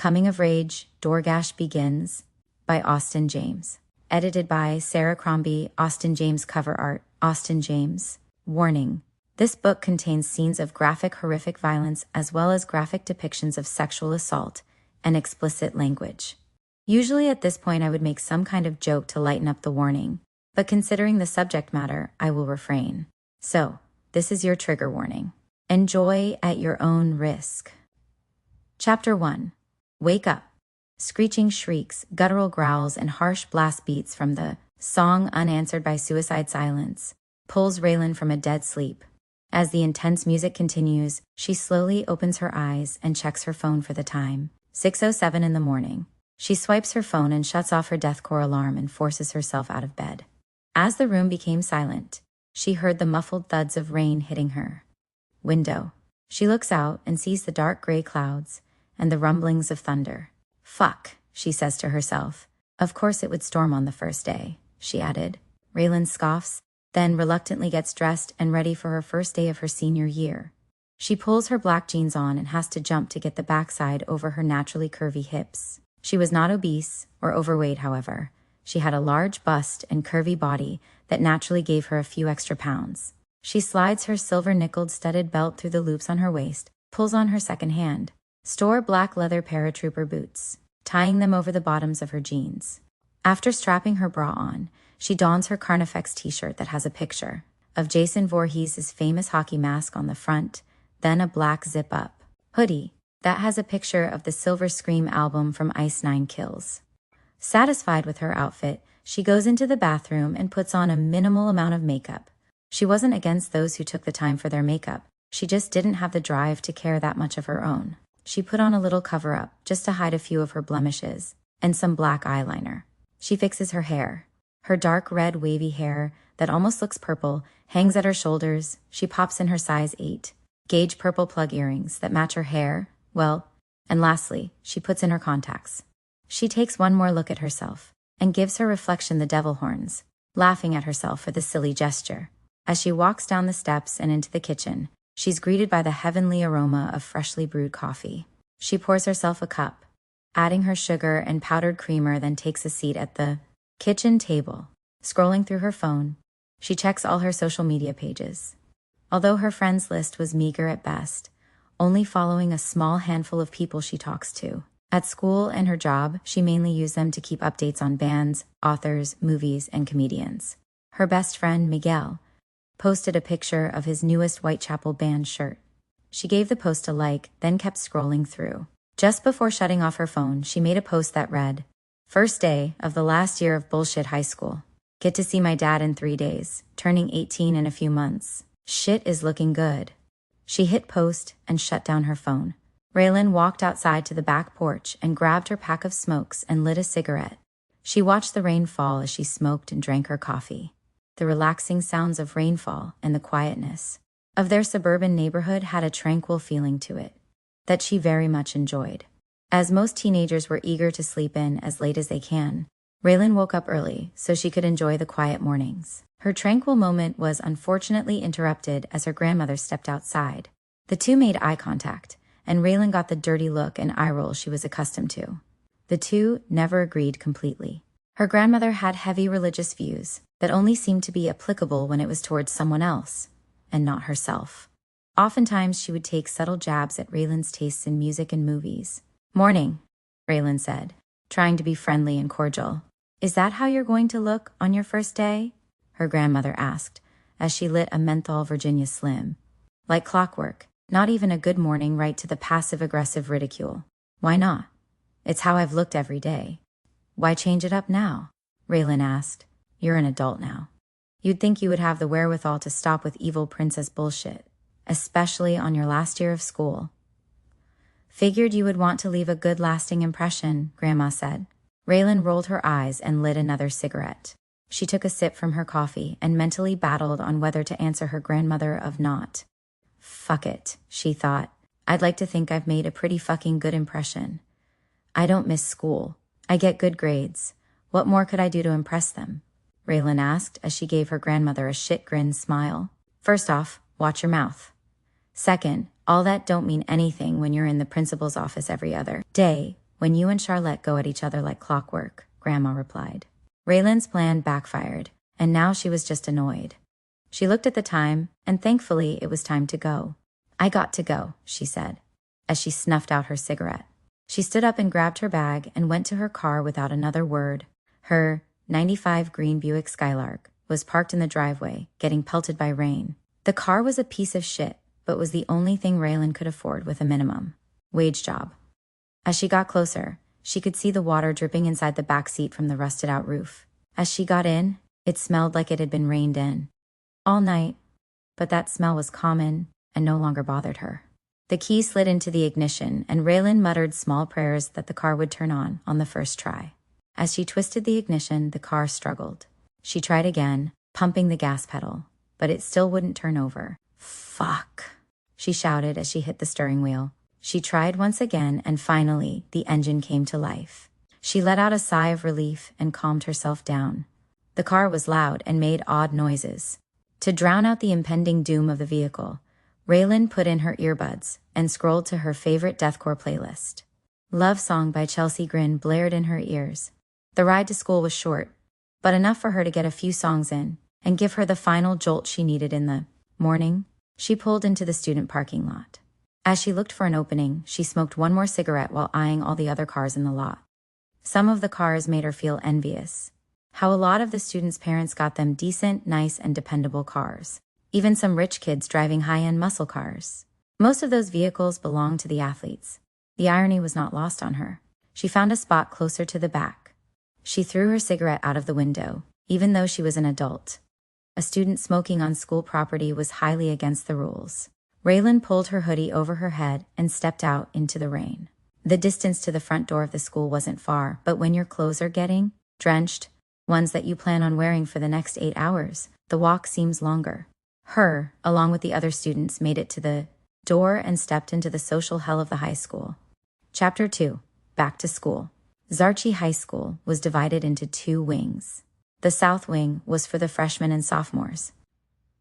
Coming of Age, Gash Begins, by Austin James. Edited by Sarah Crombie, Austin James. Cover art, Austin James. Warning: this book contains scenes of graphic, horrific violence as well as graphic depictions of sexual assault and explicit language. Usually at this point I would make some kind of joke to lighten up the warning, but considering the subject matter, I will refrain. So, this is your trigger warning. Enjoy at your own risk. Chapter 1. Wake Up. Screeching shrieks, guttural growls, and harsh blast beats from the song Unanswered by Suicide Silence pulls Raylan from a dead sleep. As the intense music continues, she slowly opens her eyes and checks her phone for the time. 6:07 in the morning. She swipes her phone and shuts off her deathcore alarm and forces herself out of bed. As the room became silent, she heard the muffled thuds of rain hitting her window. She looks out and sees the dark gray clouds and the rumblings of thunder. Fuck, she says to herself. Of course it would storm on the first day, she added. Raylan scoffs, then reluctantly gets dressed and ready for her first day of her senior year. She pulls her black jeans on and has to jump to get the backside over her naturally curvy hips. She was not obese or overweight, however. She had a large bust and curvy body that naturally gave her a few extra pounds. She slides her silver nickeled studded belt through the loops on her waist, pulls on her second hand store black leather paratrooper boots, tying them over the bottoms of her jeans. After strapping her bra on, she dons her Carnifex t-shirt that has a picture of Jason Voorhees' famous hockey mask on the front, then a black zip-up hoodie that has a picture of the Silver Scream album from Ice Nine Kills. Satisfied with her outfit, she goes into the bathroom and puts on a minimal amount of makeup. She wasn't against those who took the time for their makeup. She just didn't have the drive to care that much of her own. She put on a little cover-up just to hide a few of her blemishes and some black eyeliner. She fixes her hair. Her dark red wavy hair that almost looks purple hangs at her shoulders. She pops in her size 8 gauge purple plug earrings that match her hair, and lastly, she puts in her contacts. She takes one more look at herself and gives her reflection the devil horns, laughing at herself for the silly gesture. As she walks down the steps and into the kitchen, she's greeted by the heavenly aroma of freshly brewed coffee. She pours herself a cup, adding her sugar and powdered creamer, then takes a seat at the kitchen table. Scrolling through her phone, she checks all her social media pages. Although her friends list was meager at best, only following a small handful of people she talks to. At school and her job, she mainly used them to keep updates on bands, authors, movies, and comedians. Her best friend, Miguel, posted a picture of his newest Whitechapel band shirt. She gave the post a like, then kept scrolling through. Just before shutting off her phone, she made a post that read, "First day of the last year of bullshit high school. Get to see my dad in 3 days, turning 18 in a few months. Shit is looking good." She hit post and shut down her phone. Raylan walked outside to the back porch and grabbed her pack of smokes and lit a cigarette. She watched the rain fall as she smoked and drank her coffee. The relaxing sounds of rainfall and the quietness of their suburban neighborhood had a tranquil feeling to it that she very much enjoyed. As most teenagers were eager to sleep in as late as they can, Raylan woke up early so she could enjoy the quiet mornings. Her tranquil moment was unfortunately interrupted as her grandmother stepped outside. The two made eye contact, and Raylan got the dirty look and eye roll she was accustomed to. The two never agreed completely. Her grandmother had heavy religious views that only seemed to be applicable when it was towards someone else, and not herself. Oftentimes she would take subtle jabs at Raylan's tastes in music and movies. "Morning," Raylan said, trying to be friendly and cordial. "Is that how you're going to look on your first day?" her grandmother asked, as she lit a menthol Virginia Slim. Like clockwork, not even a good morning, right to the passive-aggressive ridicule. "Why not? It's how I've looked every day." "Why change it up now?" Raylan asked. "You're an adult now. You'd think you would have the wherewithal to stop with evil princess bullshit, especially on your last year of school." "Figured you would want to leave a good lasting impression," Grandma said. Raylan rolled her eyes and lit another cigarette. She took a sip from her coffee and mentally battled on whether to answer her grandmother of not. "Fuck it," she thought. "I'd like to think I've made a pretty fucking good impression. I don't miss school. I get good grades. What more could I do to impress them?" Raylan asked as she gave her grandmother a shit-grin smile. "First off, watch your mouth. Second, all that don't mean anything when you're in the principal's office every other day When you and Charlotte go at each other like clockwork, Grandma replied. Raylan's plan backfired, and now she was just annoyed. She looked at the time, and thankfully it was time to go. I got to go, she said, as she snuffed out her cigarette. She stood up and grabbed her bag and went to her car without another word. Her '95 green Buick Skylark was parked in the driveway, getting pelted by rain. The car was a piece of shit, but was the only thing Raylan could afford with a minimum wage job. As she got closer, she could see the water dripping inside the back seat from the rusted-out roof. As she got in, it smelled like it had been rained in all night, but that smell was common and no longer bothered her. The key slid into the ignition, and Raylan muttered small prayers that the car would turn on the first try. As she twisted the ignition, the car struggled. She tried again, pumping the gas pedal, but it still wouldn't turn over. Fuck, she shouted as she hit the steering wheel. She tried once again, and finally, the engine came to life. She let out a sigh of relief and calmed herself down. The car was loud and made odd noises. To drown out the impending doom of the vehicle, Raylan put in her earbuds and scrolled to her favorite deathcore playlist. Love Song by Chelsea Grin blared in her ears. The ride to school was short, but enough for her to get a few songs in and give her the final jolt she needed in the morning. She pulled into the student parking lot. As she looked for an opening, she smoked one more cigarette while eyeing all the other cars in the lot. Some of the cars made her feel envious. How a lot of the students' parents got them decent, nice, and dependable cars. Even some rich kids driving high-end muscle cars. Most of those vehicles belonged to the athletes. The irony was not lost on her. She found a spot closer to the back. She threw her cigarette out of the window, even though she was an adult. A student smoking on school property was highly against the rules. Raylan pulled her hoodie over her head and stepped out into the rain. The distance to the front door of the school wasn't far, but when your clothes are getting drenched, ones that you plan on wearing for the next 8 hours, the walk seems longer. Her, along with the other students, made it to the door and stepped into the social hell of the high school. Chapter 2. Back to School. Zarchi High School was divided into 2 wings. The south wing was for the freshmen and sophomores.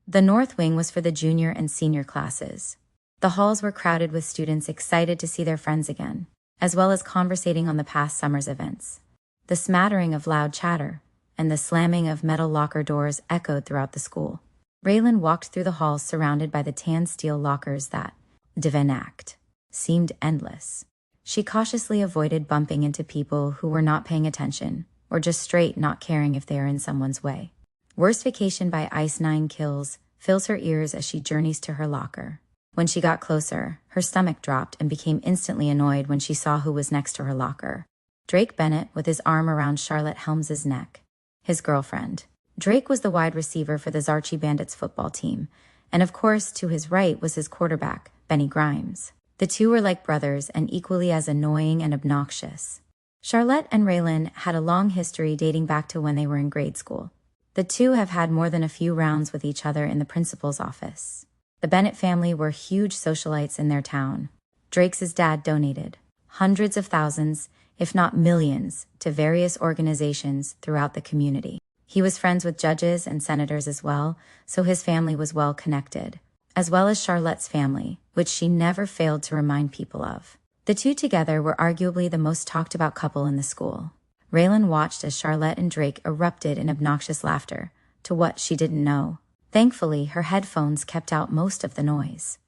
The north wing was for the junior and senior classes. The halls were crowded with students excited to see their friends again, as well as conversating on the past summer's events. The smattering of loud chatter and the slamming of metal locker doors echoed throughout the school. Raylan walked through the halls surrounded by the tan steel lockers that, Divinact, seemed endless. She cautiously avoided bumping into people who were not paying attention or just straight not caring if they are in someone's way. Worst Vacation by Ice Nine Kills fills her ears as she journeys to her locker. When she got closer, her stomach dropped and became instantly annoyed when she saw who was next to her locker. Drake Bennett with his arm around Charlotte Helms's neck. His girlfriend. Drake was the wide receiver for the Zarchi Bandits football team, and of course, to his right was his quarterback, Benny Grimes. The two were like brothers and equally as annoying and obnoxious. Charlotte and Raylan had a long history dating back to when they were in grade school. The two have had more than a few rounds with each other in the principal's office. The Bennett family were huge socialites in their town. Drake's dad donated hundreds of thousands, if not millions, to various organizations throughout the community. He was friends with judges and senators as well, so his family was well connected, as well as Charlotte's family, which she never failed to remind people of. The two together were arguably the most talked about couple in the school. Raylan watched as Charlotte and Drake erupted in obnoxious laughter, to what she didn't know. Thankfully, her headphones kept out most of the noise.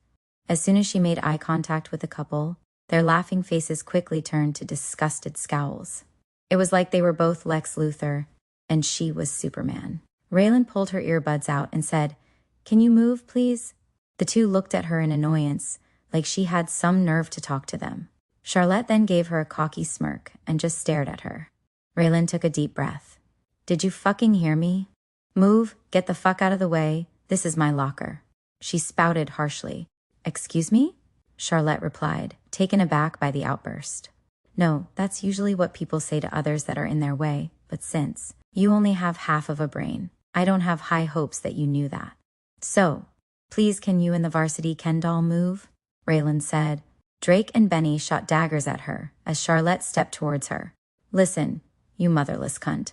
As soon as she made eye contact with the couple, their laughing faces quickly turned to disgusted scowls. It was like they were both Lex Luthor, and she was Superman. Raylan pulled her earbuds out and said, "Can you move, please?" The two looked at her in annoyance, like she had some nerve to talk to them. Charlotte then gave her a cocky smirk and just stared at her. Raylan took a deep breath. "Did you fucking hear me? Move, get the fuck out of the way, this is my locker." She spouted harshly. "Excuse me?" Charlotte replied, taken aback by the outburst. "No, that's usually what people say to others that are in their way, but since you only have half of a brain, I don't have high hopes that you knew that. So, please can you and the varsity Ken doll move?" Raylan said. Drake and Benny shot daggers at her as Charlotte stepped towards her. "Listen, you motherless cunt.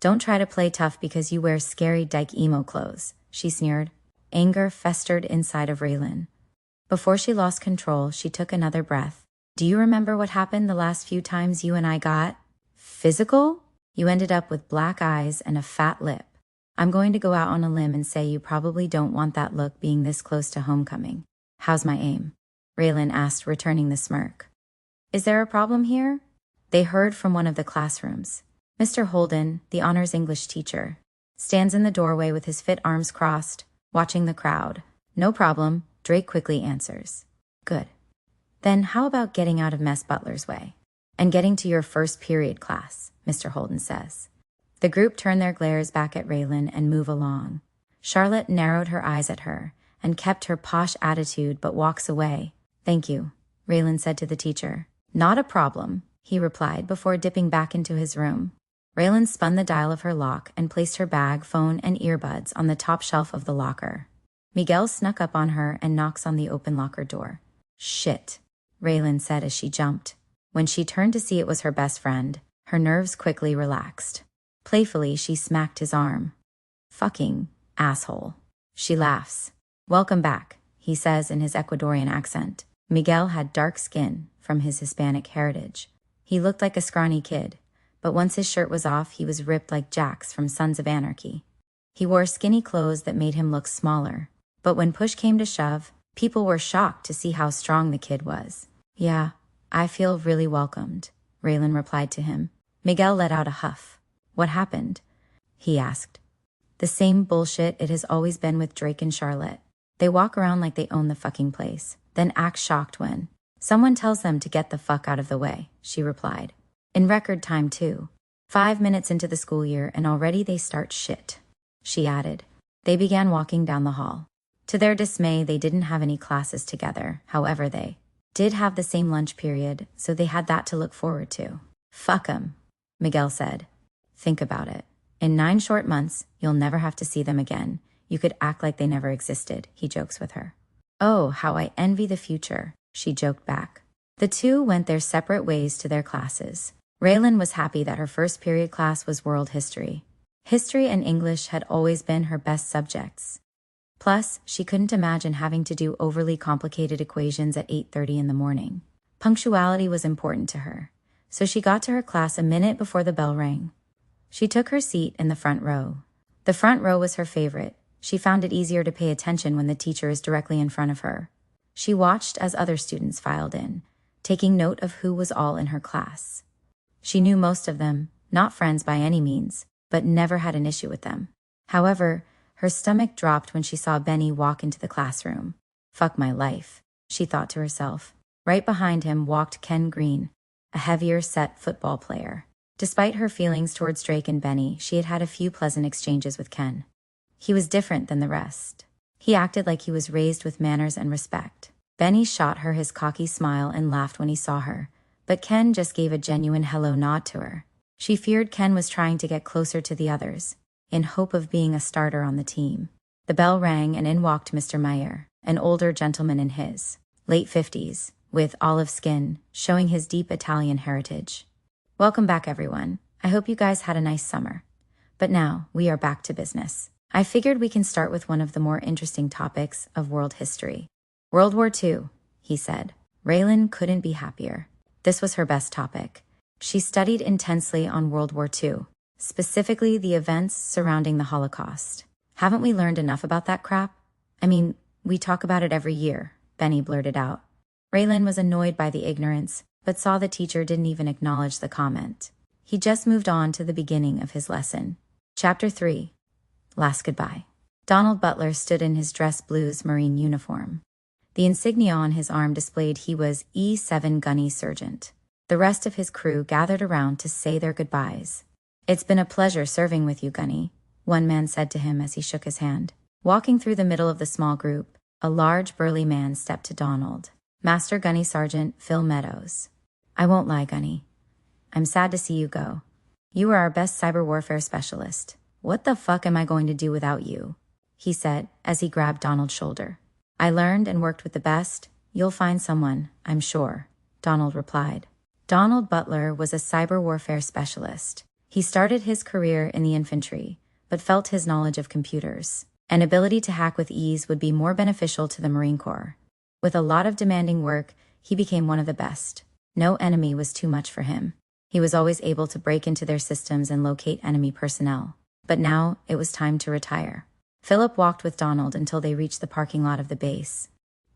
Don't try to play tough because you wear scary dyke emo clothes," she sneered. Anger festered inside of Raylan. Before she lost control, she took another breath Do you remember what happened the last few times you and I got physical? You ended up with black eyes and a fat lip. I'm going to go out on a limb and say you probably don't want that look being this close to homecoming. How's my aim? Raylan asked, returning the smirk. Is there a problem here? They heard from one of the classrooms. Mr. Holden, the honors English teacher, stands in the doorway with his fit arms crossed, watching the crowd. No problem, Drake quickly answers. Good. Then how about getting out of Miss Butler's way and getting to your first period class, Mr. Holden says. The group turn their glares back at Raylan and move along. Charlotte narrowed her eyes at her and kept her posh attitude but walks away. Thank you, Raylan said to the teacher. Not a problem, he replied before dipping back into his room. Raylan spun the dial of her lock and placed her bag, phone, and earbuds on the top shelf of the locker. Miguel snuck up on her and knocks on the open locker door. Shit, Raylan said as she jumped. When she turned to see it was her best friend, her nerves quickly relaxed. Playfully, she smacked his arm. Fucking asshole. She laughs. Welcome back, he says in his Ecuadorian accent. Miguel had dark skin from his Hispanic heritage. He looked like a scrawny kid, but once his shirt was off, he was ripped like Jax from Sons of Anarchy. He wore skinny clothes that made him look smaller, but when push came to shove, people were shocked to see how strong the kid was. Yeah, I feel really welcomed, Raylan replied to him. Miguel let out a huff. What happened? He asked. The same bullshit it has always been with Drake and Charlotte. They walk around like they own the fucking place, then act shocked when someone tells them to get the fuck out of the way, she replied. In record time, too. 5 minutes into the school year and already they start shit, she added. They began walking down the hall. To their dismay, they didn't have any classes together. However, they did have the same lunch period, so they had that to look forward to. Fuck 'em, Miguel said. Think about it. In 9 short months, you'll never have to see them again. You could act like they never existed, he jokes with her. Oh, how I envy the future, she joked back. The two went their separate ways to their classes. Raylan was happy that her first period class was world history. History and English had always been her best subjects. Plus, she couldn't imagine having to do overly complicated equations at 8:30 in the morning. Punctuality was important to her, so she got to her class a minute before the bell rang. She took her seat in the front row. The front row was her favorite. She found it easier to pay attention when the teacher is directly in front of her. She watched as other students filed in, taking note of who was all in her class. She knew most of them, not friends by any means, but never had an issue with them. However, her stomach dropped when she saw Benny walk into the classroom. Fuck my life, she thought to herself. Right behind him walked Ken Green, a heavier-set football player. Despite her feelings towards Drake and Benny, she had had a few pleasant exchanges with Ken. He was different than the rest. He acted like he was raised with manners and respect. Benny shot her his cocky smile and laughed when he saw her, but Ken just gave a genuine hello nod to her. She feared Ken was trying to get closer to the others, in hope of being a starter on the team. The bell rang and in walked Mr. Meyer, an older gentleman in his late 50s, with olive skin, showing his deep Italian heritage. Welcome back, everyone. I hope you guys had a nice summer. But now, we are back to business. I figured we can start with one of the more interesting topics of world history. World War II, he said. Raylan couldn't be happier. This was her best topic. She studied intensely on World War II, specifically the events surrounding the Holocaust. Haven't we learned enough about that crap? I mean, we talk about it every year, Benny blurted out. Raylan was annoyed by the ignorance, but saw the teacher didn't even acknowledge the comment. He just moved on to the beginning of his lesson. Chapter 3. Last Goodbye. Donald Butler stood in his dress blues Marine uniform. The insignia on his arm displayed he was E7 Gunny Sergeant. The rest of his crew gathered around to say their goodbyes. It's been a pleasure serving with you, Gunny, one man said to him as he shook his hand. Walking through the middle of the small group, a large burly man stepped to Donald. Master Gunny Sergeant Phil Meadows. I won't lie, Gunny. I'm sad to see you go. You were our best cyber warfare specialist. What the fuck am I going to do without you? He said as he grabbed Donald's shoulder. I learned and worked with the best. You'll find someone, I'm sure, Donald replied. Donald Butler was a cyber warfare specialist. He started his career in the infantry, but felt his knowledge of computers and ability to hack with ease would be more beneficial to the Marine Corps. With a lot of demanding work, he became one of the best. No enemy was too much for him. He was always able to break into their systems and locate enemy personnel. But now it was time to retire. Philip walked with Donald until they reached the parking lot of the base,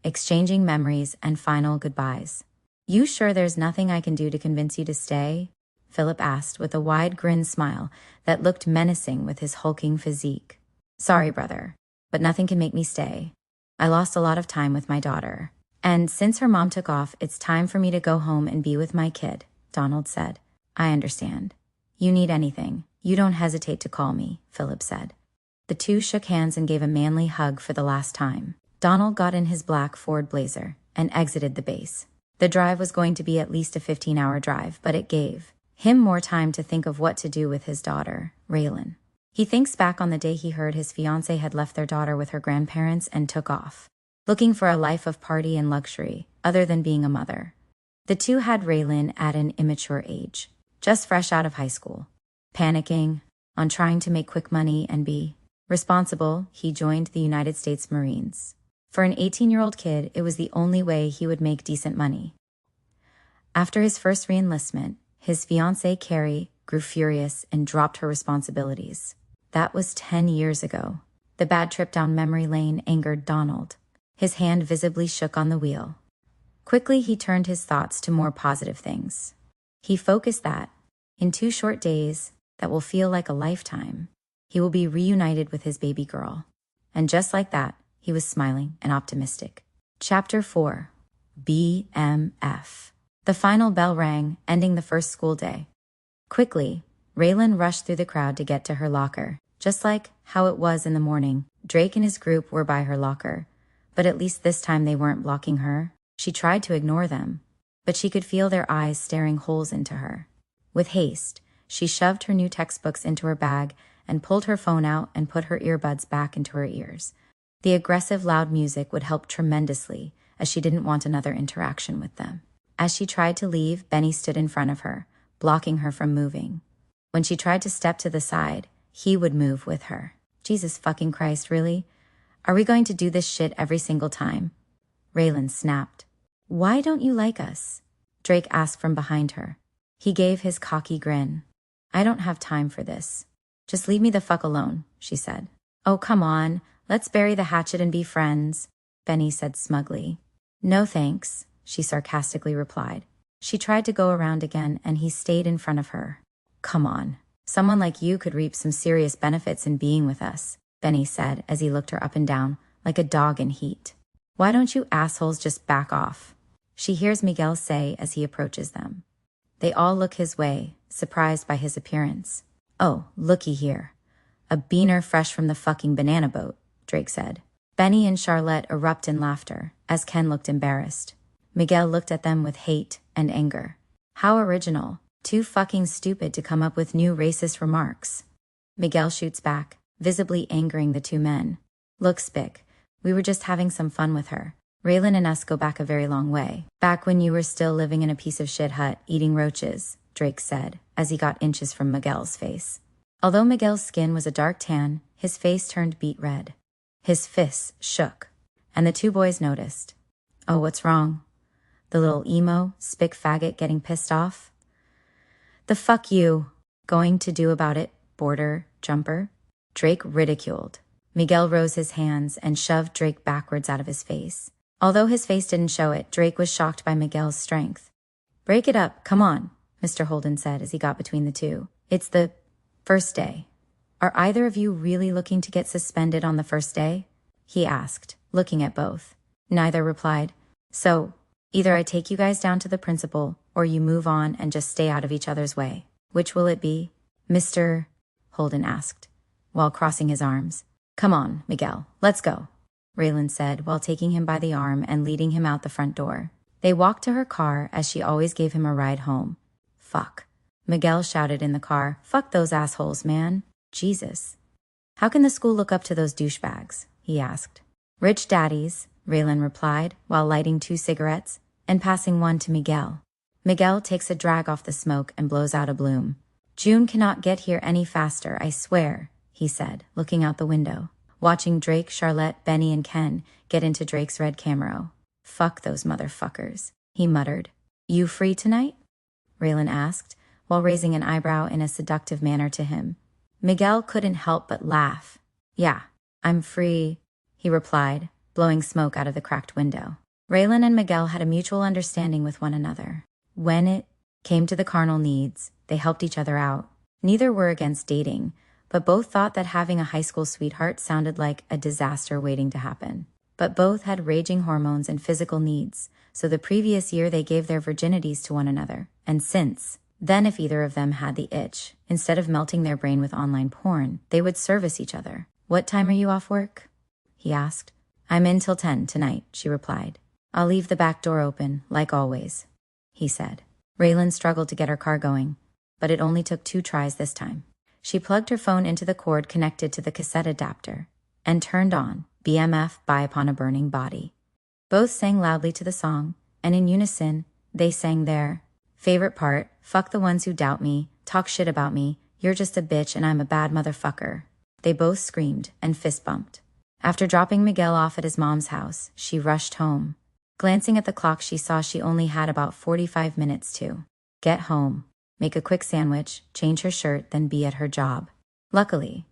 exchanging memories and final goodbyes. "You sure there's nothing I can do to convince you to stay?" Philip asked with a wide grin smile that looked menacing with his hulking physique. "Sorry, brother, but nothing can make me stay. I lost a lot of time with my daughter. And since her mom took off, it's time for me to go home and be with my kid," Donald said. "I understand. You need anything, you don't hesitate to call me," Philip said. The two shook hands and gave a manly hug for the last time. Donald got in his black Ford Blazer and exited the base. The drive was going to be at least a 15-hour drive, but it gave him more time to think of what to do with his daughter, Raylan. He thinks back on the day he heard his fiancée had left their daughter with her grandparents and took off, looking for a life of party and luxury, other than being a mother. The two had Raylan at an immature age, just fresh out of high school. Panicking, on trying to make quick money and be responsible, he joined the United States Marines. For an 18-year-old kid, it was the only way he would make decent money. After his first re-enlistment, his fiancée, Carrie, grew furious and dropped her responsibilities. That was 10 years ago. The bad trip down memory lane angered Donald. His hand visibly shook on the wheel. Quickly, he turned his thoughts to more positive things. He focused that, in 2 short days that will feel like a lifetime, he will be reunited with his baby girl. And just like that, he was smiling and optimistic. Chapter 4. BMF. The final bell rang, ending the first school day. Quickly, Raylan rushed through the crowd to get to her locker. Just like how it was in the morning, Drake and his group were by her locker. But at least this time they weren't blocking her. She tried to ignore them, but she could feel their eyes staring holes into her. With haste, she shoved her new textbooks into her bag and pulled her phone out and put her earbuds back into her ears. The aggressive loud music would help tremendously, as she didn't want another interaction with them. As she tried to leave, Benny stood in front of her, blocking her from moving. When she tried to step to the side, he would move with her. Jesus fucking Christ, really? Are we going to do this shit every single time? Raylan snapped. "Why don't you like us?" Drake asked from behind her. He gave his cocky grin. "I don't have time for this. Just leave me the fuck alone," she said. "Oh, come on. Let's bury the hatchet and be friends," Benny said smugly. "No thanks," she sarcastically replied. She tried to go around again, and he stayed in front of her. "Come on. Someone like you could reap some serious benefits in being with us," Benny said as he looked her up and down, like a dog in heat. "Why don't you assholes just back off?" she hears Miguel say as he approaches them. They all look his way, surprised by his appearance. "Oh, looky here. A beaner fresh from the fucking banana boat," Drake said. Benny and Charlotte erupt in laughter, as Ken looked embarrassed. Miguel looked at them with hate and anger. How original. Too fucking stupid to come up with new racist remarks. Miguel shoots back, visibly angering the two men. "Look, Spick, we were just having some fun with her. Raylan and us go back a very long way. Back when you were still living in a piece of shit hut, eating roaches," Drake said, as he got inches from Miguel's face. Although Miguel's skin was a dark tan, his face turned beet red. His fists shook, and the two boys noticed. "Oh, what's wrong? The little emo, spick faggot getting pissed off? The fuck you going to do about it, border jumper?" Drake ridiculed. Miguel rose his hands and shoved Drake backwards out of his face. Although his face didn't show it, Drake was shocked by Miguel's strength. "Break it up, come on," Mr. Holden said as he got between the two. "It's the first day. Are either of you really looking to get suspended on the first day?" he asked, looking at both. Neither replied. "So, either I take you guys down to the principal, or you move on and just stay out of each other's way. Which will it be?" Mr. Holden asked, while crossing his arms. "Come on, Miguel, let's go," Raylan said while taking him by the arm and leading him out the front door. They walked to her car as she always gave him a ride home. "Fuck," Miguel shouted in the car. "Fuck those assholes, man. Jesus. How can the school look up to those douchebags?" he asked. "Rich daddies," Raylan replied while lighting 2 cigarettes and passing one to Miguel. Miguel takes a drag off the smoke and blows out a bloom. "June cannot get here any faster, I swear," he said, looking out the window, watching Drake, Charlotte, Benny, and Ken get into Drake's red Camaro. "Fuck those motherfuckers," he muttered. You free tonight? Raylan asked, while raising an eyebrow in a seductive manner to him. Miguel couldn't help but laugh. Yeah, I'm free, he replied, blowing smoke out of the cracked window. Raylan and Miguel had a mutual understanding with one another. When it came to the carnal needs, they helped each other out. Neither were against dating, but both thought that having a high school sweetheart sounded like a disaster waiting to happen. But both had raging hormones and physical needs, so the previous year they gave their virginities to one another. And since then, if either of them had the itch, instead of melting their brain with online porn, they would service each other. What time are you off work? He asked. I'm in till 10 tonight, she replied. I'll leave the back door open, like always, he said. Raylan struggled to get her car going, but it only took 2 tries this time. She plugged her phone into the cord connected to the cassette adapter and turned on BMF By Upon a Burning Body. Both sang loudly to the song, and in unison, they sang their favorite part, fuck the ones who doubt me, talk shit about me, you're just a bitch and I'm a bad motherfucker. They both screamed and fist bumped. After dropping Miguel off at his mom's house, she rushed home. Glancing at the clock, she saw she only had about 45 minutes to get home, make a quick sandwich, change her shirt, then be at her job. Luckily,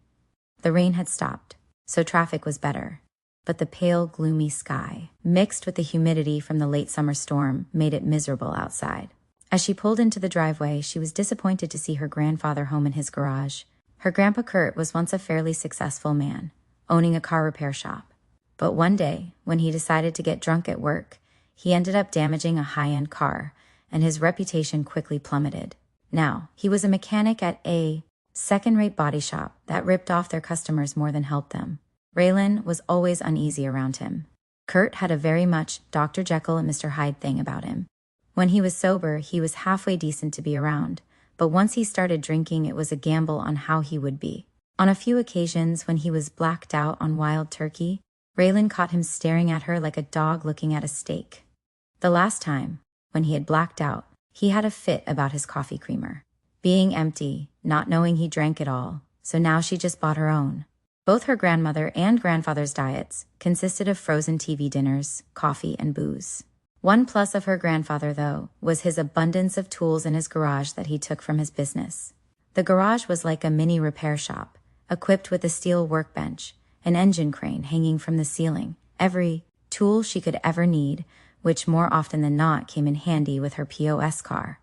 the rain had stopped, so traffic was better. But the pale, gloomy sky, mixed with the humidity from the late summer storm, made it miserable outside. As she pulled into the driveway, she was disappointed to see her grandfather home in his garage. Her grandpa Kurt was once a fairly successful man, owning a car repair shop. But one day, when he decided to get drunk at work, he ended up damaging a high-end car, and his reputation quickly plummeted. Now, he was a mechanic at a second-rate body shop that ripped off their customers more than helped them. Raylan was always uneasy around him. Kurt had a very much Dr. Jekyll and Mr. Hyde thing about him. When he was sober, he was halfway decent to be around, but once he started drinking, it was a gamble on how he would be. On a few occasions, when he was blacked out on wild turkey, Raylan caught him staring at her like a dog looking at a steak. The last time, when he had blacked out, he had a fit about his coffee creamer, being empty, not knowing he drank it all, so now she just bought her own. Both her grandmother and grandfather's diets consisted of frozen TV dinners, coffee, and booze. One plus of her grandfather, though, was his abundance of tools in his garage that he took from his business. The garage was like a mini repair shop, equipped with a steel workbench, an engine crane hanging from the ceiling, every tool she could ever need, which more often than not came in handy with her POS car.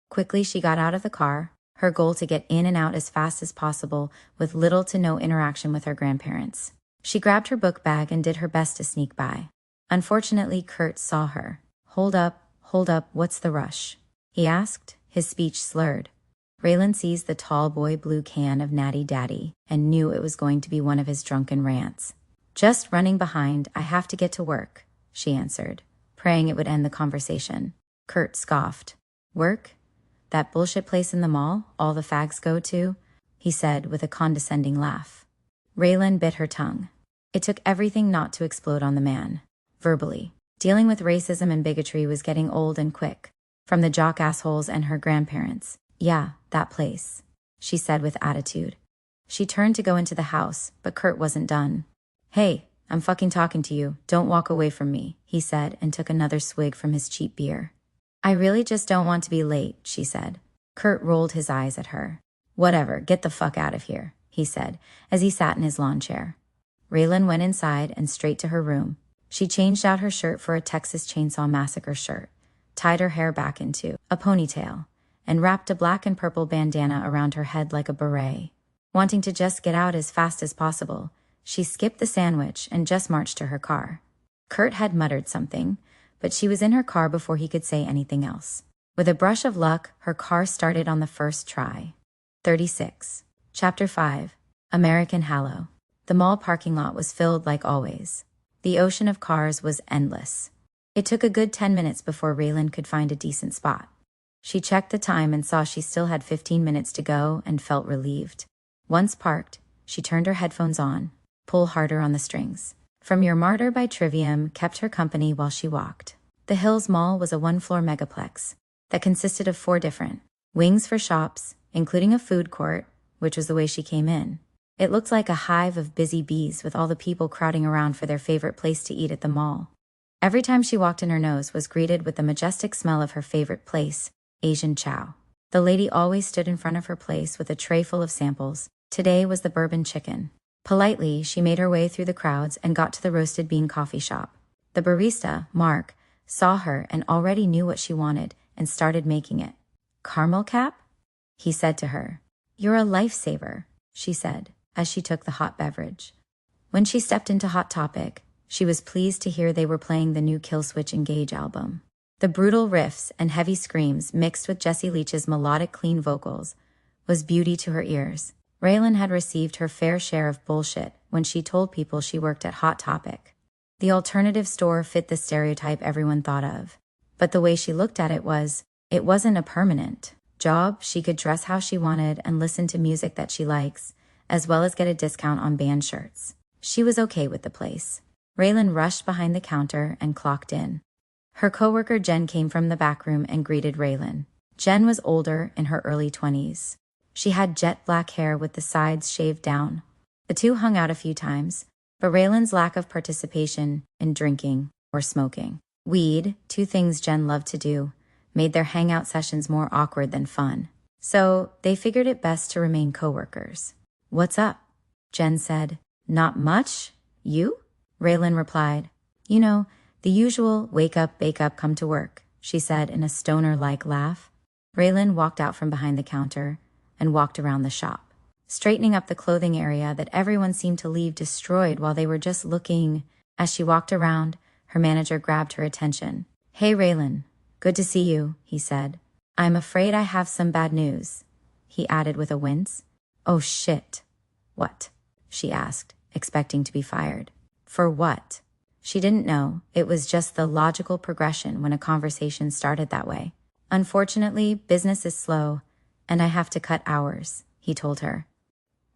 Quickly she got out of the car, her goal to get in and out as fast as possible with little to no interaction with her grandparents. She grabbed her book bag and did her best to sneak by. Unfortunately, Kurt saw her. Hold up, what's the rush? He asked, his speech slurred. Raylan seized the tall boy blue can of Natty Daddy and knew it was going to be one of his drunken rants. Just running behind, I have to get to work, she answered, praying it would end the conversation. Kurt scoffed. Work? That bullshit place in the mall all the fags go to? He said with a condescending laugh. Raylan bit her tongue. It took everything not to explode on the man, verbally. Dealing with racism and bigotry was getting old and quick, from the jock assholes and her grandparents. Yeah, that place, she said with attitude. She turned to go into the house, but Kurt wasn't done. Hey, I'm fucking talking to you. Don't walk away from me, he said and took another swig from his cheap beer. I really just don't want to be late, she said. Kurt rolled his eyes at her. Whatever, get the fuck out of here, he said, as he sat in his lawn chair. Raylan went inside and straight to her room. She changed out her shirt for a Texas Chainsaw Massacre shirt, tied her hair back into a ponytail, and wrapped a black and purple bandana around her head like a beret. Wanting to just get out as fast as possible, she skipped the sandwich and just marched to her car. Kurt had muttered something, but she was in her car before he could say anything else. With a brush of luck, her car started on the first try. 36. Chapter 5. American Hallow. The mall parking lot was filled like always. The ocean of cars was endless. It took a good 10 minutes before Raylan could find a decent spot. She checked the time and saw she still had 15 minutes to go and felt relieved. Once parked, she turned her headphones on, pull harder on the strings. From Your Martyr by Trivium kept her company while she walked. The Hills Mall was a one-floor megaplex that consisted of 4 different wings for shops, including a food court, which was the way she came in. It looked like a hive of busy bees with all the people crowding around for their favorite place to eat at the mall. Every time she walked in, her nose was greeted with the majestic smell of her favorite place, Asian chow. The lady always stood in front of her place with a tray full of samples. Today was the bourbon chicken. Politely, she made her way through the crowds and got to the roasted bean coffee shop. The barista, Mark, saw her and already knew what she wanted and started making it. "Caramel cap?" he said to her. "You're a lifesaver," she said, as she took the hot beverage. When she stepped into Hot Topic, she was pleased to hear they were playing the new Killswitch Engage album. The brutal riffs and heavy screams mixed with Jessie Leach's melodic clean vocals was beauty to her ears. Raylan had received her fair share of bullshit when she told people she worked at Hot Topic. The alternative store fit the stereotype everyone thought of, but the way she looked at it wasn't a permanent job. She could dress how she wanted and listen to music that she likes, as well as get a discount on band shirts. She was okay with the place. Raylan rushed behind the counter and clocked in. Her coworker Jen came from the back room and greeted Raylan. Jen was older, in her early 20s. She had jet black hair with the sides shaved down. The two hung out a few times, but Raylan's lack of participation in drinking or smoking, weed, two things Jen loved to do, made their hangout sessions more awkward than fun. So they figured it best to remain coworkers. "What's up?" Jen said. "Not much. You?" Raylan replied. "You know, the usual wake up, bake up, come to work," she said in a stoner-like laugh. Raylan walked out from behind the counter and walked around the shop, straightening up the clothing area that everyone seemed to leave destroyed while they were just looking. As she walked around, her manager grabbed her attention. "Hey Raylan, good to see you," he said. "I'm afraid I have some bad news," he added with a wince. "Oh shit. What?" she asked, expecting to be fired. For what? She didn't know. It was just the logical progression when a conversation started that way. "Unfortunately, business is slow, and I have to cut hours," he told her.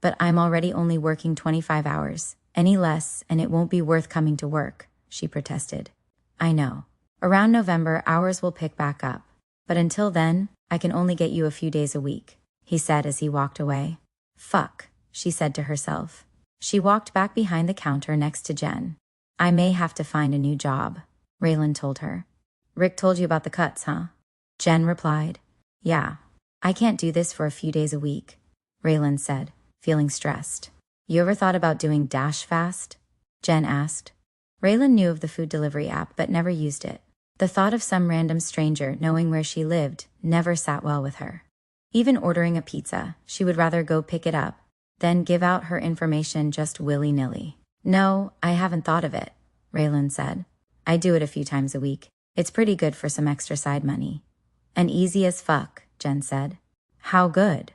"But I'm already only working 25 hours. Any less, and it won't be worth coming to work," she protested. "I know. Around November, hours will pick back up. But until then, I can only get you a few days a week," he said as he walked away. "Fuck," she said to herself. She walked back behind the counter next to Jen. "I may have to find a new job," Raylan told her. "Rick told you about the cuts, huh?" Jen replied. "Yeah. I can't do this for a few days a week," Raylan said, feeling stressed. "You ever thought about doing Dash Fast?" Jen asked. Raylan knew of the food delivery app but never used it. The thought of some random stranger knowing where she lived never sat well with her. Even ordering a pizza, she would rather go pick it up than give out her information just willy-nilly. "No, I haven't thought of it," Raylan said. "I do it a few times a week. It's pretty good for some extra side money." "And easy as fuck," Jen said. "How good?"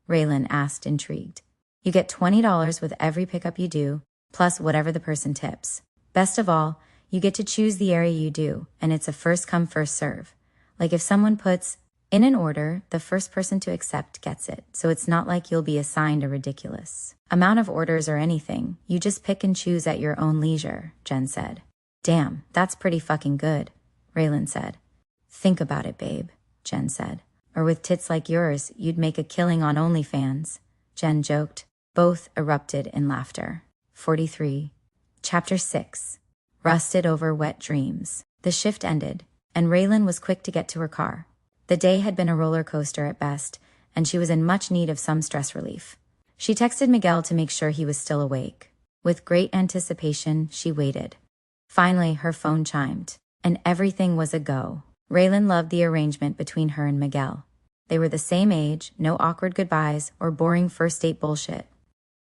Raylan asked, intrigued. "You get $20 with every pickup you do, plus whatever the person tips. Best of all, you get to choose the area you do, and it's a first-come, first-serve. Like if someone puts in an order, the first person to accept gets it, so it's not like you'll be assigned a ridiculous amount of orders or anything. You just pick and choose at your own leisure," Jen said. "Damn, that's pretty fucking good," Raylan said. "Think about it, babe," Jen said. "Or with tits like yours, you'd make a killing on OnlyFans," Jen joked. Both erupted in laughter. 43. Chapter 6. Rusted over wet dreams. The shift ended, and Raylan was quick to get to her car. The day had been a roller coaster at best, and she was in much need of some stress relief. She texted Miguel to make sure he was still awake. With great anticipation, she waited. Finally, her phone chimed, and everything was a go. Raylan loved the arrangement between her and Miguel. They were the same age, no awkward goodbyes or boring first date bullshit.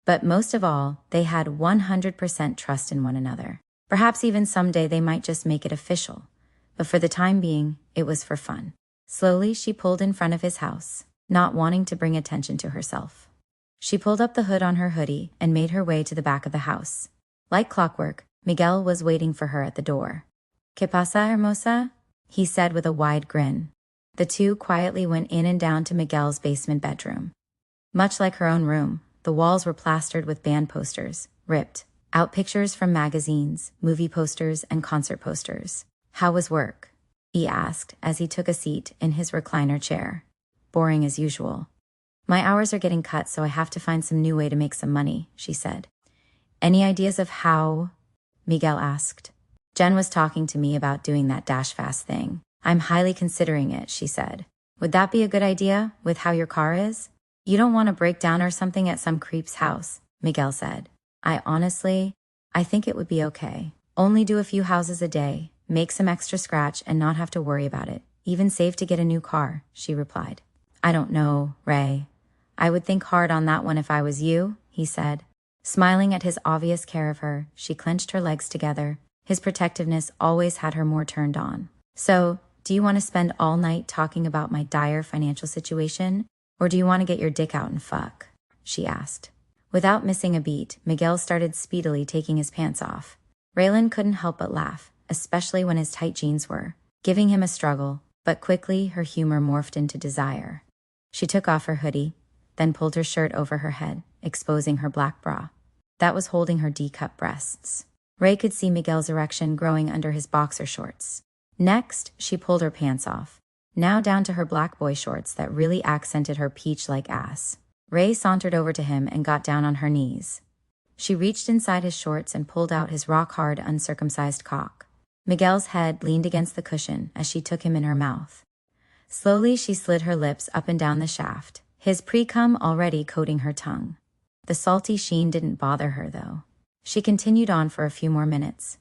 But most of all, they had 100% trust in one another. Perhaps even someday they might just make it official. But for the time being, it was for fun. Slowly, she pulled in front of his house, not wanting to bring attention to herself. She pulled up the hood on her hoodie and made her way to the back of the house. Like clockwork, Miguel was waiting for her at the door. "¿Qué pasa, hermosa?" he said with a wide grin. The two quietly went in and down to Miguel's basement bedroom. Much like her own room, the walls were plastered with band posters, ripped out pictures from magazines, movie posters, and concert posters. "How was work?" he asked as he took a seat in his recliner chair. "Boring as usual. My hours are getting cut, so I have to find some new way to make some money," she said. "Any ideas of how?" Miguel asked. Jen was talking to me about doing that dash fast thing. I'm highly considering it, she said. Would that be a good idea, with how your car is? You don't want to break down or something at some creep's house, Miguel said. I think it would be okay. Only do a few houses a day, make some extra scratch and not have to worry about it. Even save to get a new car, she replied. I don't know, Ray. I would think hard on that one if I was you, he said. Smiling at his obvious care of her, she clenched her legs together. His protectiveness always had her more turned on. So, do you want to spend all night talking about my dire financial situation? Or do you want to get your dick out and fuck? She asked. Without missing a beat, Miguel started speedily taking his pants off. Raylan couldn't help but laugh, especially when his tight jeans were giving him a struggle, but quickly her humor morphed into desire. She took off her hoodie, then pulled her shirt over her head, exposing her black bra. That was holding her D-cup breasts. Ray could see Miguel's erection growing under his boxer shorts. Next, she pulled her pants off, now down to her black boy shorts that really accented her peach-like ass. Ray sauntered over to him and got down on her knees. She reached inside his shorts and pulled out his rock-hard, uncircumcised cock. Miguel's head leaned against the cushion as she took him in her mouth. Slowly, she slid her lips up and down the shaft, his pre-cum already coating her tongue. The salty sheen didn't bother her, though. She continued on for a few more minutes,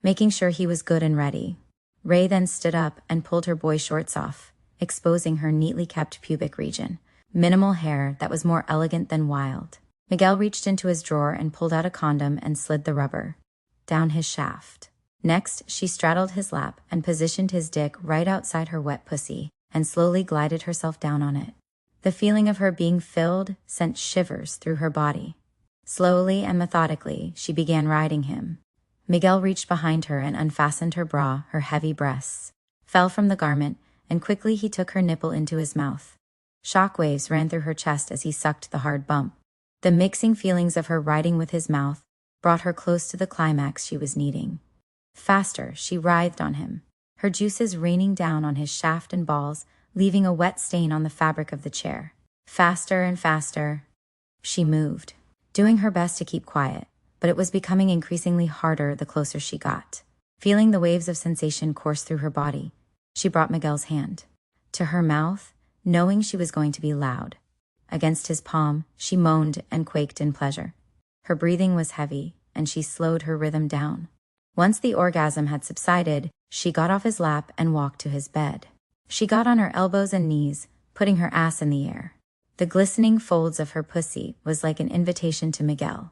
making sure he was good and ready. Ray then stood up and pulled her boy shorts off, exposing her neatly kept pubic region. Minimal hair that was more elegant than wild. Miguel reached into his drawer and pulled out a condom and slid the rubber down his shaft. Next, she straddled his lap and positioned his dick right outside her wet pussy and slowly glided herself down on it. The feeling of her being filled sent shivers through her body. Slowly and methodically, she began riding him. Miguel reached behind her and unfastened her bra. Her heavy breasts fell from the garment, and quickly he took her nipple into his mouth. Shockwaves ran through her chest as he sucked the hard bump. The mixing feelings of her riding with his mouth brought her close to the climax she was needing. Faster, she writhed on him, her juices raining down on his shaft and balls, leaving a wet stain on the fabric of the chair. Faster and faster. She moved, doing her best to keep quiet, but it was becoming increasingly harder the closer she got. Feeling the waves of sensation course through her body, she brought Miguel's hand to her mouth, knowing she was going to be loud. Against his palm, she moaned and quaked in pleasure. Her breathing was heavy, and she slowed her rhythm down. Once the orgasm had subsided, she got off his lap and walked to his bed. She got on her elbows and knees, putting her ass in the air. The glistening folds of her pussy was like an invitation to Miguel.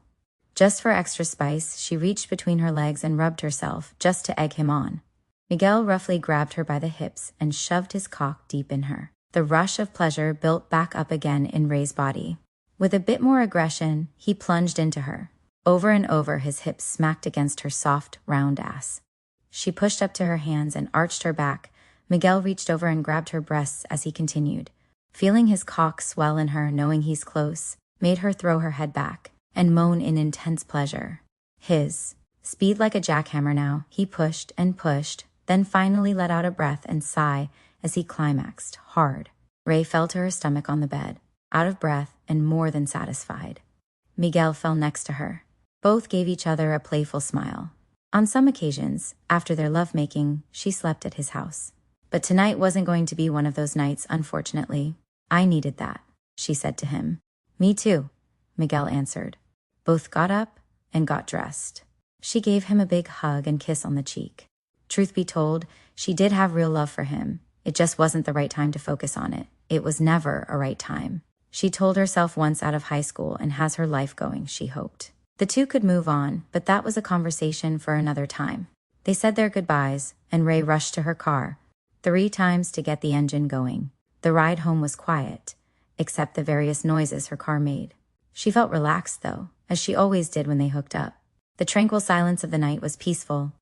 Just for extra spice, she reached between her legs and rubbed herself, just to egg him on. Miguel roughly grabbed her by the hips and shoved his cock deep in her. The rush of pleasure built back up again in Ray's body. With a bit more aggression, he plunged into her. Over and over, his hips smacked against her soft, round ass. She pushed up to her hands and arched her back. Miguel reached over and grabbed her breasts as he continued. Feeling his cock swell in her, knowing he's close, made her throw her head back and moan in intense pleasure. His speed like a jackhammer now, he pushed and pushed, then finally let out a breath and sigh as he climaxed, hard. Ray fell to her stomach on the bed, out of breath and more than satisfied. Miguel fell next to her. Both gave each other a playful smile. On some occasions, after their lovemaking, she slept at his house. But tonight wasn't going to be one of those nights, unfortunately. I needed that, she said to him. Me too, Miguel answered. Both got up and got dressed. She gave him a big hug and kiss on the cheek. Truth be told, she did have real love for him. It just wasn't the right time to focus on it. It was never a right time. She told herself once out of high school and has her life going, she hoped. The two could move on, but that was a conversation for another time. They said their goodbyes, and Ray rushed to her car, 3 times to get the engine going. The ride home was quiet, except the various noises her car made. She felt relaxed, though, as she always did when they hooked up. The tranquil silence of the night was peaceful,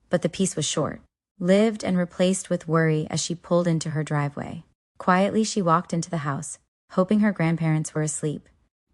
but the peace was short, lived and replaced with worry as she pulled into her driveway. Quietly, she walked into the house, hoping her grandparents were asleep.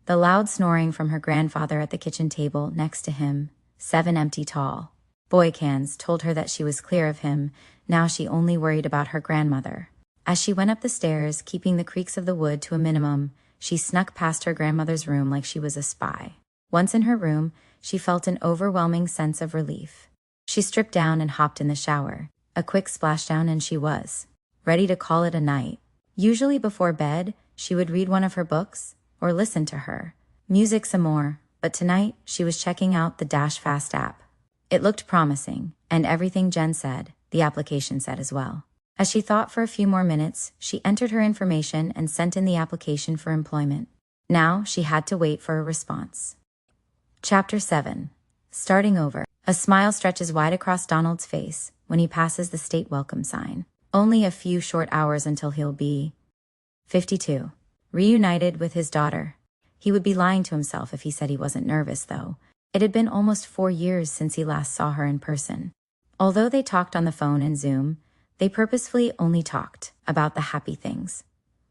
The loud snoring from her grandfather at the kitchen table next to him, 7 empty tall boy cans, told her that she was clear of him. Now she only worried about her grandmother. As she went up the stairs, keeping the creaks of the wood to a minimum, she snuck past her grandmother's room like she was a spy. Once in her room, she felt an overwhelming sense of relief. She stripped down and hopped in the shower. A quick splashdown and she was ready to call it a night. Usually before bed, she would read one of her books or listen to her music some more, but tonight she was checking out the Dash Fast app. It looked promising, and everything Jen said, the application said as well. As she thought for a few more minutes, she entered her information and sent in the application for employment. Now she had to wait for a response. Chapter 7. Starting over. A smile stretches wide across Donald's face when he passes the state welcome sign. Only a few short hours until he'll be 52. Reunited with his daughter. He would be lying to himself if he said he wasn't nervous, though. It had been almost 4 years since he last saw her in person. Although they talked on the phone and Zoom, they purposefully only talked about the happy things.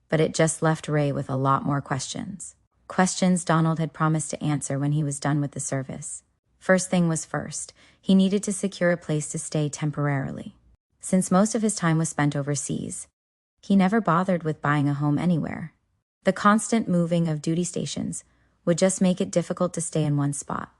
But it just left Ray with a lot more questions. Questions Donald had promised to answer when he was done with the service. First thing was first, he needed to secure a place to stay temporarily. Since most of his time was spent overseas, he never bothered with buying a home anywhere. The constant moving of duty stations would just make it difficult to stay in one spot.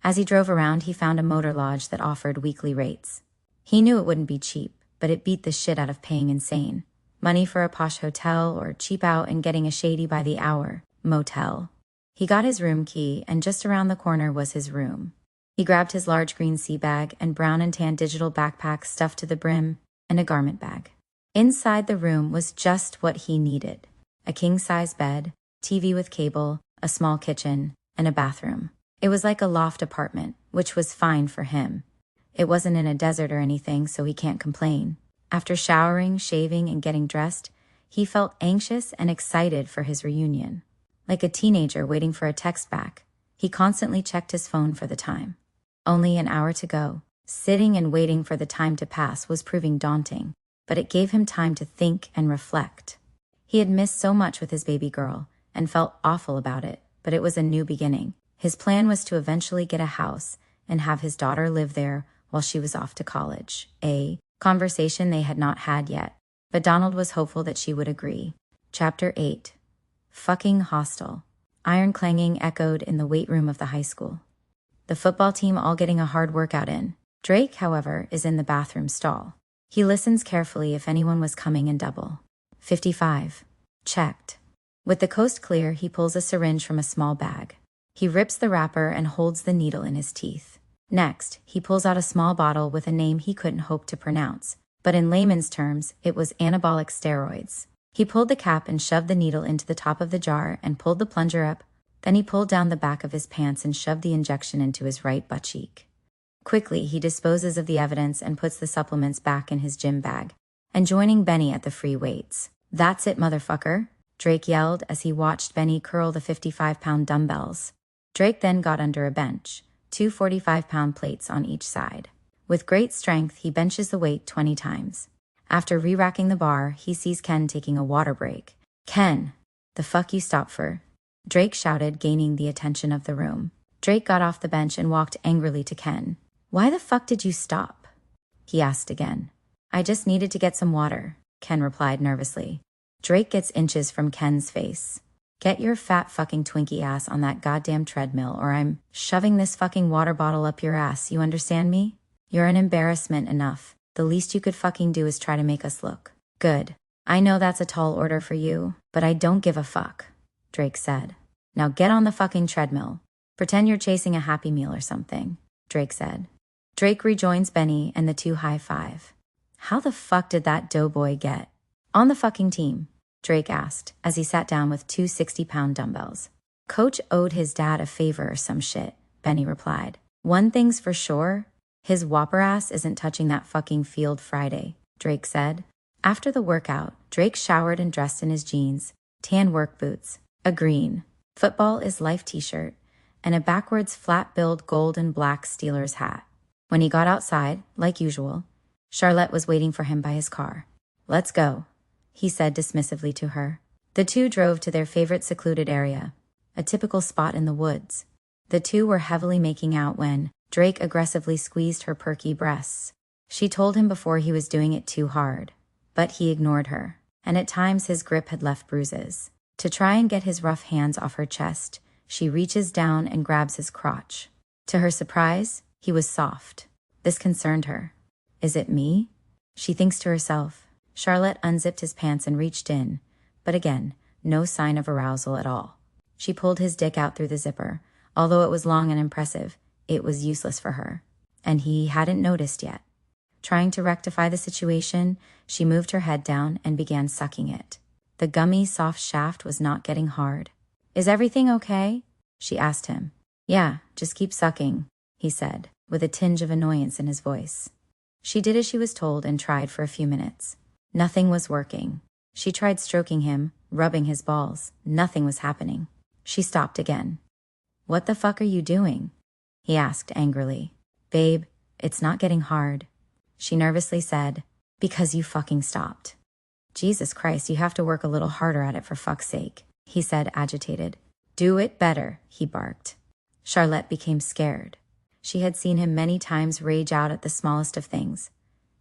As he drove around, he found a motor lodge that offered weekly rates. He knew it wouldn't be cheap, but it beat the shit out of paying insane money for a posh hotel or cheap out and getting a shady by the hour motel. He got his room key, and just around the corner was his room. He grabbed his large green sea bag and brown and tan digital backpack stuffed to the brim and a garment bag. Inside the room was just what he needed. A king-size bed, TV with cable, a small kitchen, and a bathroom. It was like a loft apartment, which was fine for him. It wasn't in a desert or anything, so he can't complain. After showering, shaving, and getting dressed, he felt anxious and excited for his reunion. Like a teenager waiting for a text back, he constantly checked his phone for the time. Only an hour to go. Sitting and waiting for the time to pass was proving daunting, but it gave him time to think and reflect. He had missed so much with his baby girl and felt awful about it, but it was a new beginning. His plan was to eventually get a house and have his daughter live there while she was off to college. A conversation they had not had yet, but Donald was hopeful that she would agree. Chapter 8. Fucking hostile. Iron clanging echoed in the weight room of the high school. The football team all getting a hard workout in. Drake, however, is in the bathroom stall. He listens carefully if anyone was coming in double. 55. Checked. With the coast clear, he pulls a syringe from a small bag. He rips the wrapper and holds the needle in his teeth. Next, he pulls out a small bottle with a name he couldn't hope to pronounce, but in layman's terms, it was anabolic steroids. He pulled the cap and shoved the needle into the top of the jar and pulled the plunger up. Then he pulled down the back of his pants and shoved the injection into his right butt cheek. Quickly, he disposes of the evidence and puts the supplements back in his gym bag, and joining Benny at the free weights. "That's it, motherfucker," Drake yelled as he watched Benny curl the 55-pound dumbbells. Drake then got under a bench, 2 45-pound plates on each side. With great strength, he benches the weight 20 times. After re-racking the bar, he sees Ken taking a water break. "Ken, the fuck you stop for?" Drake shouted, gaining the attention of the room. Drake got off the bench and walked angrily to Ken. "Why the fuck did you stop?" he asked again. "I just needed to get some water," Ken replied nervously. Drake gets inches from Ken's face. "Get your fat fucking Twinkie ass on that goddamn treadmill or I'm shoving this fucking water bottle up your ass, you understand me? You're an embarrassment enough. The least you could fucking do is try to make us look good. I know that's a tall order for you, but I don't give a fuck," Drake said. "Now get on the fucking treadmill. Pretend you're chasing a Happy Meal or something," Drake said. Drake rejoins Benny and the two high-five. "How the fuck did that doughboy get on the fucking team?" Drake asked as he sat down with 2 60-pound dumbbells. "Coach owed his dad a favor or some shit," Benny replied. "One thing's for sure, his whopper ass isn't touching that fucking field Friday," Drake said. After the workout, Drake showered and dressed in his jeans, tan work boots, a green "Football is Life" t-shirt, and a backwards flat-billed gold and black Steelers hat. When he got outside, like usual, Charlotte was waiting for him by his car. "Let's go," he said dismissively to her. The two drove to their favorite secluded area, a typical spot in the woods. The two were heavily making out when Drake aggressively squeezed her perky breasts. She told him before he was doing it too hard, but he ignored her, and at times his grip had left bruises. To try and get his rough hands off her chest, she reaches down and grabs his crotch. To her surprise, he was soft. This concerned her. Is it me? She thinks to herself. Charlotte unzipped his pants and reached in, but again, no sign of arousal at all. She pulled his dick out through the zipper. Although it was long and impressive, it was useless for her, and he hadn't noticed yet. Trying to rectify the situation, she moved her head down and began sucking it. The gummy, soft shaft was not getting hard. Is everything okay? She asked him. Yeah, just keep sucking, he said, with a tinge of annoyance in his voice. She did as she was told and tried for a few minutes. Nothing was working. She tried stroking him, rubbing his balls. Nothing was happening. She stopped again. What the fuck are you doing? He asked angrily. Babe, it's not getting hard. She nervously said, because you fucking stopped. Jesus Christ, you have to work a little harder at it for fuck's sake, he said, agitated. Do it better, he barked. Charlotte became scared. She had seen him many times rage out at the smallest of things,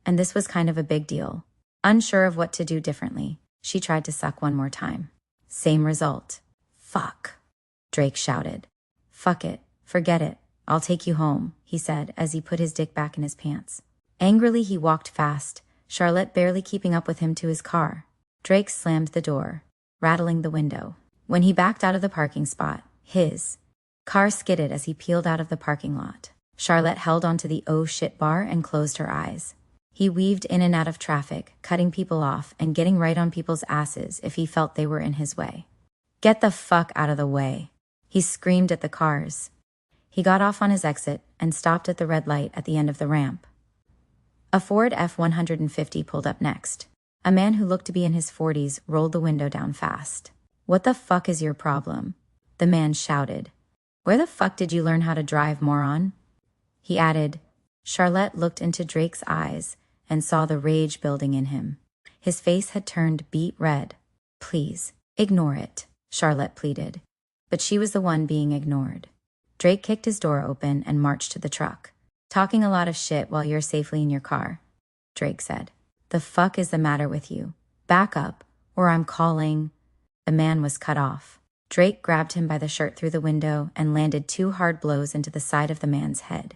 and this was kind of a big deal. Unsure of what to do differently, she tried to suck one more time. Same result. Fuck, Drake shouted. Fuck it, forget it, I'll take you home, he said as he put his dick back in his pants. Angrily, he walked fast, Charlotte barely keeping up with him to his car. Drake slammed the door, rattling the window. When he backed out of the parking spot, his car skidded as he peeled out of the parking lot. Charlotte held onto the oh shit bar and closed her eyes. He weaved in and out of traffic, cutting people off and getting right on people's asses if he felt they were in his way. Get the fuck out of the way, he screamed at the cars. He got off on his exit and stopped at the red light at the end of the ramp. A Ford F-150 pulled up next. A man who looked to be in his 40s rolled the window down fast. What the fuck is your problem? The man shouted. Where the fuck did you learn how to drive, moron? He added. Charlotte looked into Drake's eyes and saw the rage building in him. His face had turned beet red. Please, ignore it, Charlotte pleaded. But she was the one being ignored. Drake kicked his door open and marched to the truck. Talking a lot of shit while you're safely in your car, Drake said. The fuck is the matter with you? Back up, or I'm calling. The man was cut off. Drake grabbed him by the shirt through the window and landed 2 hard blows into the side of the man's head.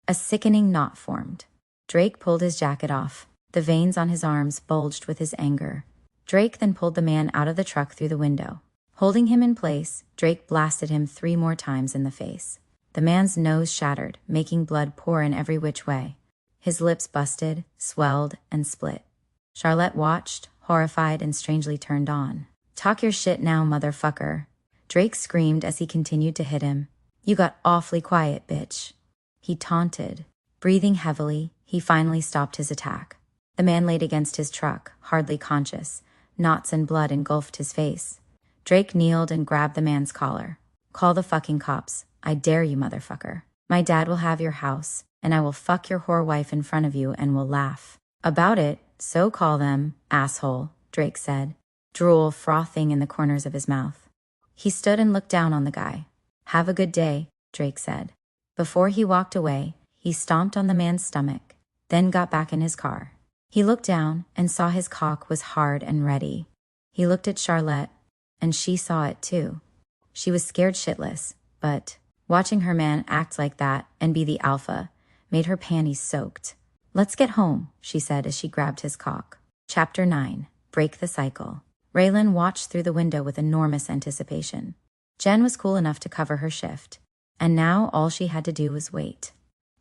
A sickening knot formed. Drake pulled his jacket off. The veins on his arms bulged with his anger. Drake then pulled the man out of the truck through the window. Holding him in place, Drake blasted him 3 more times in the face. The man's nose shattered, making blood pour in every which way. His lips busted, swelled, and split. Charlotte watched, horrified and strangely turned on. Talk your shit now, motherfucker. Drake screamed as he continued to hit him. You got awfully quiet, bitch. He taunted. Breathing heavily, he finally stopped his attack. The man laid against his truck, hardly conscious. Knots and blood engulfed his face. Drake kneeled and grabbed the man's collar. Call the fucking cops. I dare you, motherfucker. My dad will have your house, and I will fuck your whore wife in front of you and will laugh about it, so call them, asshole, Drake said, drool frothing in the corners of his mouth. He stood and looked down on the guy. Have a good day, Drake said. Before he walked away, he stomped on the man's stomach, then got back in his car. He looked down and saw his cock was hard and ready. He looked at Charlotte, and she saw it too. She was scared shitless, but watching her man act like that and be the alpha made her panties soaked. Let's get home, she said as she grabbed his cock. Chapter 9. Break the Cycle. Raylan watched through the window with enormous anticipation. Jen was cool enough to cover her shift, and now all she had to do was wait.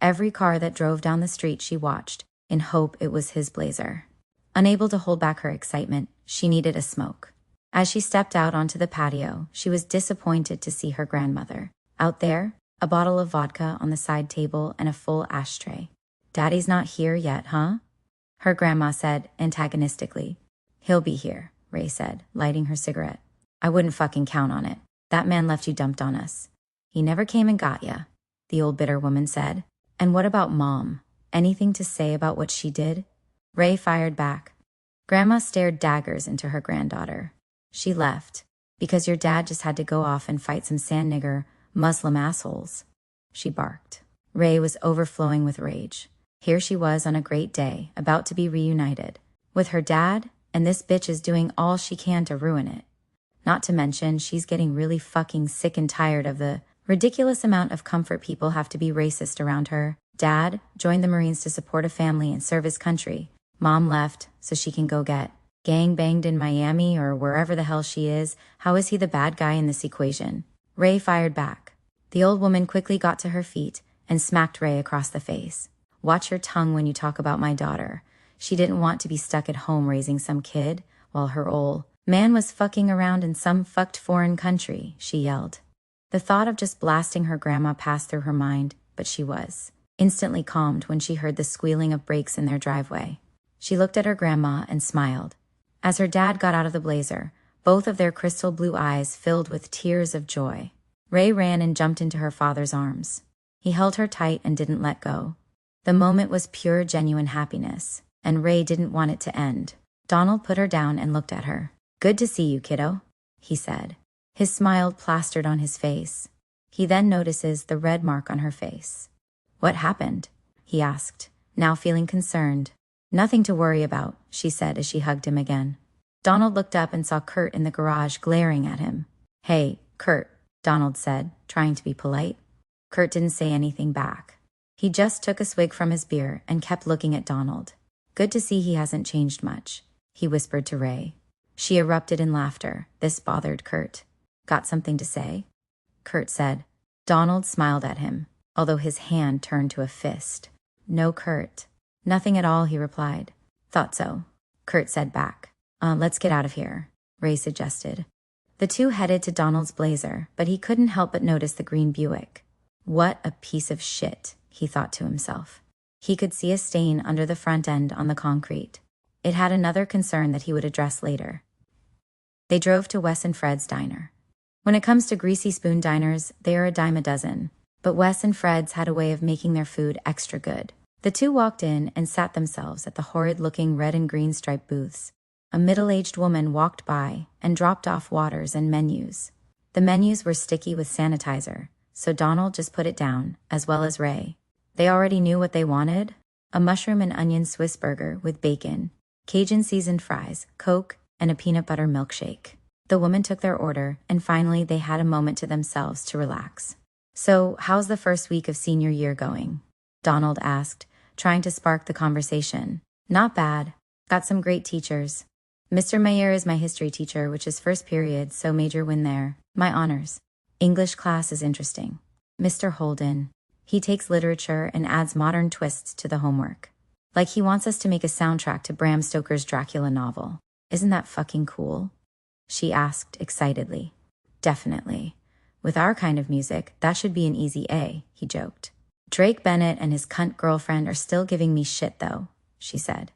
Every car that drove down the street she watched, in hope it was his blazer. Unable to hold back her excitement, she needed a smoke. As she stepped out onto the patio, she was disappointed to see her grandmother. Out there, a bottle of vodka on the side table and a full ashtray. Daddy's not here yet, huh? Her grandma said antagonistically. He'll be here, Ray said, lighting her cigarette. I wouldn't fucking count on it. That man left you dumped on us. He never came and got ya, the old bitter woman said. And what about Mom? Anything to say about what she did? Ray fired back. Grandma stared daggers into her granddaughter. She left, because your dad just had to go off and fight some sand nigger Muslim assholes, she barked. Ray was overflowing with rage. Here she was on a great day, about to be reunited with her dad, and this bitch is doing all she can to ruin it. Not to mention, she's getting really fucking sick and tired of the ridiculous amount of comfort people have to be racist around her. Dad joined the Marines to support a family and serve his country. Mom left so she can go get gang banged in Miami or wherever the hell she is. How is he the bad guy in this equation? Ray fired back. The old woman quickly got to her feet and smacked Ray across the face. Watch your tongue when you talk about my daughter. She didn't want to be stuck at home raising some kid while her old man was fucking around in some fucked foreign country, she yelled. The thought of just blasting her grandma passed through her mind, but she was instantly calmed when she heard the squealing of brakes in their driveway. She looked at her grandma and smiled. As her dad got out of the Blazer, both of their crystal blue eyes filled with tears of joy. Ray ran and jumped into her father's arms. He held her tight and didn't let go. The moment was pure, genuine happiness, and Ray didn't want it to end. Donald put her down and looked at her. Good to see you, kiddo, he said. His smile plastered on his face. He then notices the red mark on her face. What happened? He asked, now feeling concerned. Nothing to worry about, she said as she hugged him again. Donald looked up and saw Kurt in the garage glaring at him. Hey, Kurt, Donald said, trying to be polite. Kurt didn't say anything back. He just took a swig from his beer and kept looking at Donald. Good to see he hasn't changed much, he whispered to Ray. She erupted in laughter. This bothered Kurt. Got something to say? Kurt said. Donald smiled at him, although his hand turned to a fist. No, Kurt. Nothing at all, he replied. Thought so, Kurt said back. Let's get out of here, Ray suggested. The two headed to Donald's Blazer, but he couldn't help but notice the green Buick. What a piece of shit, he thought to himself. He could see a stain under the front end on the concrete. It had another concern that he would address later. They drove to Wes and Fred's diner. When it comes to greasy spoon diners, they are a dime a dozen, but Wes and Fred's had a way of making their food extra good. The two walked in and sat themselves at the horrid-looking red and green striped booths. A middle-aged woman walked by and dropped off waters and menus. The menus were sticky with sanitizer, so Donald just put it down, as well as Ray. They already knew what they wanted: a mushroom and onion Swiss burger with bacon, Cajun seasoned fries, Coke, and a peanut butter milkshake. The woman took their order, and finally they had a moment to themselves to relax. So, how's the first week of senior year going? Donald asked, trying to spark the conversation. Not bad. Got some great teachers. Mr. Mayer is my history teacher, which is first period, so major win there. My honors. English class is interesting. Mr. Holden. He takes literature and adds modern twists to the homework. Like he wants us to make a soundtrack to Bram Stoker's Dracula novel. Isn't that fucking cool? She asked excitedly. Definitely. With our kind of music, that should be an easy A, he joked. Drake Bennett and his cunt girlfriend are still giving me shit though, she said.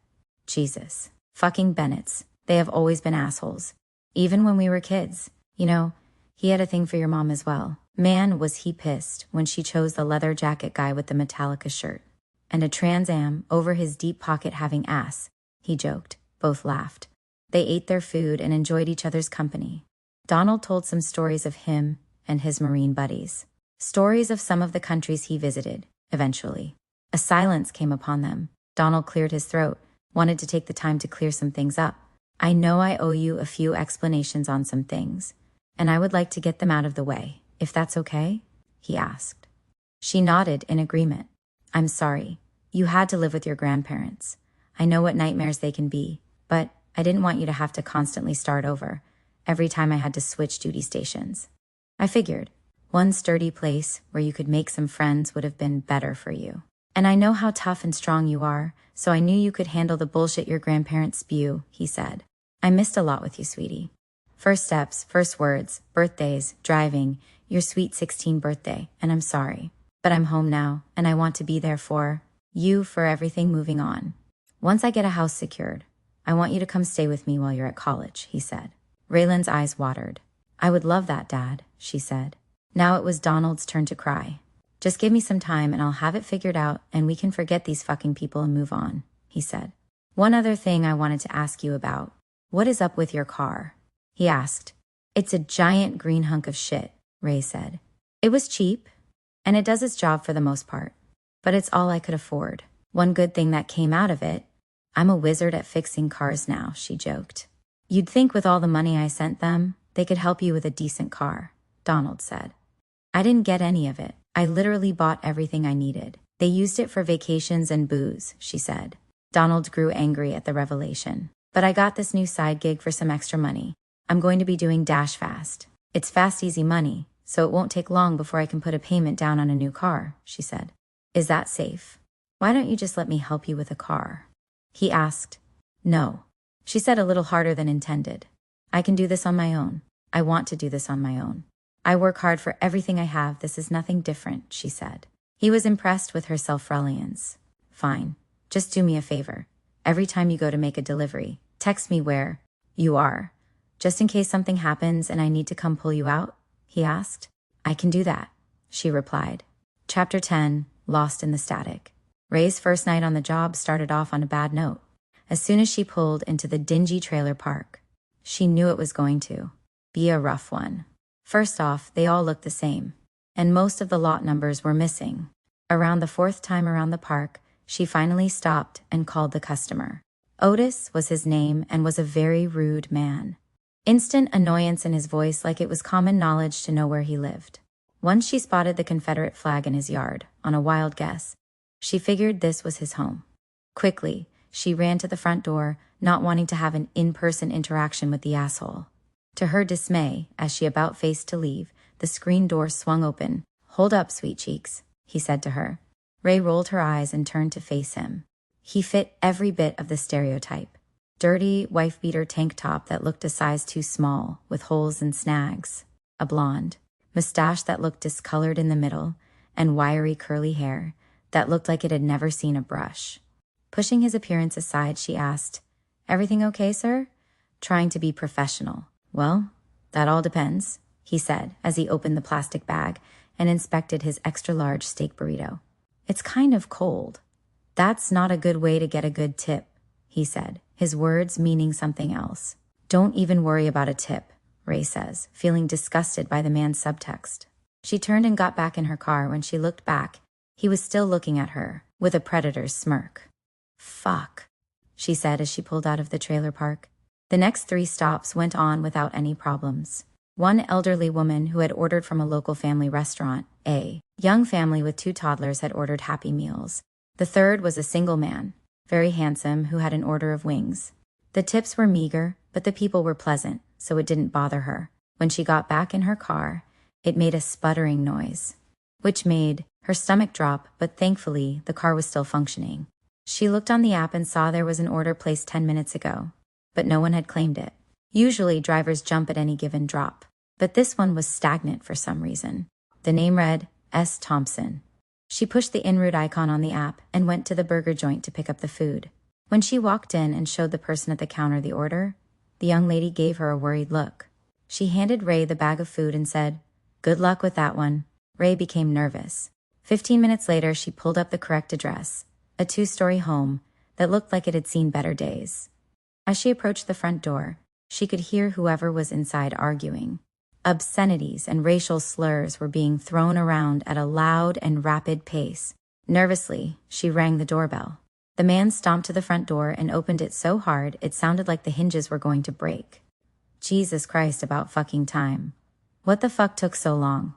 Jesus. Fucking Bennetts. They have always been assholes. Even when we were kids. You know, he had a thing for your mom as well. Man, was he pissed when she chose the leather jacket guy with the Metallica shirt. And a Trans Am over his deep pocket having ass, he joked. Both laughed. They ate their food and enjoyed each other's company. Donald told some stories of him and his Marine buddies. Stories of some of the countries he visited, eventually. A silence came upon them. Donald cleared his throat, wanted to take the time to clear some things up. I know I owe you a few explanations on some things, and I would like to get them out of the way, if that's okay? He asked. She nodded in agreement. I'm sorry. You had to live with your grandparents. I know what nightmares they can be, but I didn't want you to have to constantly start over every time I had to switch duty stations. I figured one sturdy place where you could make some friends would have been better for you. And I know how tough and strong you are, so I knew you could handle the bullshit your grandparents spew, he said. I missed a lot with you, sweetie. First steps, first words, birthdays, driving, your sweet 16th birthday, and I'm sorry. But I'm home now, and I want to be there for you, for everything moving on. Once I get a house secured, I want you to come stay with me while you're at college, he said. Raylan's eyes watered. I would love that, Dad, she said. Now it was Donald's turn to cry. Just give me some time and I'll have it figured out and we can forget these fucking people and move on, he said. One other thing I wanted to ask you about. What is up with your car? He asked. It's a giant green hunk of shit, Ray said. It was cheap, and it does its job for the most part, but it's all I could afford. One good thing that came out of it, I'm a wizard at fixing cars now, she joked. You'd think with all the money I sent them, they could help you with a decent car, Donald said. I didn't get any of it. I literally bought everything I needed. They used it for vacations and booze, she said. Donald grew angry at the revelation. But I got this new side gig for some extra money. I'm going to be doing Dash Fast. It's fast, easy money, so it won't take long before I can put a payment down on a new car, she said. Is that safe? Why don't you just let me help you with a car? He asked. No. She said a little harder than intended. I can do this on my own. I want to do this on my own. I work hard for everything I have. This is nothing different, she said. He was impressed with her self-reliance. Fine. Just do me a favor. Every time you go to make a delivery, text me where you are. Just in case something happens and I need to come pull you out, he asked. I can do that, she replied. Chapter 10, Lost in the Static. Ray's first night on the job started off on a bad note. As soon as she pulled into the dingy trailer park, she knew it was going to be a rough one. First off, they all looked the same, and most of the lot numbers were missing. Around the fourth time around the park, she finally stopped and called the customer. Otis was his name and was a very rude man. Instant annoyance in his voice, like it was common knowledge to know where he lived. Once she spotted the Confederate flag in his yard, on a wild guess, she figured this was his home. Quickly, she ran to the front door, not wanting to have an in-person interaction with the asshole. To her dismay, as she about faced to leave, the screen door swung open. Hold up, sweet cheeks, he said to her. Ray rolled her eyes and turned to face him. He fit every bit of the stereotype. Dirty, wife-beater tank top that looked a size too small, with holes and snags. A blonde. Mustache that looked discolored in the middle, and wiry curly hair that looked like it had never seen a brush. Pushing his appearance aside, she asked, Everything okay, sir? Trying to be professional. Well, that all depends, he said as he opened the plastic bag and inspected his extra-large steak burrito. It's kind of cold. That's not a good way to get a good tip, he said, his words meaning something else. Don't even worry about a tip, Ray says, feeling disgusted by the man's subtext. She turned and got back in her car. When she looked back, he was still looking at her, with a predator's smirk. Fuck, she said as she pulled out of the trailer park. The next 3 stops went on without any problems. One elderly woman who had ordered from a local family restaurant, a young family with 2 toddlers, had ordered Happy Meals. The third was a single man, very handsome, who had an order of wings. The tips were meager, but the people were pleasant, so it didn't bother her. When she got back in her car, it made a sputtering noise, which made her stomach drop, but thankfully the car was still functioning. She looked on the app and saw there was an order placed 10 minutes ago, but no one had claimed it. Usually drivers jump at any given drop, but this one was stagnant for some reason. The name read S. Thompson. She pushed the en route icon on the app and went to the burger joint to pick up the food. When she walked in and showed the person at the counter the order, the young lady gave her a worried look. She handed Ray the bag of food and said, Good luck with that one. Ray became nervous. 15 minutes later, she pulled up the correct address, a 2-story home that looked like it had seen better days. As she approached the front door, she could hear whoever was inside arguing. Obscenities and racial slurs were being thrown around at a loud and rapid pace. Nervously, she rang the doorbell. The man stomped to the front door and opened it so hard it sounded like the hinges were going to break. Jesus Christ, about fucking time. What the fuck took so long?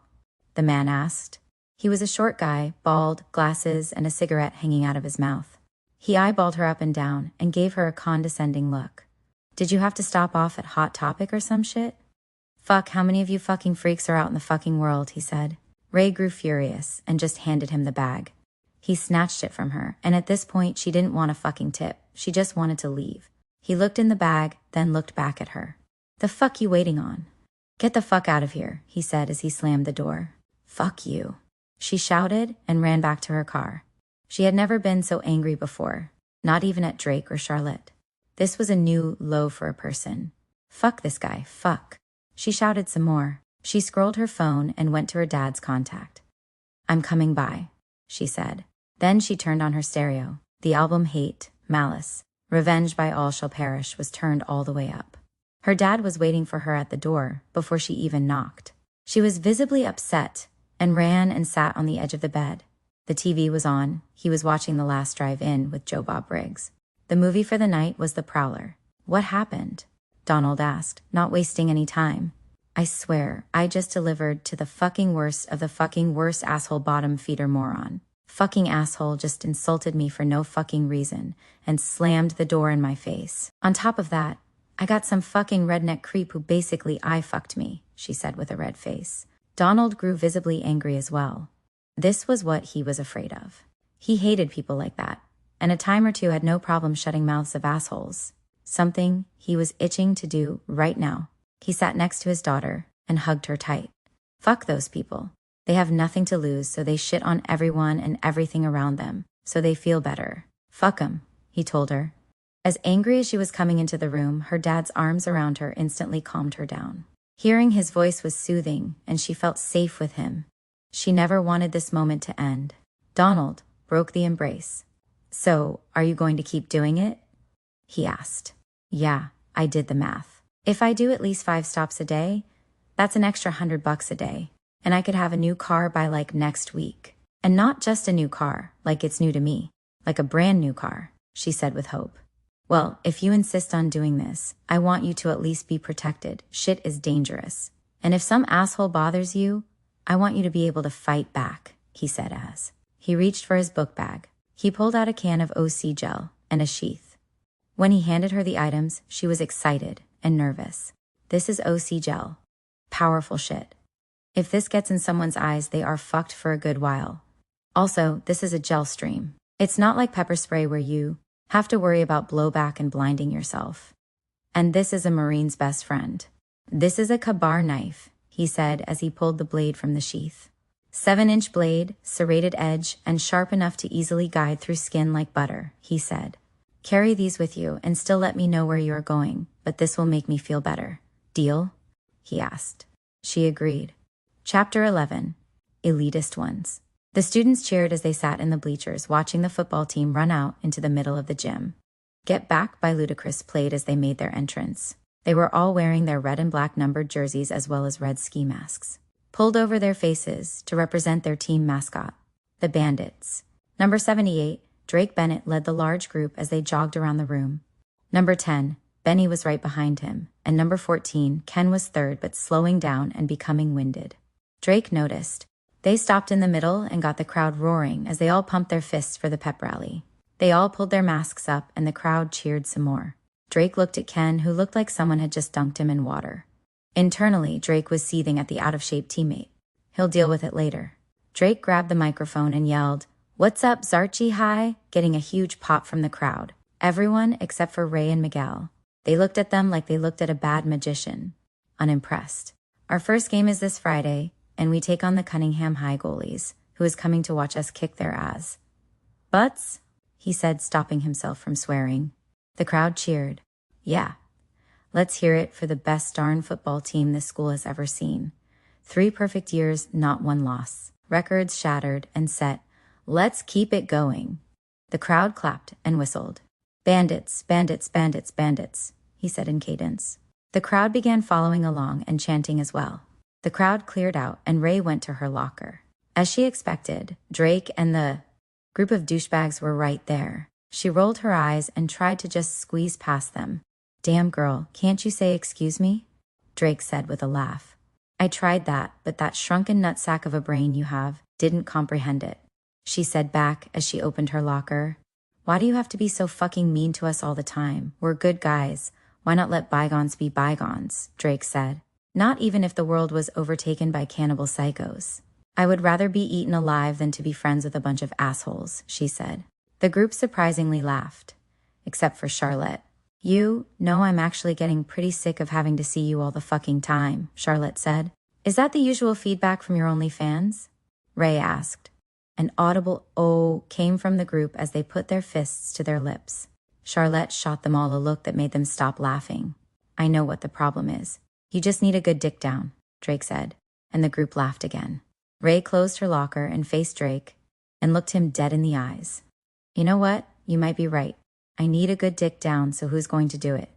The man asked. He was a short guy, bald, glasses, and a cigarette hanging out of his mouth. He eyeballed her up and down and gave her a condescending look. Did you have to stop off at Hot Topic or some shit? Fuck, how many of you fucking freaks are out in the fucking world, he said. Ray grew furious and just handed him the bag. He snatched it from her, and at this point she didn't want a fucking tip. She just wanted to leave. He looked in the bag, then looked back at her. The fuck you waiting on? Get the fuck out of here, he said as he slammed the door. Fuck you, she shouted and ran back to her car. She had never been so angry before, not even at Drake or Charlotte. This was a new low for a person. Fuck this guy, fuck. She shouted some more. She scrolled her phone and went to her dad's contact. I'm coming by, she said. Then she turned on her stereo. The album Hate, Malice, Revenge by All Shall Perish was turned all the way up. Her dad was waiting for her at the door before she even knocked. She was visibly upset and ran and sat on the edge of the bed. The TV was on. He was watching The Last Drive-In with Joe Bob Briggs. The movie for the night was The Prowler. What happened? Donald asked, not wasting any time. I swear, I just delivered to the fucking worst of the fucking worst asshole bottom feeder moron. Fucking asshole just insulted me for no fucking reason and slammed the door in my face. On top of that, I got some fucking redneck creep who basically fucked me, she said with a red face. Donald grew visibly angry as well. This was what he was afraid of. He hated people like that, and a time or two had no problem shutting mouths of assholes. Something he was itching to do right now. He sat next to his daughter and hugged her tight. Fuck those people. They have nothing to lose, so they shit on everyone and everything around them, so they feel better. Fuck 'em, he told her. As angry as she was coming into the room, her dad's arms around her instantly calmed her down. Hearing his voice was soothing, and she felt safe with him. She never wanted this moment to end. Donald broke the embrace. So, are you going to keep doing it? He asked. Yeah, I did the math. If I do at least 5 stops a day, that's an extra $100 a day. And I could have a new car by like next week. And not just a new car, like it's new to me. Like a brand new car, she said with hope. Well, if you insist on doing this, I want you to at least be protected. Shit is dangerous. And if some asshole bothers you, I want you to be able to fight back, he said as he reached for his book bag. He pulled out a can of OC gel and a sheath. When he handed her the items, she was excited and nervous. This is OC gel. Powerful shit. If this gets in someone's eyes, they are fucked for a good while. Also, this is a gel stream. It's not like pepper spray where you have to worry about blowback and blinding yourself. And this is a Marine's best friend. This is a Kabar knife, he said as he pulled the blade from the sheath. 7-inch blade, serrated edge, and sharp enough to easily guide through skin like butter, he said. Carry these with you and still let me know where you are going, but this will make me feel better. Deal? He asked. She agreed. Chapter 11. Elitist Ones. The students cheered as they sat in the bleachers, watching the football team run out into the middle of the gym. Get Back by Ludacris played as they made their entrance. They were all wearing their red and black numbered jerseys as well as red ski masks, pulled over their faces to represent their team mascot, the Bandits. Number 78, Drake Bennett led the large group as they jogged around the room. Number 10, Benny was right behind him, and number 14, Ken was third but slowing down and becoming winded. Drake noticed. They stopped in the middle and got the crowd roaring as they all pumped their fists for the pep rally. They all pulled their masks up and the crowd cheered some more. Drake looked at Ken, who looked like someone had just dunked him in water. Internally, Drake was seething at the out-of-shape teammate. He'll deal with it later. Drake grabbed the microphone and yelled, "What's up, Zarchi High?" getting a huge pop from the crowd. Everyone except for Ray and Miguel. They looked at them like they looked at a bad magician, unimpressed. Our first game is this Friday, and we take on the Cunningham High goalies, who is coming to watch us kick their ass. Butts, he said, stopping himself from swearing. The crowd cheered. Yeah. Let's hear it for the best darn football team this school has ever seen. 3 perfect years, not 1 loss. Records shattered and set. Let's keep it going. The crowd clapped and whistled. Bandits, bandits, bandits, bandits, he said in cadence. The crowd began following along and chanting as well. The crowd cleared out and Ray went to her locker. As she expected, Drake and the group of douchebags were right there. She rolled her eyes and tried to just squeeze past them. Damn girl, can't you say excuse me? Drake said with a laugh. I tried that, but that shrunken nutsack of a brain you have didn't comprehend it. She said back as she opened her locker. Why do you have to be so fucking mean to us all the time? We're good guys. Why not let bygones be bygones? Drake said. Not even if the world was overtaken by cannibal psychos. I would rather be eaten alive than to be friends with a bunch of assholes, she said. The group surprisingly laughed, except for Charlotte. You know I'm actually getting pretty sick of having to see you all the fucking time, Charlotte said. Is that the usual feedback from your OnlyFans? Ray asked. An audible "oh" came from the group as they put their fists to their lips. Charlotte shot them all a look that made them stop laughing. I know what the problem is. You just need a good dick down, Drake said, and the group laughed again. Ray closed her locker and faced Drake and looked him dead in the eyes. You know what? You might be right. I need a good dick down, so who's going to do it?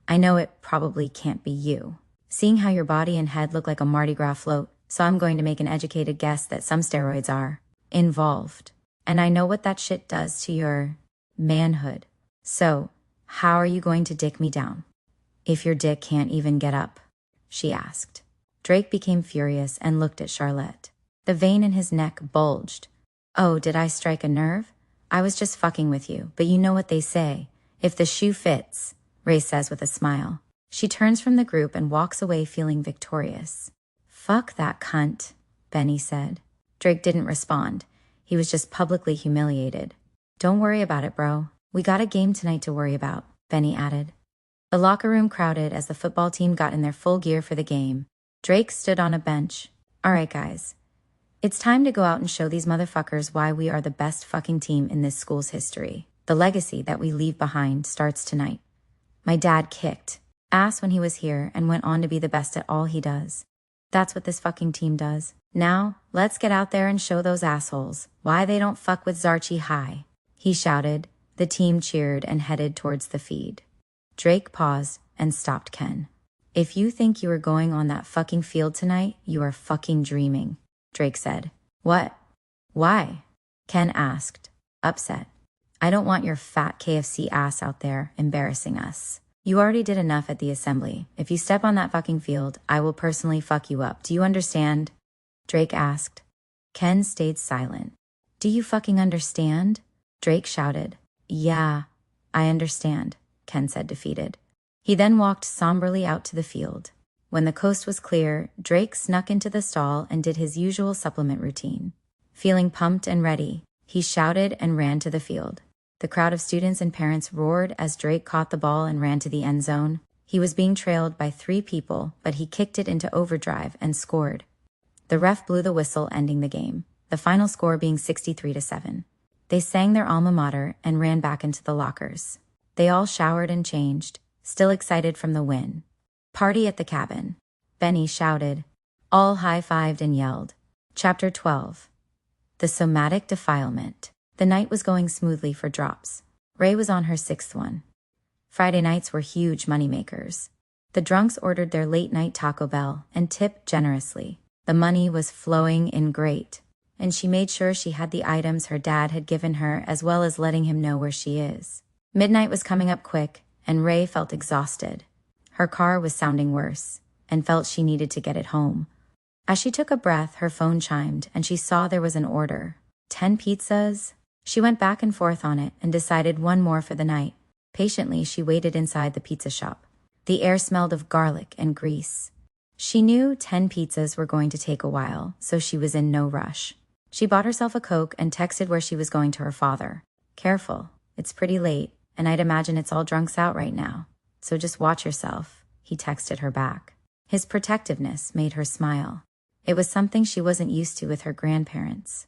I know it probably can't be you. Seeing how your body and head look like a Mardi Gras float, so I'm going to make an educated guess that some steroids are involved. And I know what that shit does to your manhood. So, how are you going to dick me down? If your dick can't even get up, she asked. Drake became furious and looked at Charlotte. The vein in his neck bulged. Oh, did I strike a nerve? I was just fucking with you, but you know what they say. If the shoe fits, Ray says with a smile. She turns from the group and walks away feeling victorious. Fuck that cunt, Benny said. Drake didn't respond. He was just publicly humiliated. Don't worry about it, bro. We got a game tonight to worry about, Benny added. The locker room crowded as the football team got in their full gear for the game. Drake stood on a bench. All right, guys. It's time to go out and show these motherfuckers why we are the best fucking team in this school's history. The legacy that we leave behind starts tonight. My dad kicked ass when he was here and went on to be the best at all he does. That's what this fucking team does. Now, let's get out there and show those assholes why they don't fuck with Zarchi High. He shouted. The team cheered and headed towards the feed. Drake paused and stopped Ken. If you think you are going on that fucking field tonight, you are fucking dreaming, Drake said. What? Why? Ken asked, upset. I don't want your fat KFC ass out there embarrassing us. You already did enough at the assembly. If you step on that fucking field, I will personally fuck you up. Do you understand? Drake asked. Ken stayed silent. Do you fucking understand? Drake shouted. Yeah, I understand, Ken said, defeated. He then walked somberly out to the field. When the coast was clear, Drake snuck into the stall and did his usual supplement routine. Feeling pumped and ready, he shouted and ran to the field. The crowd of students and parents roared as Drake caught the ball and ran to the end zone. He was being trailed by 3 people, but he kicked it into overdrive and scored. The ref blew the whistle, ending the game, the final score being 63-7. They sang their alma mater and ran back into the lockers. They all showered and changed, still excited from the win. Party at the cabin. Benny shouted. All high-fived and yelled. Chapter 12. The Somatic Defilement. The night was going smoothly for Drops. Ray was on her 6th one. Friday nights were huge moneymakers. The drunks ordered their late-night Taco Bell and tipped generously. The money was flowing in great, and she made sure she had the items her dad had given her as well as letting him know where she is. Midnight was coming up quick, and Ray felt exhausted. Her car was sounding worse, and felt she needed to get it home. As she took a breath, her phone chimed, and she saw there was an order. 10 pizzas? She went back and forth on it and decided one more for the night. Patiently, she waited inside the pizza shop. The air smelled of garlic and grease. She knew 10 pizzas were going to take a while, so she was in no rush. She bought herself a Coke and texted where she was going to her father. Careful, it's pretty late, and I'd imagine it's all drunks out right now. So just watch yourself, he texted her back. His protectiveness made her smile. It was something she wasn't used to with her grandparents.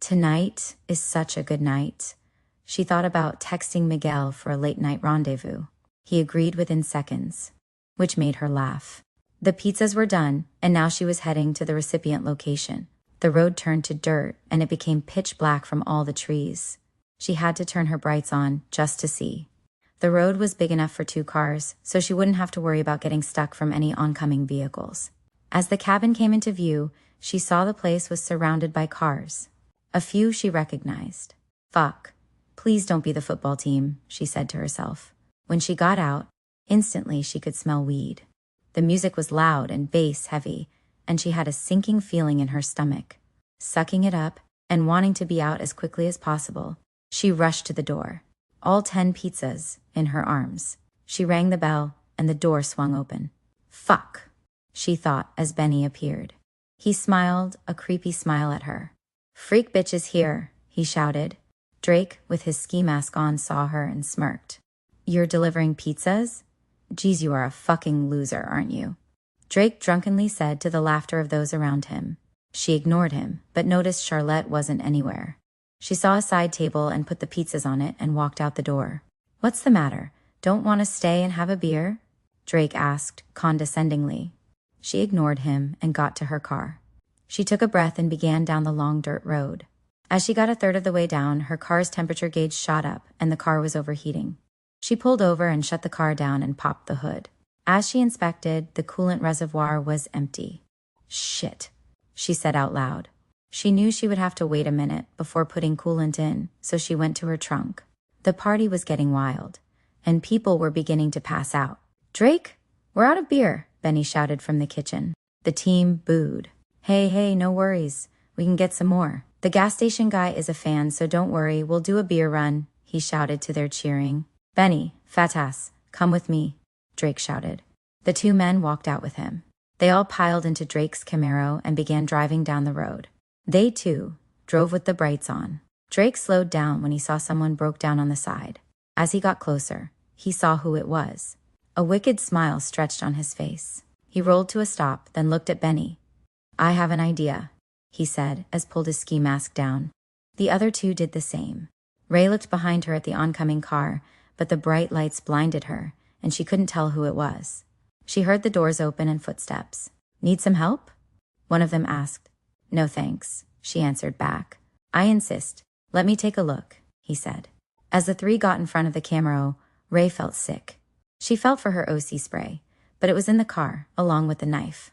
Tonight is such a good night. She thought about texting Miguel for a late-night rendezvous. He agreed within seconds, which made her laugh. The pizzas were done, and now she was heading to the recipient location. The road turned to dirt, and it became pitch black from all the trees. She had to turn her brights on just to see. The road was big enough for 2 cars, so she wouldn't have to worry about getting stuck from any oncoming vehicles. As the cabin came into view, she saw the place was surrounded by cars. A few she recognized. Fuck. Please don't be the football team, she said to herself. When she got out, instantly she could smell weed. The music was loud and bass heavy, and she had a sinking feeling in her stomach. Sucking it up and wanting to be out as quickly as possible, she rushed to the door. All 10 pizzas in her arms. She rang the bell, and the door swung open. Fuck, she thought as Benny appeared. He smiled a creepy smile at her. Freak bitch is here, he shouted. Drake, with his ski mask on, saw her and smirked. You're delivering pizzas? Geez, you are a fucking loser, aren't you? Drake drunkenly said to the laughter of those around him. She ignored him, but noticed Charlotte wasn't anywhere. She saw a side table and put the pizzas on it and walked out the door. What's the matter? Don't want to stay and have a beer? Drake asked, condescendingly. She ignored him and got to her car. She took a breath and began down the long dirt road. As she got a third of the way down, her car's temperature gauge shot up and the car was overheating. She pulled over and shut the car down and popped the hood. As she inspected, the coolant reservoir was empty. Shit, she said out loud. She knew she would have to wait a minute before putting coolant in, so she went to her trunk. The party was getting wild, and people were beginning to pass out. Drake, we're out of beer, Benny shouted from the kitchen. The team booed. Hey, no worries. We can get some more, The gas station guy is a fan, so don't worry, we'll do a beer run, he shouted to their cheering. Benny, fat ass, come with me, Drake shouted. The two men walked out with him. They all piled into Drake's Camaro and began driving down the road. They, too, drove with the brights on. Drake slowed down when he saw someone broke down on the side. As he got closer, he saw who it was. A wicked smile stretched on his face. He rolled to a stop, then looked at Benny. I have an idea, he said, as pulled his ski mask down. The other two did the same. Ray looked behind her at the oncoming car, but the bright lights blinded her, and she couldn't tell who it was. She heard the doors open and footsteps. Need some help? One of them asked. No thanks, she answered back. I insist. Let me take a look, he said. As the three got in front of the Camaro, Ray felt sick. She felt for her OC spray, but it was in the car, along with the knife.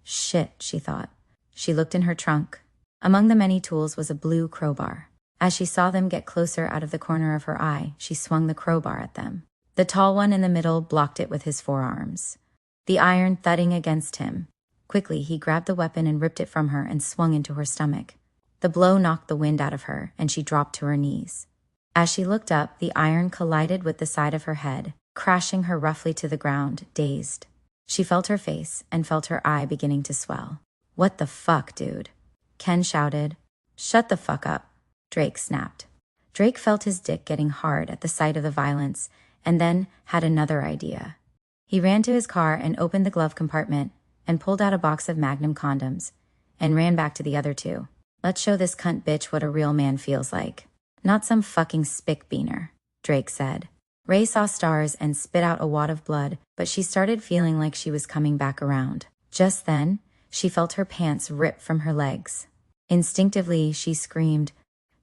Shit, she thought. She looked in her trunk. Among the many tools was a blue crowbar. As she saw them get closer out of the corner of her eye, she swung the crowbar at them. The tall one in the middle blocked it with his forearms, the iron thudding against him. Quickly, he grabbed the weapon and ripped it from her and swung into her stomach. The blow knocked the wind out of her, and she dropped to her knees. As she looked up, the iron collided with the side of her head, crashing her roughly to the ground, dazed. She felt her face and felt her eye beginning to swell. What the fuck, dude? Ken shouted. Shut the fuck up, Drake snapped. Drake felt his dick getting hard at the sight of the violence, and then had another idea. He ran to his car and opened the glove compartment and pulled out a box of Magnum condoms and ran back to the other two. Let's show this cunt bitch what a real man feels like. Not some fucking spick beaner, Drake said. Ray saw stars and spit out a wad of blood, but she started feeling like she was coming back around. Just then, she felt her pants rip from her legs. Instinctively, she screamed.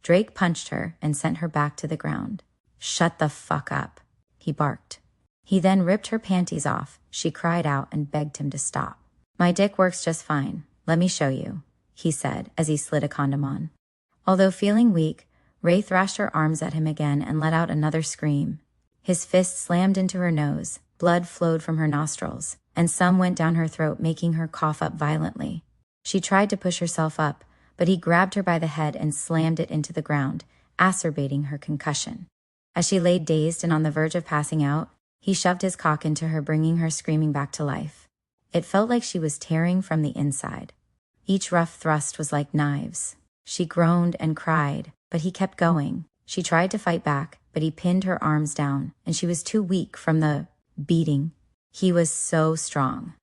Drake punched her and sent her back to the ground. Shut the fuck up, he barked. He then ripped her panties off. She cried out and begged him to stop. My dick works just fine. Let me show you, he said as he slid a condom on. Although feeling weak, Ray thrashed her arms at him again and let out another scream. His fist slammed into her nose, blood flowed from her nostrils, and some went down her throat, making her cough up violently. She tried to push herself up, but he grabbed her by the head and slammed it into the ground, acerbating her concussion. As she lay dazed and on the verge of passing out, he shoved his cock into her, bringing her screaming back to life. It felt like she was tearing from the inside. Each rough thrust was like knives. She groaned and cried, but he kept going. She tried to fight back, but he pinned her arms down, and she was too weak from the beating. He was so strong.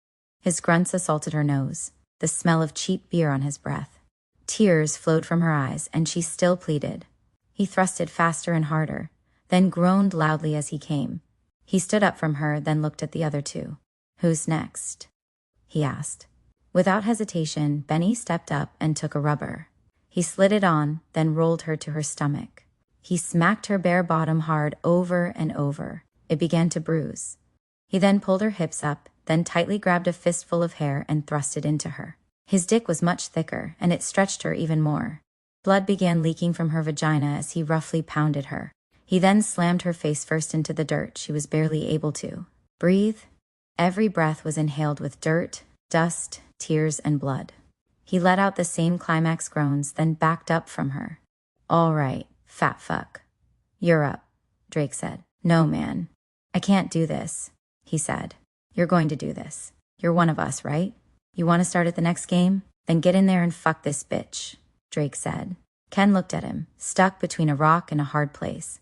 His grunts assaulted her nose, the smell of cheap beer on his breath. Tears flowed from her eyes, and she still pleaded. He thrusted faster and harder, then groaned loudly as he came. He stood up from her, then looked at the other two. Who's next? He asked. Without hesitation, Benny stepped up and took a rubber. He slid it on, then rolled her to her stomach. He smacked her bare bottom hard over and over. It began to bruise. He then pulled her hips up, then tightly grabbed a fistful of hair and thrust it into her. His dick was much thicker, and it stretched her even more. Blood began leaking from her vagina as he roughly pounded her. He then slammed her face first into the dirt. She was barely able to breathe. Every breath was inhaled with dirt, dust, tears, and blood. He let out the same climax groans, then backed up from her. All right, fat fuck. You're up, Drake said. No, man. I can't do this, he said. You're going to do this. You're one of us, right? You want to start at the next game? Then get in there and fuck this bitch, Drake said. Ken looked at him, stuck between a rock and a hard place.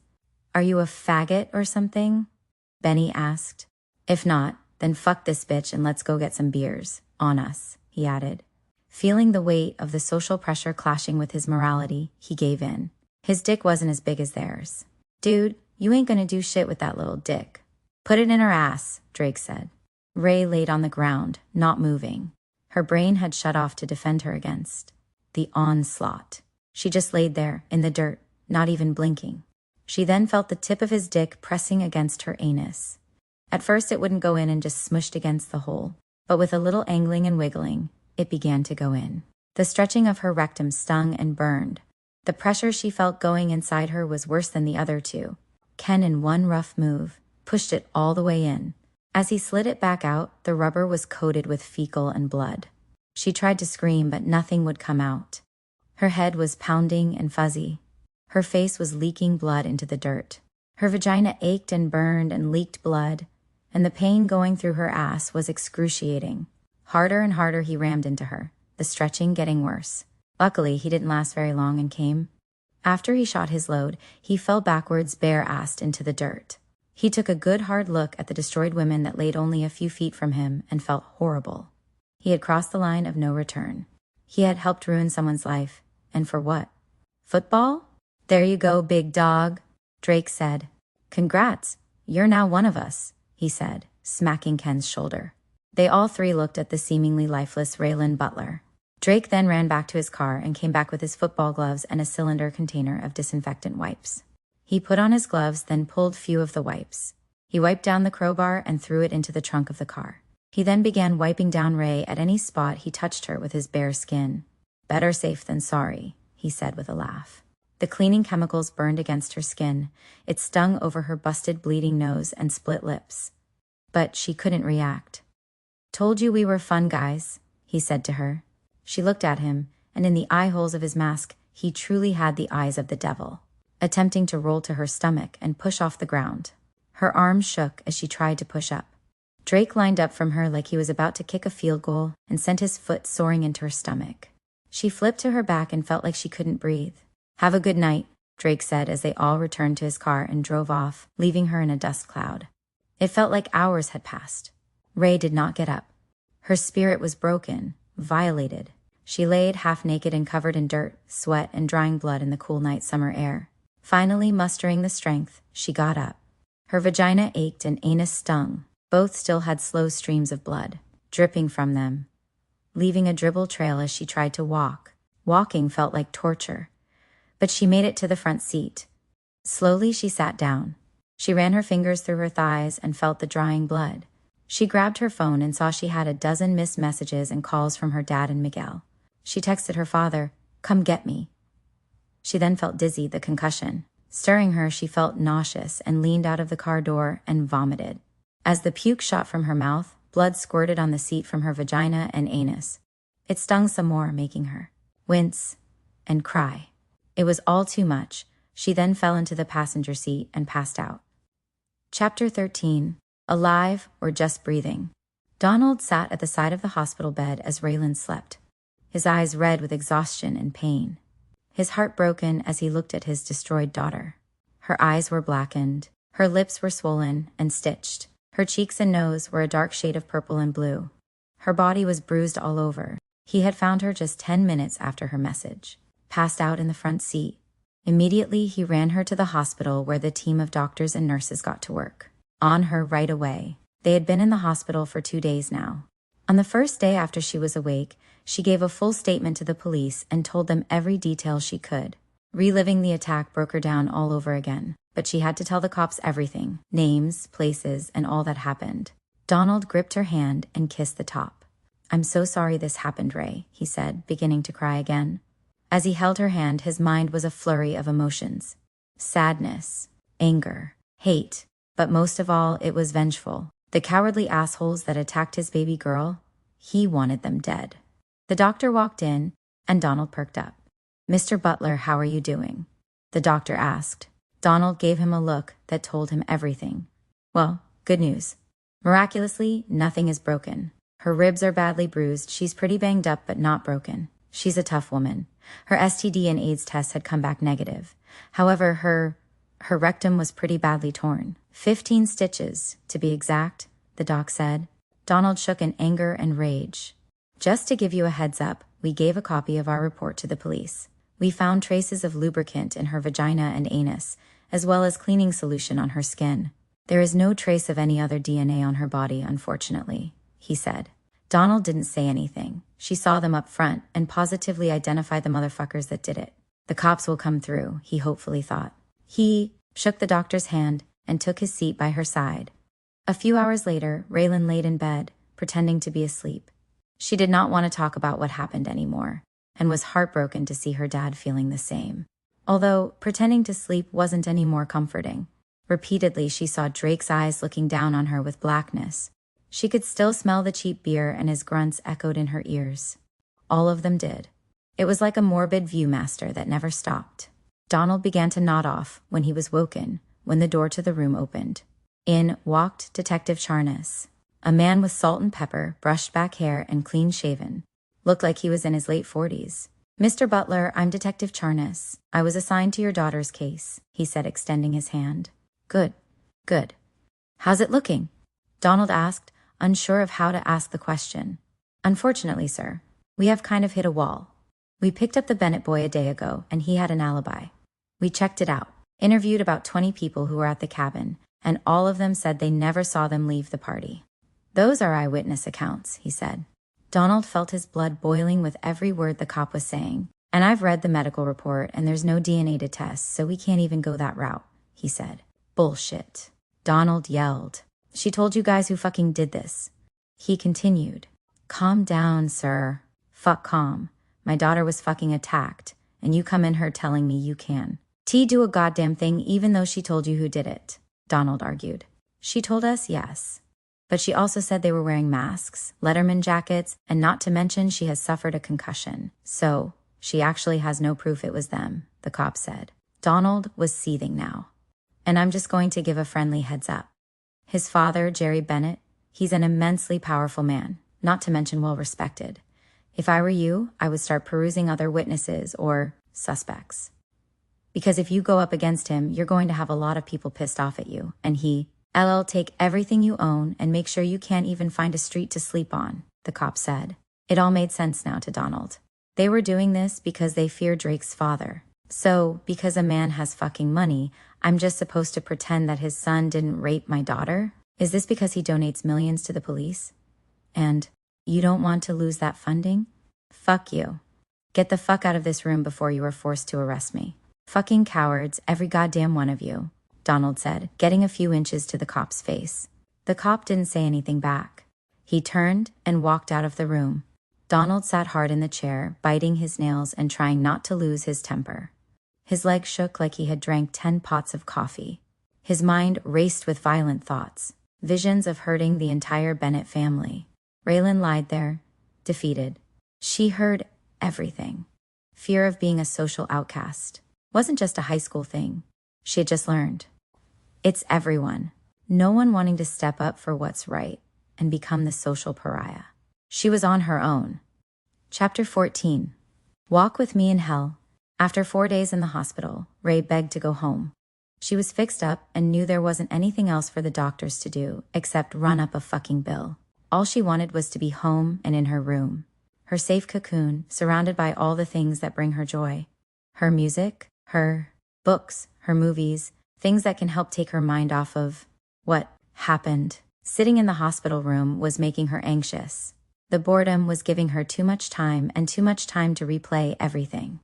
Are you a faggot or something? Benny asked. If not, then fuck this bitch and let's go get some beers. On us, he added. Feeling the weight of the social pressure clashing with his morality, he gave in. His dick wasn't as big as theirs. Dude, you ain't gonna do shit with that little dick. Put it in her ass, Drake said. Ray laid on the ground, not moving. Her brain had shut off to defend her against the onslaught. She just laid there, in the dirt, not even blinking. She then felt the tip of his dick pressing against her anus. At first it wouldn't go in and just smushed against the hole, but with a little angling and wiggling, it began to go in. The stretching of her rectum stung and burned. The pressure she felt going inside her was worse than the other two. Ken, in one rough move, pushed it all the way in. As he slid it back out, the rubber was coated with fecal and blood. She tried to scream, but nothing would come out. Her head was pounding and fuzzy. Her face was leaking blood into the dirt. Her vagina ached and burned and leaked blood, and the pain going through her ass was excruciating. Harder and harder he rammed into her, the stretching getting worse. Luckily, he didn't last very long and came. After he shot his load, he fell backwards bare-assed into the dirt. He took a good hard look at the destroyed women that laid only a few feet from him and felt horrible. He had crossed the line of no return. He had helped ruin someone's life, and for what? Football? There you go, big dog, Drake said. Congrats, you're now one of us, he said, smacking Ken's shoulder. They all three looked at the seemingly lifeless Raylan Butler. Drake then ran back to his car and came back with his football gloves and a cylinder container of disinfectant wipes. He put on his gloves, then pulled few of the wipes. He wiped down the crowbar and threw it into the trunk of the car. He then began wiping down Ray at any spot he touched her with his bare skin. Better safe than sorry, he said with a laugh. The cleaning chemicals burned against her skin. It stung over her busted, bleeding nose and split lips. But she couldn't react. Told you we were fun guys, he said to her. She looked at him, and in the eye holes of his mask, he truly had the eyes of the devil, attempting to roll to her stomach and push off the ground. Her arms shook as she tried to push up. Drake lined up from her like he was about to kick a field goal and sent his foot soaring into her stomach. She flipped to her back and felt like she couldn't breathe. Have a good night, Drake said as they all returned to his car and drove off, leaving her in a dust cloud. It felt like hours had passed. Ray did not get up. Her spirit was broken, violated. She laid half-naked and covered in dirt, sweat, and drying blood in the cool night summer air. Finally mustering the strength, she got up. Her vagina ached and anus stung. Both still had slow streams of blood, dripping from them, leaving a dribble trail as she tried to walk. Walking felt like torture, but she made it to the front seat. Slowly she sat down. She ran her fingers through her thighs and felt the drying blood. She grabbed her phone and saw she had a dozen missed messages and calls from her dad and Miguel. She texted her father, "Come get me." She then felt dizzy, the concussion. Stirring her, she felt nauseous and leaned out of the car door and vomited. As the puke shot from her mouth, blood squirted on the seat from her vagina and anus. It stung some more, making her wince and cry. It was all too much. She then fell into the passenger seat and passed out. Chapter 13. Alive or just breathing. Donald sat at the side of the hospital bed as Raylan slept, his eyes red with exhaustion and pain. His heart broken as he looked at his destroyed daughter. Her eyes were blackened, her lips were swollen and stitched. Her cheeks and nose were a dark shade of purple and blue. Her body was bruised all over. He had found her just 10 minutes after her message, passed out in the front seat. Immediately, he ran her to the hospital where the team of doctors and nurses got to work on her right away. They had been in the hospital for 2 days now. On the first day after she was awake, she gave a full statement to the police and told them every detail she could. Reliving the attack broke her down all over again, but she had to tell the cops everything, names, places, and all that happened. Donald gripped her hand and kissed the top. "I'm so sorry this happened, Ray," he said, beginning to cry again. As he held her hand, his mind was a flurry of emotions. Sadness, anger, hate, but most of all, it was vengeful. The cowardly assholes that attacked his baby girl, he wanted them dead. The doctor walked in, and Donald perked up. "Mr. Butler, how are you doing?" the doctor asked. Donald gave him a look that told him everything. "Well, good news. Miraculously, nothing is broken. Her ribs are badly bruised. She's pretty banged up, but not broken. She's a tough woman. Her STD and AIDS tests had come back negative. However, her rectum was pretty badly torn. 15 stitches, to be exact," the doc said. Donald shook in anger and rage. "Just to give you a heads up, we gave a copy of our report to the police. We found traces of lubricant in her vagina and anus, as well as cleaning solution on her skin. There is no trace of any other DNA on her body, unfortunately," he said. Donald didn't say anything. She saw them up front and positively identified the motherfuckers that did it. The cops will come through, he hopefully thought. He shook the doctor's hand and took his seat by her side. A few hours later, Raylan laid in bed, pretending to be asleep. She did not want to talk about what happened anymore, and was heartbroken to see her dad feeling the same. Although pretending to sleep wasn't any more comforting. Repeatedly, she saw Drake's eyes looking down on her with blackness. She could still smell the cheap beer, and his grunts echoed in her ears. All of them did. It was like a morbid viewmaster that never stopped. Donald began to nod off when he was woken, when the door to the room opened. In walked Detective Charnas, a man with salt and pepper, brushed back hair, and clean-shaven. Looked like he was in his late 40s. "Mr. Butler, I'm Detective Charnas. I was assigned to your daughter's case," he said, extending his hand. Good. Good. "How's it looking?" Donald asked, unsure of how to ask the question. "Unfortunately, sir, we have kind of hit a wall. We picked up the Bennett boy a day ago, and he had an alibi. We checked it out, interviewed about 20 people who were at the cabin, and all of them said they never saw them leave the party. Those are eyewitness accounts," he said. Donald felt his blood boiling with every word the cop was saying. "And I've read the medical report, and there's no DNA to test, so we can't even go that route," he said. "Bullshit." Donald yelled. "She told you guys who fucking did this." He continued. "Calm down, sir." "Fuck calm. My daughter was fucking attacked, and you come in her telling me you can. Do a goddamn thing even though she told you who did it," Donald argued. "She told us, yes. But she also said they were wearing masks, Letterman jackets, and not to mention she has suffered a concussion. So, she actually has no proof it was them," the cop said. Donald was seething now. "And I'm just going to give a friendly heads up. His father, Jerry Bennett, he's an immensely powerful man, not to mention well-respected. If I were you, I would start perusing other witnesses or suspects. Because if you go up against him, you're going to have a lot of people pissed off at you, and take everything you own and make sure you can't even find a street to sleep on," the cop said. It all made sense now to Donald. They were doing this because they fear Drake's father. So, because a man has fucking money, I'm just supposed to pretend that his son didn't rape my daughter? Is this because he donates millions to the police? And you don't want to lose that funding? Fuck you. Get the fuck out of this room before you are forced to arrest me. Fucking cowards, every goddamn one of you, Donald said, getting a few inches to the cop's face. The cop didn't say anything back. He turned and walked out of the room. Donald sat hard in the chair, biting his nails and trying not to lose his temper. His legs shook like he had drank 10 pots of coffee. His mind raced with violent thoughts, visions of hurting the entire Bennett family. Raylan lied there, defeated. She heard everything. Fear of being a social outcast. Wasn't just a high school thing. She had just learned. It's everyone. No one wanting to step up for what's right and become the social pariah. She was on her own. Chapter 14. Walk with me in hell. After 4 days in the hospital, Ray begged to go home. She was fixed up and knew there wasn't anything else for the doctors to do except run up a fucking bill. All she wanted was to be home and in her room. Her safe cocoon, surrounded by all the things that bring her joy. Her music, her books, her movies, things that can help take her mind off of what happened. Sitting in the hospital room was making her anxious. The boredom was giving her too much time and too much time to replay everything.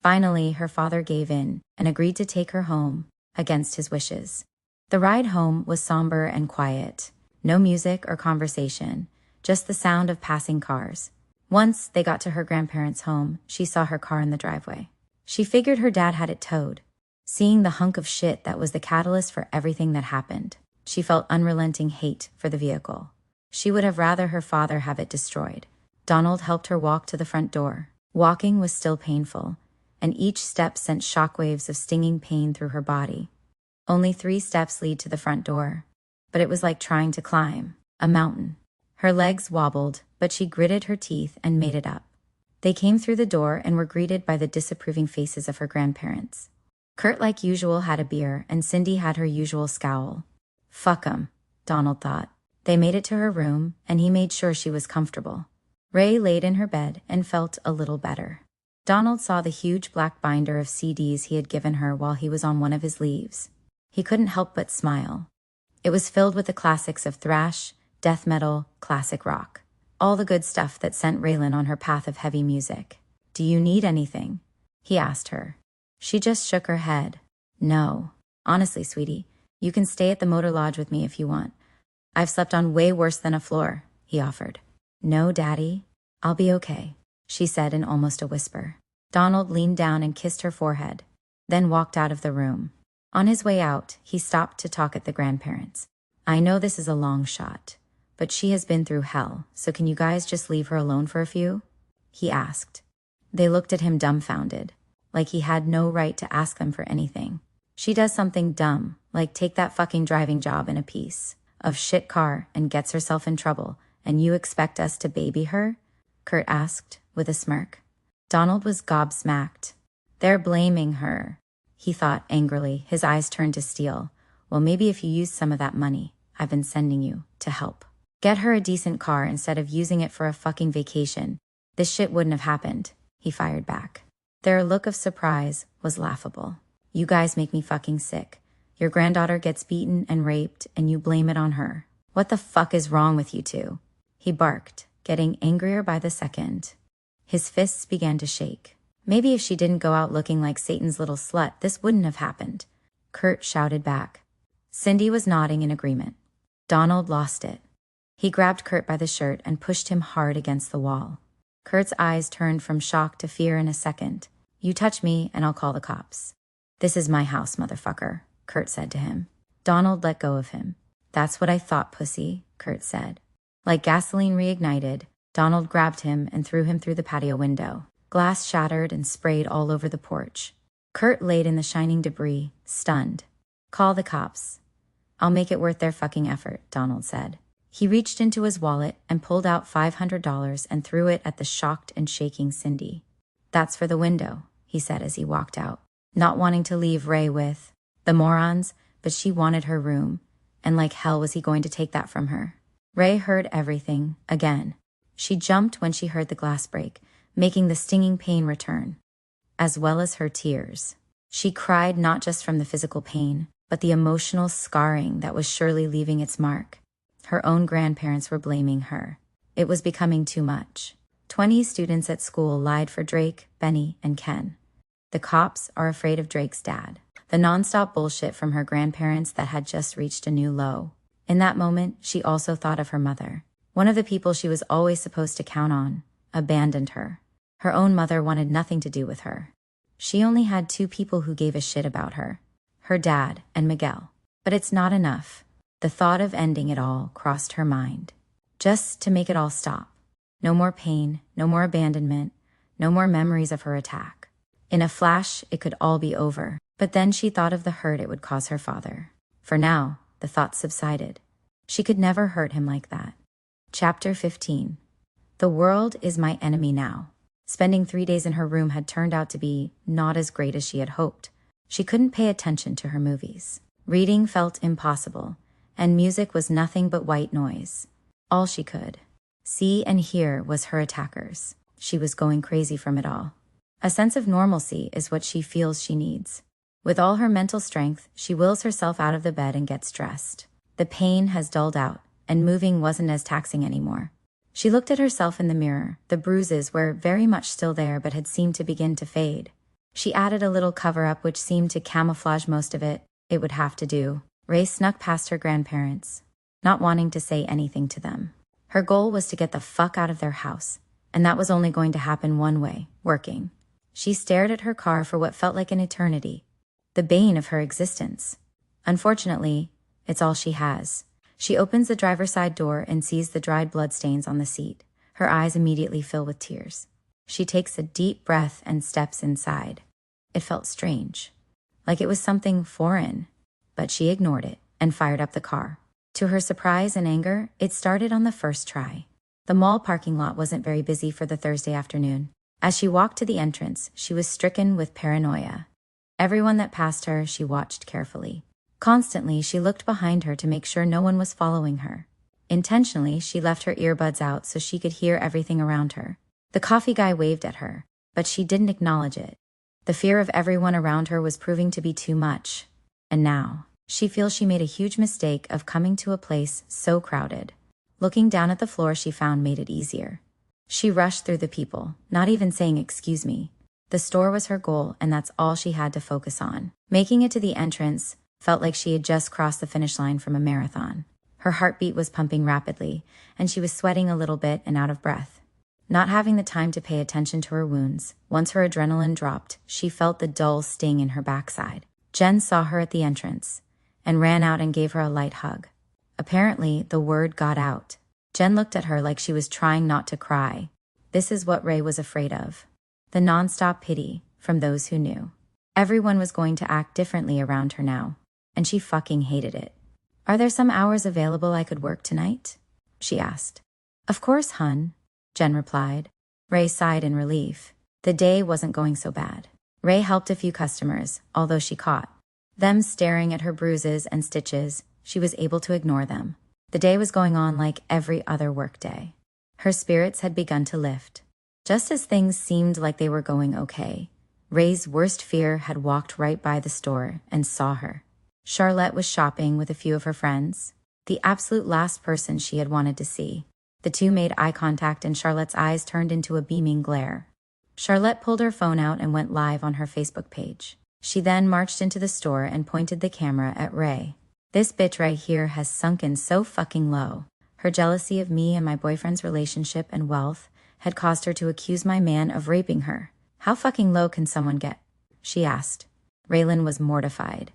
Finally, her father gave in and agreed to take her home, against his wishes. The ride home was somber and quiet. No music or conversation, just the sound of passing cars. Once they got to her grandparents' home, she saw her car in the driveway. She figured her dad had it towed. Seeing the hunk of shit that was the catalyst for everything that happened, she felt unrelenting hate for the vehicle. She would have rather her father have it destroyed. Donald helped her walk to the front door. Walking was still painful, and each step sent shockwaves of stinging pain through her body. Only 3 steps lead to the front door, but it was like trying to climb a mountain. Her legs wobbled, but she gritted her teeth and made it up. They came through the door and were greeted by the disapproving faces of her grandparents. Kurt, like usual, had a beer, and Cindy had her usual scowl. Fuck 'em, Donald thought. They made it to her room, and he made sure she was comfortable. Ray laid in her bed and felt a little better. Donald saw the huge black binder of CDs he had given her while he was on one of his leaves. He couldn't help but smile. It was filled with the classics of thrash, death metal, classic rock. All the good stuff that sent Raylan on her path of heavy music. "Do you need anything?" he asked her. She just shook her head. "No. Honestly, sweetie, you can stay at the motor lodge with me if you want. I've slept on way worse than a floor," he offered. "No, Daddy. I'll be okay," she said in almost a whisper. Donald leaned down and kissed her forehead, then walked out of the room. On his way out, he stopped to talk at the grandparents. "I know this is a long shot, but she has been through hell, so can you guys just leave her alone for a few?" he asked. They looked at him dumbfounded, like he had no right to ask them for anything. She does something dumb, like take that fucking driving job in a piece of shit car and gets herself in trouble, and you expect us to baby her? Kurt asked, with a smirk. Donald was gobsmacked. They're blaming her, he thought angrily, his eyes turned to steel. Well, maybe if you used some of that money I've been sending you to help get her a decent car instead of using it for a fucking vacation, this shit wouldn't have happened, he fired back. Their look of surprise was laughable. You guys make me fucking sick. Your granddaughter gets beaten and raped, and you blame it on her. What the fuck is wrong with you two? He barked, getting angrier by the second. His fists began to shake. Maybe if she didn't go out looking like Satan's little slut, this wouldn't have happened. Kurt shouted back. Cindy was nodding in agreement. Donald lost it. He grabbed Kurt by the shirt and pushed him hard against the wall. Kurt's eyes turned from shock to fear in a second. You touch me and I'll call the cops. This is my house, motherfucker, Kurt said to him. Donald let go of him. That's what I thought, pussy, Kurt said. Like gasoline reignited, Donald grabbed him and threw him through the patio window. Glass shattered and sprayed all over the porch. Kurt laid in the shining debris, stunned. Call the cops. I'll make it worth their fucking effort, Donald said. He reached into his wallet and pulled out $500 and threw it at the shocked and shaking Cindy. That's for the window, he said as he walked out, not wanting to leave Ray with the morons, but she wanted her room, and like hell was he going to take that from her. Ray heard everything, again. She jumped when she heard the glass break, making the stinging pain return, as well as her tears. She cried not just from the physical pain, but the emotional scarring that was surely leaving its mark. Her own grandparents were blaming her. It was becoming too much. 20 students at school lied for Drake, Benny, and Ken. The cops are afraid of Drake's dad. The nonstop bullshit from her grandparents that had just reached a new low. In that moment, she also thought of her mother. One of the people she was always supposed to count on abandoned her. Her own mother wanted nothing to do with her. She only had 2 people who gave a shit about her. Her dad and Miguel. But it's not enough. The thought of ending it all crossed her mind. Just to make it all stop. No more pain, no more abandonment, no more memories of her attack. In a flash, it could all be over. But then she thought of the hurt it would cause her father. For now, the thoughts subsided. She could never hurt him like that. Chapter 15. The world is my enemy now. Spending 3 days in her room had turned out to be not as great as she had hoped. She couldn't pay attention to her movies. Reading felt impossible, and music was nothing but white noise. All she could see and hear was her attackers. She was going crazy from it all. A sense of normalcy is what she feels she needs. With all her mental strength, she wills herself out of the bed and gets dressed. The pain has dulled out, and moving wasn't as taxing anymore. She looked at herself in the mirror. The bruises were very much still there but had seemed to begin to fade. She added a little cover-up which seemed to camouflage most of it. It would have to do. Ray snuck past her grandparents, not wanting to say anything to them. Her goal was to get the fuck out of their house, and that was only going to happen one way, working. She stared at her car for what felt like an eternity, the bane of her existence. Unfortunately, it's all she has. She opens the driver's side door and sees the dried bloodstains on the seat. Her eyes immediately fill with tears. She takes a deep breath and steps inside. It felt strange, like it was something foreign, but she ignored it and fired up the car. To her surprise and anger, it started on the first try. The mall parking lot wasn't very busy for the Thursday afternoon. As she walked to the entrance, she was stricken with paranoia. Everyone that passed her, she watched carefully. Constantly, she looked behind her to make sure no one was following her. Intentionally, she left her earbuds out so she could hear everything around her. The coffee guy waved at her, but she didn't acknowledge it. The fear of everyone around her was proving to be too much. And now, she feels she made a huge mistake of coming to a place so crowded. Looking down at the floor she found made it easier. She rushed through the people, not even saying excuse me. The store was her goal, and that's all she had to focus on. Making it to the entrance felt like she had just crossed the finish line from a marathon. Her heartbeat was pumping rapidly, and she was sweating a little bit and out of breath. Not having the time to pay attention to her wounds, once her adrenaline dropped, she felt the dull sting in her backside. Jen saw her at the entrance and ran out and gave her a light hug. Apparently, the word got out. Jen looked at her like she was trying not to cry. This is what Ray was afraid of. the nonstop pity from those who knew. Everyone was going to act differently around her now, and she fucking hated it. "Are there some hours available I could work tonight?" she asked. "Of course, hun," Jen replied. Ray sighed in relief. The day wasn't going so bad. Ray helped a few customers, although she caught them staring at her bruises and stitches. She was able to ignore them. The day was going on like every other workday. Her spirits had begun to lift. Just as things seemed like they were going okay, Ray's worst fear had walked right by the store and saw her. Charlotte was shopping with a few of her friends, the absolute last person she had wanted to see. The two made eye contact and Charlotte's eyes turned into a beaming glare. Charlotte pulled her phone out and went live on her Facebook page. She then marched into the store and pointed the camera at Ray. "This bitch right here has sunken so fucking low. Her jealousy of me and my boyfriend's relationship and wealth had caused her to accuse my man of raping her. How fucking low can someone get?" she asked. Raylan was mortified.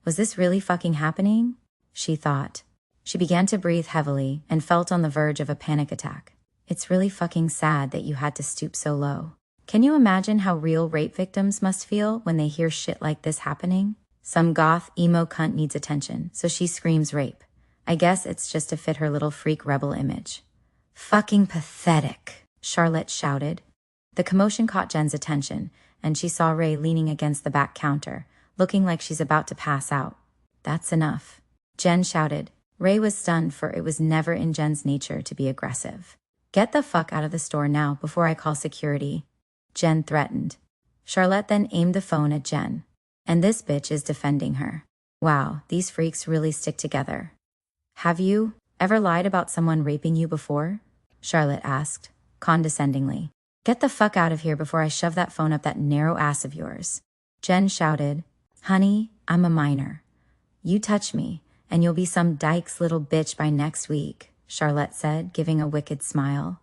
Was this really fucking happening? She thought. She began to breathe heavily and felt on the verge of a panic attack. It's really fucking sad that you had to stoop so low. Can you imagine how real rape victims must feel when they hear shit like this happening? Some goth emo cunt needs attention, so she screams rape. I guess it's just to fit her little freak rebel image. "Fucking pathetic," Charlotte shouted. The commotion caught Jen's attention, and she saw Ray leaning against the back counter, looking like she's about to pass out. "That's enough," Jen shouted. Ray was stunned, for it was never in Jen's nature to be aggressive. "Get the fuck out of the store now before I call security," Jen threatened. Charlotte then aimed the phone at Jen. And this bitch is defending her. Wow, these freaks really stick together. "Have you ever lied about someone raping you before?" Charlotte asked, condescendingly. "Get the fuck out of here before I shove that phone up that narrow ass of yours," Jen shouted. "Honey, I'm a minor. You touch me, and you'll be some dyke's little bitch by next week," Charlotte said, giving a wicked smile.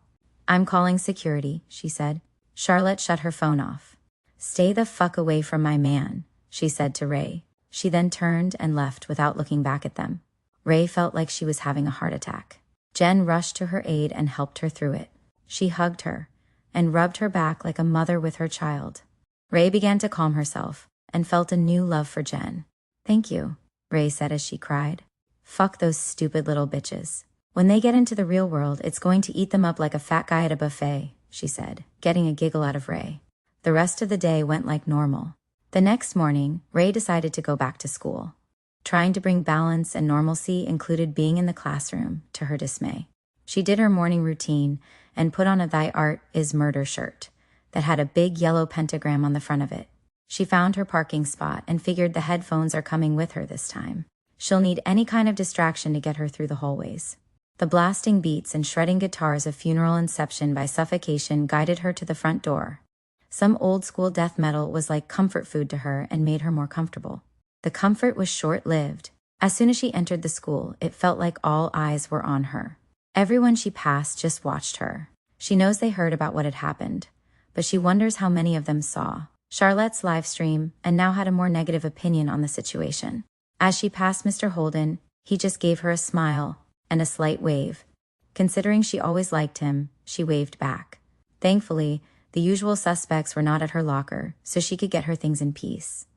"I'm calling security," she said. Charlotte shut her phone off. "Stay the fuck away from my man," she said to Ray. She then turned and left without looking back at them. Ray felt like she was having a heart attack. Jen rushed to her aid and helped her through it. She hugged her and rubbed her back like a mother with her child. Ray began to calm herself and felt a new love for Jen. "Thank you," Ray said as she cried. "Fuck those stupid little bitches. When they get into the real world, it's going to eat them up like a fat guy at a buffet," she said, getting a giggle out of Ray. The rest of the day went like normal. The next morning, Ray decided to go back to school. Trying to bring balance and normalcy included being in the classroom, to her dismay. She did her morning routine and put on a "Thy Art is Murder" shirt that had a big yellow pentagram on the front of it. She found her parking spot and figured the headphones are coming with her this time. She'll need any kind of distraction to get her through the hallways. The blasting beats and shredding guitars of Funeral Inception by Suffocation guided her to the front door. Some old-school death metal was like comfort food to her and made her more comfortable. The comfort was short-lived. As soon as she entered the school, it felt like all eyes were on her. Everyone she passed just watched her. She knows they heard about what had happened, but she wonders how many of them saw Charlotte's live stream and now had a more negative opinion on the situation. As she passed Mr. Holden, he just gave her a smile and a slight wave. Considering she always liked him, she waved back. Thankfully, the usual suspects were not at her locker, so she could get her things in peace.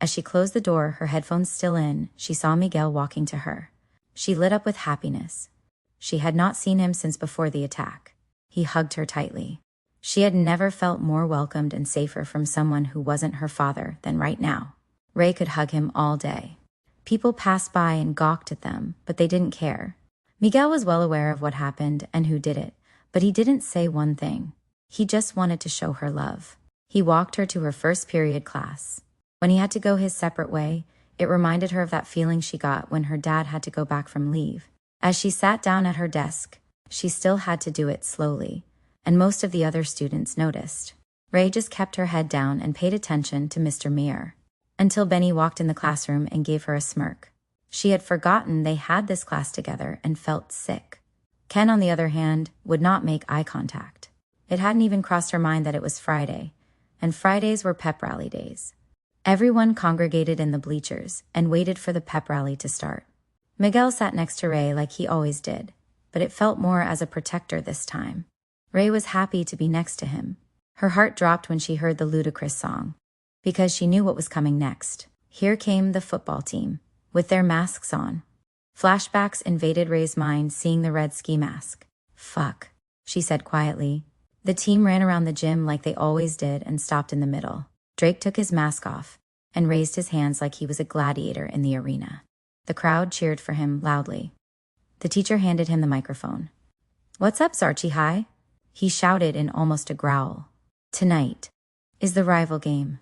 As she closed the door, her headphones still in, she saw Miguel walking to her. She lit up with happiness. She had not seen him since before the attack. He hugged her tightly. She had never felt more welcomed and safer from someone who wasn't her father than right now. Ray could hug him all day. People passed by and gawked at them, but they didn't care. Miguel was well aware of what happened and who did it, but he didn't say one thing. He just wanted to show her love. He walked her to her first period class. When he had to go his separate way, it reminded her of that feeling she got when her dad had to go back from leave. As she sat down at her desk, she still had to do it slowly, and most of the other students noticed. Ray just kept her head down and paid attention to Mr. Meir, until Benny walked in the classroom and gave her a smirk. She had forgotten they had this class together and felt sick. Ken, on the other hand, would not make eye contact. It hadn't even crossed her mind that it was Friday, and Fridays were pep rally days. Everyone congregated in the bleachers and waited for the pep rally to start. Miguel sat next to Ray like he always did, but it felt more as a protector this time. Ray was happy to be next to him. Her heart dropped when she heard the ludicrous song, because she knew what was coming next. Here came the football team, with their masks on. Flashbacks invaded Ray's mind seeing the red ski mask. Fuck, she said quietly. The team ran around the gym like they always did and stopped in the middle. Drake took his mask off and raised his hands like he was a gladiator in the arena. The crowd cheered for him loudly. The teacher handed him the microphone. "What's up, Sarchi High?" he shouted in almost a growl. "Tonight is the rival game.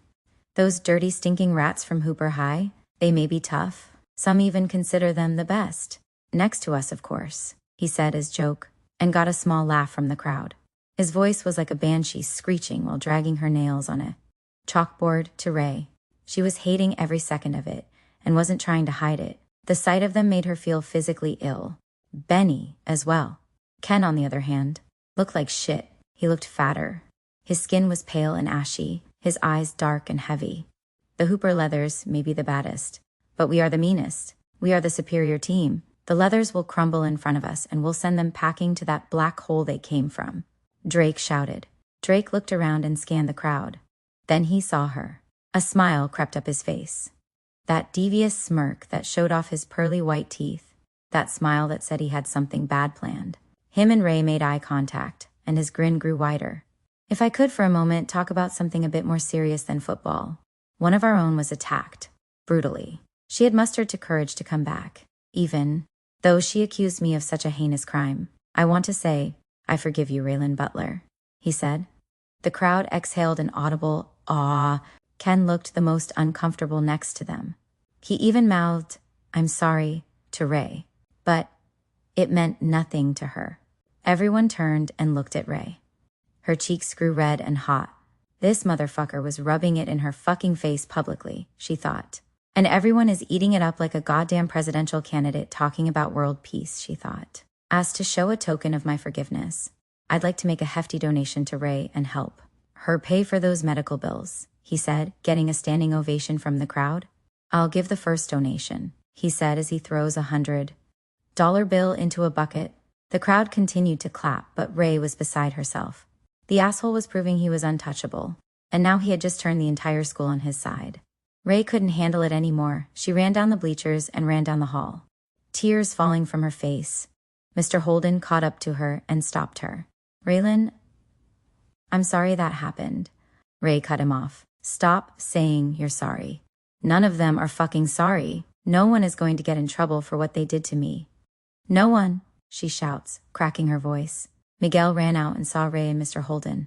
Those dirty stinking rats from Hooper High, they may be tough. Some even consider them the best. Next to us, of course," he said as joke, and got a small laugh from the crowd. His voice was like a banshee screeching while dragging her nails on a chalkboard to Ray. She was hating every second of it and wasn't trying to hide it. The sight of them made her feel physically ill. Benny as well. Ken, on the other hand, looked like shit. He looked fatter. His skin was pale and ashy, his eyes dark and heavy. "The Hooper Leathers may be the baddest, but we are the meanest. We are the superior team. The Leathers will crumble in front of us and we'll send them packing to that black hole they came from," Drake shouted. Drake looked around and scanned the crowd. Then he saw her. A smile crept up his face. That devious smirk that showed off his pearly white teeth. That smile that said he had something bad planned. Him and Ray made eye contact, and his grin grew wider. "If I could for a moment talk about something a bit more serious than football. One of our own was attacked. Brutally. She had mustered to courage to come back. Even though she accused me of such a heinous crime. I want to say, I forgive you, Raylan Butler," he said. The crowd exhaled an audible "aw." Ken looked the most uncomfortable next to them. He even mouthed, "I'm sorry," to Ray. But it meant nothing to her. Everyone turned and looked at Ray. Her cheeks grew red and hot. This motherfucker was rubbing it in her fucking face publicly, she thought. And everyone is eating it up like a goddamn presidential candidate talking about world peace, she thought. "As to show a token of my forgiveness, I'd like to make a hefty donation to Ray and help her pay for those medical bills," he said, getting a standing ovation from the crowd. "I'll give the first donation," he said as he throws $100 bill into a bucket. The crowd continued to clap, but Ray was beside herself. The asshole was proving he was untouchable, and now he had just turned the entire school on his side. Ray couldn't handle it anymore. She ran down the bleachers and ran down the hall, tears falling from her face. Mr. Holden caught up to her and stopped her. "Raylan, I'm sorry that happened." Ray cut him off. "Stop saying you're sorry. None of them are fucking sorry. No one is going to get in trouble for what they did to me." "No one," she shouts, cracking her voice. Miguel ran out and saw Ray and Mr. Holden.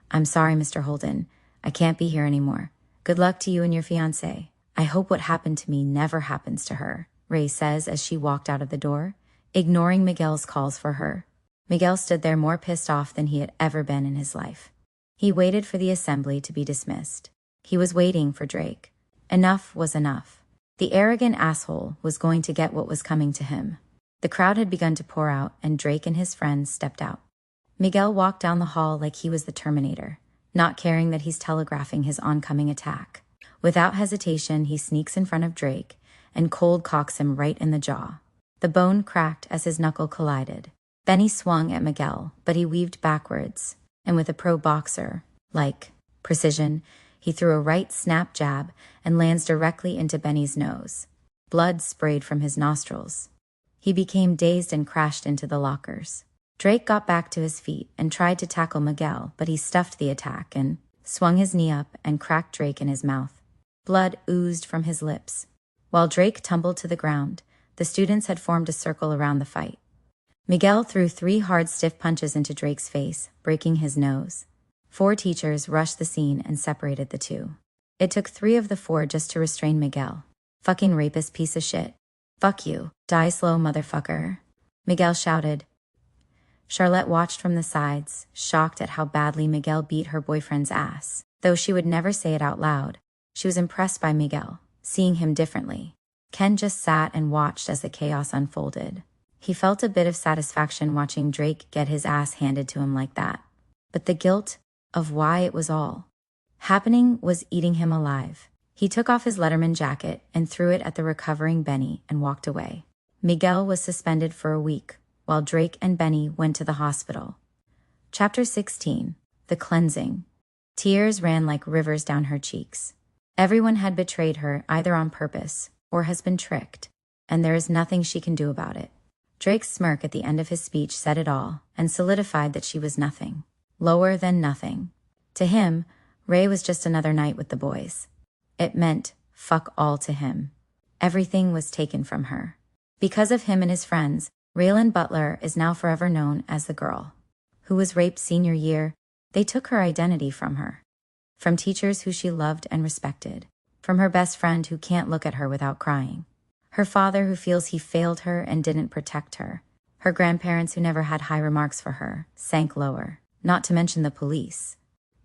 "I'm sorry, Mr. Holden. I can't be here anymore. Good luck to you and your fiancée. I hope what happened to me never happens to her," Ray says as she walked out of the door, ignoring Miguel's calls for her. Miguel stood there more pissed off than he had ever been in his life. He waited for the assembly to be dismissed. He was waiting for Drake. Enough was enough. The arrogant asshole was going to get what was coming to him. The crowd had begun to pour out, and Drake and his friends stepped out. Miguel walked down the hall like he was the Terminator, not caring that he's telegraphing his oncoming attack. Without hesitation, he sneaks in front of Drake and cold cocks him right in the jaw. The bone cracked as his knuckle collided. Benny swung at Miguel, but he weaved backwards, and with a pro boxer-like precision, he threw a right snap jab and lands directly into Benny's nose. Blood sprayed from his nostrils. He became dazed and crashed into the lockers. Drake got back to his feet and tried to tackle Miguel, but he stuffed the attack and swung his knee up and cracked Drake in his mouth. Blood oozed from his lips. While Drake tumbled to the ground, the students had formed a circle around the fight. Miguel threw 3 hard, stiff punches into Drake's face, breaking his nose. 4 teachers rushed the scene and separated the two. It took 3 of the 4 just to restrain Miguel. "Fucking rapist piece of shit. Fuck you. Die slow, motherfucker," Miguel shouted. Charlotte watched from the sides, shocked at how badly Miguel beat her boyfriend's ass. Though she would never say it out loud, she was impressed by Miguel, seeing him differently. Ken just sat and watched as the chaos unfolded. He felt a bit of satisfaction watching Drake get his ass handed to him like that. But the guilt of why it was all happening was eating him alive. He took off his Letterman jacket and threw it at the recovering Benny and walked away. Miguel was suspended for a week, while Drake and Benny went to the hospital. Chapter 16. The Cleansing. Tears ran like rivers down her cheeks. Everyone had betrayed her either on purpose or has been tricked, and there is nothing she can do about it. Drake's smirk at the end of his speech said it all and solidified that she was nothing. Lower than nothing. To him, Ray was just another night with the boys. It meant fuck all to him. Everything was taken from her. Because of him and his friends, Raylan Butler is now forever known as the girl who was raped senior year. They took her identity from her. From teachers who she loved and respected. From her best friend who can't look at her without crying. Her father who feels he failed her and didn't protect her. Her grandparents who never had high remarks for her, sank lower. Not to mention the police.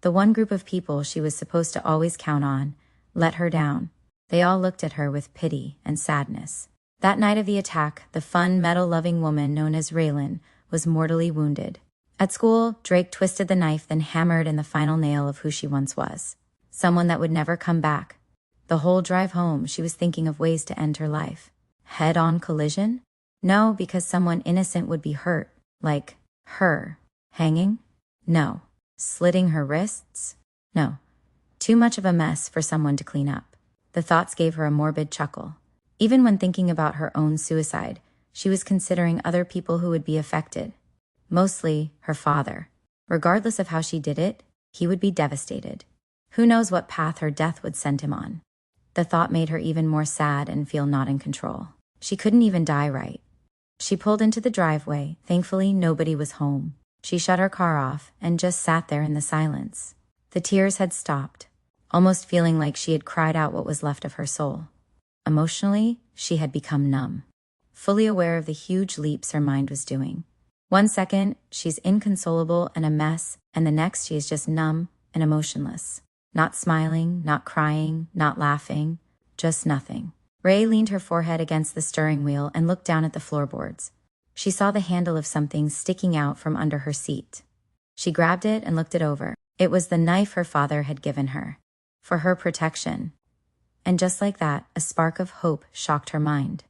The one group of people she was supposed to always count on, let her down. They all looked at her with pity and sadness. That night of the attack, the fun, metal-loving woman known as Raylan was mortally wounded. At school, Drake twisted the knife, then hammered in the final nail of who she once was. Someone that would never come back. The whole drive home, she was thinking of ways to end her life. Head-on collision? No, because someone innocent would be hurt. Like her. Hanging? No. Slitting her wrists? No. Too much of a mess for someone to clean up. The thoughts gave her a morbid chuckle. Even when thinking about her own suicide, she was considering other people who would be affected. Mostly her father. Regardless of how she did it, he would be devastated. Who knows what path her death would send him on. The thought made her even more sad and feel not in control. She couldn't even die right. She pulled into the driveway. Thankfully, nobody was home. She shut her car off and just sat there in the silence. The tears had stopped, almost feeling like she had cried out what was left of her soul. Emotionally, she had become numb, fully aware of the huge leaps her mind was doing. 1 second, she's inconsolable and a mess, and the next she is just numb and emotionless. Not smiling, not crying, not laughing, just nothing. Ray leaned her forehead against the steering wheel and looked down at the floorboards. She saw the handle of something sticking out from under her seat. She grabbed it and looked it over. It was the knife her father had given her, for her protection. And just like that, a spark of hope shocked her mind.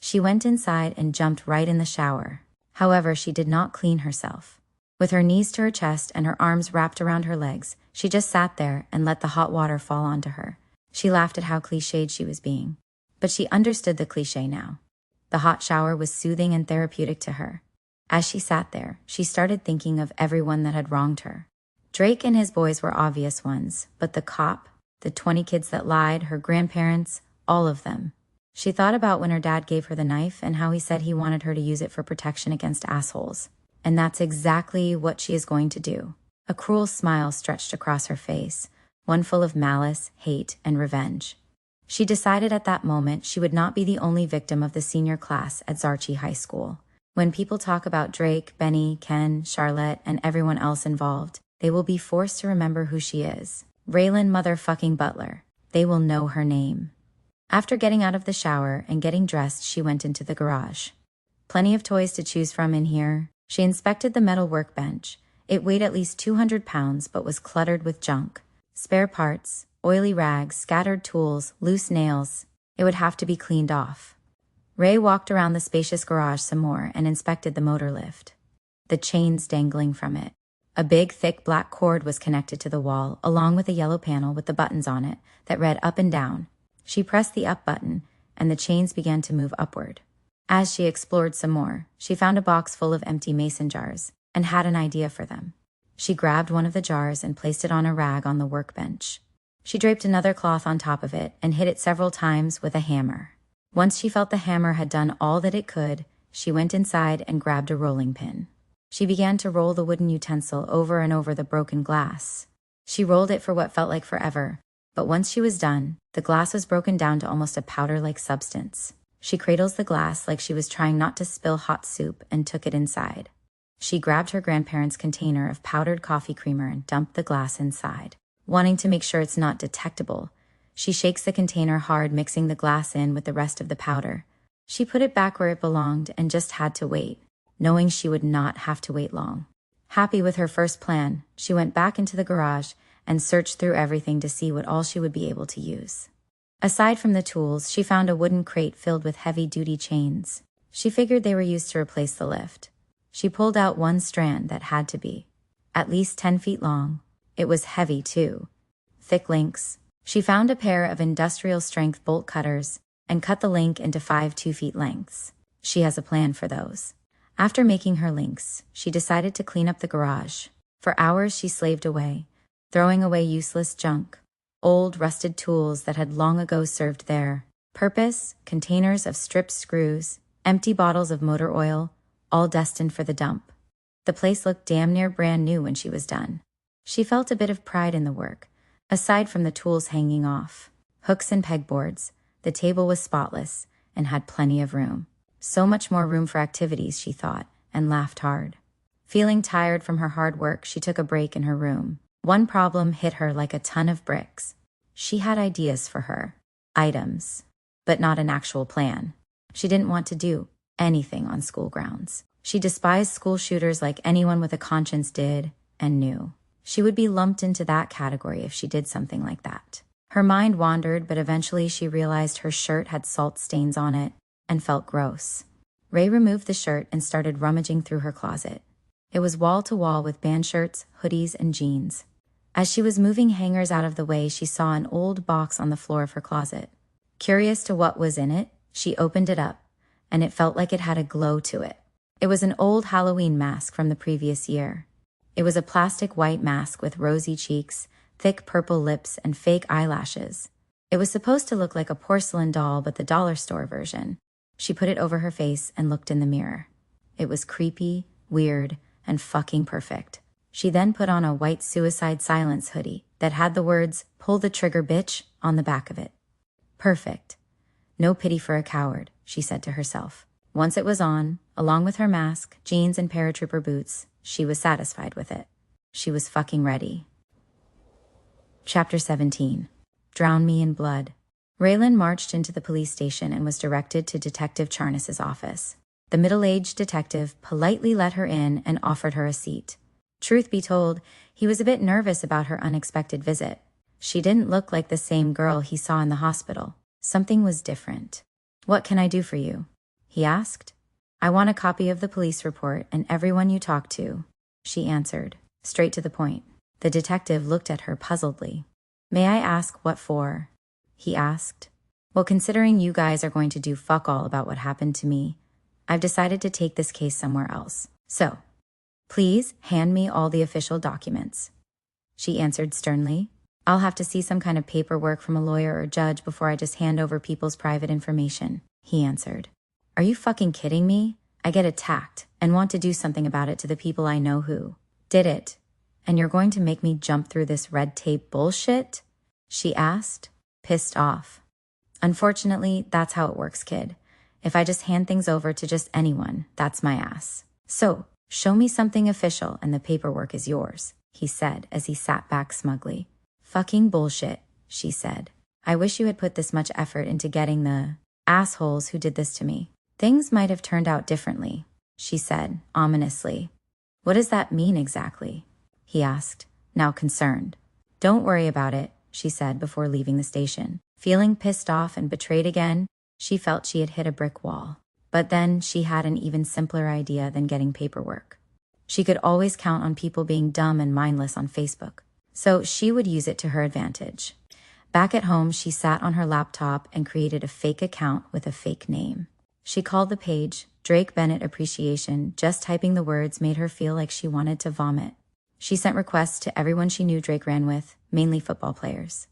She went inside and jumped right in the shower. However, she did not clean herself. With her knees to her chest and her arms wrapped around her legs, she just sat there and let the hot water fall onto her. She laughed at how cliched she was being. But she understood the cliche now. The hot shower was soothing and therapeutic to her. As she sat there, she started thinking of everyone that had wronged her. Drake and his boys were obvious ones, but the cop, the 20 kids that lied, her grandparents, all of them. She thought about when her dad gave her the knife and how he said he wanted her to use it for protection against assholes. And that's exactly what she is going to do. A cruel smile stretched across her face, one full of malice, hate, and revenge. She decided at that moment she would not be the only victim of the senior class at Zarchi High School. When people talk about Drake, Benny, Ken, Charlotte, and everyone else involved, they will be forced to remember who she is. Raylan motherfucking Butler. They will know her name. After getting out of the shower and getting dressed, she went into the garage. Plenty of toys to choose from in here. She inspected the metal workbench. It weighed at least 200 pounds but was cluttered with junk. Spare parts, oily rags, scattered tools, loose nails. It would have to be cleaned off. Ray walked around the spacious garage some more and inspected the motor lift. The chains dangling from it. A big, thick black cord was connected to the wall, along with a yellow panel with the buttons on it that read up and down. She pressed the up button, and the chains began to move upward. As she explored some more, she found a box full of empty mason jars and had an idea for them. She grabbed one of the jars and placed it on a rag on the workbench. She draped another cloth on top of it and hit it several times with a hammer. Once she felt the hammer had done all that it could, she went inside and grabbed a rolling pin. She began to roll the wooden utensil over and over the broken glass. She rolled it for what felt like forever, but once she was done, the glass was broken down to almost a powder-like substance. She cradles the glass like she was trying not to spill hot soup and took it inside. She grabbed her grandparents' container of powdered coffee creamer and dumped the glass inside. Wanting to make sure it's not detectable, she shakes the container hard, mixing the glass in with the rest of the powder. She put it back where it belonged and just had to wait, knowing she would not have to wait long. Happy with her first plan, she went back into the garage and searched through everything to see what all she would be able to use. Aside from the tools, she found a wooden crate filled with heavy-duty chains. She figured they were used to replace the lift. She pulled out one strand that had to be at least 10 feet long, It was heavy, too. Thick links. She found a pair of industrial-strength bolt cutters and cut the link into 5 2-foot lengths. She has a plan for those. After making her links, she decided to clean up the garage. For hours she slaved away, throwing away useless junk, old rusted tools that had long ago served their purpose, containers of stripped screws, empty bottles of motor oil, all destined for the dump. The place looked damn near brand new when she was done. She felt a bit of pride in the work, aside from the tools hanging off. Hooks and pegboards, the table was spotless and had plenty of room. So much more room for activities, she thought, and laughed hard. Feeling tired from her hard work, she took a break in her room. One problem hit her like a ton of bricks. She had ideas for her items, but not an actual plan. She didn't want to do anything on school grounds. She despised school shooters like anyone with a conscience did and knew. She would be lumped into that category if she did something like that. Her mind wandered, but eventually she realized her shirt had salt stains on it and felt gross. Ray removed the shirt and started rummaging through her closet. It was wall to wall with band shirts, hoodies, and jeans. As she was moving hangers out of the way, she saw an old box on the floor of her closet. Curious to what was in it, she opened it up, and it felt like it had a glow to it. It was an old Halloween mask from the previous year. It was a plastic white mask with rosy cheeks, thick purple lips, and fake eyelashes. It was supposed to look like a porcelain doll, but the dollar store version. She put it over her face and looked in the mirror. It was creepy, weird, and fucking perfect. She then put on a white Suicide Silence hoodie that had the words, "Pull the trigger, bitch," on the back of it. Perfect. No pity for a coward, she said to herself. Once it was on, along with her mask, jeans, and paratrooper boots, she was satisfied with it. She was fucking ready. Chapter 17. Drown Me in Blood. Raylan marched into the police station and was directed to Detective Charness's office. The middle-aged detective politely let her in and offered her a seat. Truth be told, he was a bit nervous about her unexpected visit. She didn't look like the same girl he saw in the hospital. Something was different. "What can I do for you?" he asked. "I want a copy of the police report and everyone you talked to," she answered, straight to the point. The detective looked at her puzzledly. "May I ask what for?" he asked. "Well, considering you guys are going to do fuck all about what happened to me, I've decided to take this case somewhere else. So, please hand me all the official documents," she answered sternly. "I'll have to see some kind of paperwork from a lawyer or judge before I just hand over people's private information," he answered. "Are you fucking kidding me? I get attacked and want to do something about it to the people I know who did it, and you're going to make me jump through this red tape bullshit?" she asked, pissed off. "Unfortunately, that's how it works, kid. If I just hand things over to just anyone, that's my ass. So, show me something official and the paperwork is yours," he said as he sat back smugly. "Fucking bullshit," she said. "I wish you had put this much effort into getting the assholes who did this to me. Things might have turned out differently," she said, ominously. "What does that mean exactly?" he asked, now concerned. "Don't worry about it," she said before leaving the station. Feeling pissed off and betrayed again, she felt she had hit a brick wall. But then she had an even simpler idea than getting paperwork. She could always count on people being dumb and mindless on Facebook, so she would use it to her advantage. Back at home, she sat on her laptop and created a fake account with a fake name. She called the page Drake Bennett Appreciation. Just typing the words made her feel like she wanted to vomit. She sent requests to everyone she knew Drake ran with, mainly football players.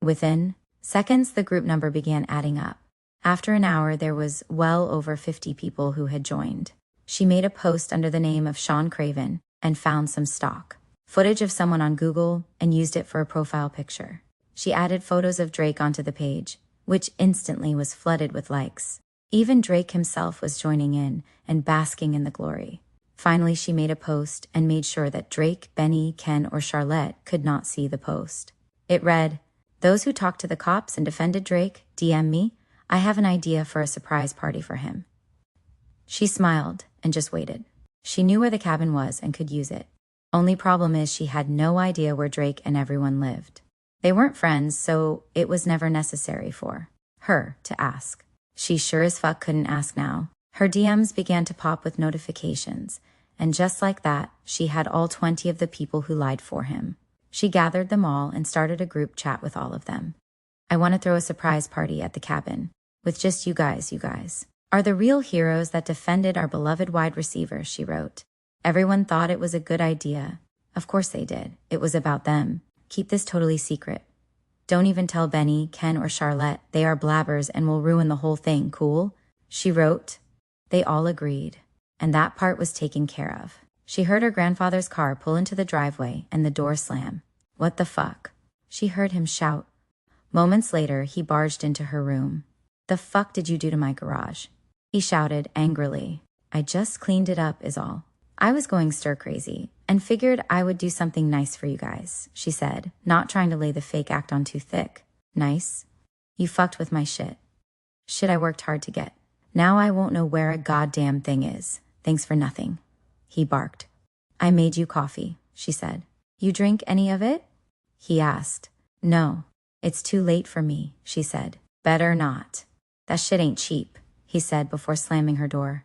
Within seconds, the group number began adding up. After an hour, there was well over 50 people who had joined. She made a post under the name of Sean Craven and found some stock footage of someone on Google and used it for a profile picture. She added photos of Drake onto the page, which instantly was flooded with likes. Even Drake himself was joining in and basking in the glory. Finally, she made a post and made sure that Drake, Benny, Ken, or Charlotte could not see the post. It read, "Those who talked to the cops and defended Drake, DM me. I have an idea for a surprise party for him." She smiled and just waited. She knew where the cabin was and could use it. Only problem is she had no idea where Drake and everyone lived. They weren't friends, so it was never necessary for her to ask. She sure as fuck couldn't ask now. Her DMs began to pop with notifications, and just like that, she had all 20 of the people who lied for him. She gathered them all and started a group chat with all of them. I want to throw a surprise party at the cabin. With just you guys are the real heroes that defended our beloved wide receiver, she wrote. Everyone thought it was a good idea. Of course they did. It was about them. Keep this totally secret. Don't even tell Benny, Ken, or Charlotte. They are blabbers and will ruin the whole thing, cool? She wrote. They all agreed. And that part was taken care of. She heard her grandfather's car pull into the driveway and the door slam. What the fuck? She heard him shout. Moments later, he barged into her room. The fuck did you do to my garage? He shouted angrily. I just cleaned it up is all. I was going stir-crazy and figured I would do something nice for you guys, she said, not trying to lay the fake act on too thick. Nice? You fucked with my shit. Shit I worked hard to get. Now I won't know where a goddamn thing is. Thanks for nothing. He barked. I made you coffee, she said. You drink any of it? He asked. No. It's too late for me, she said. Better not. That shit ain't cheap, he said before slamming her door.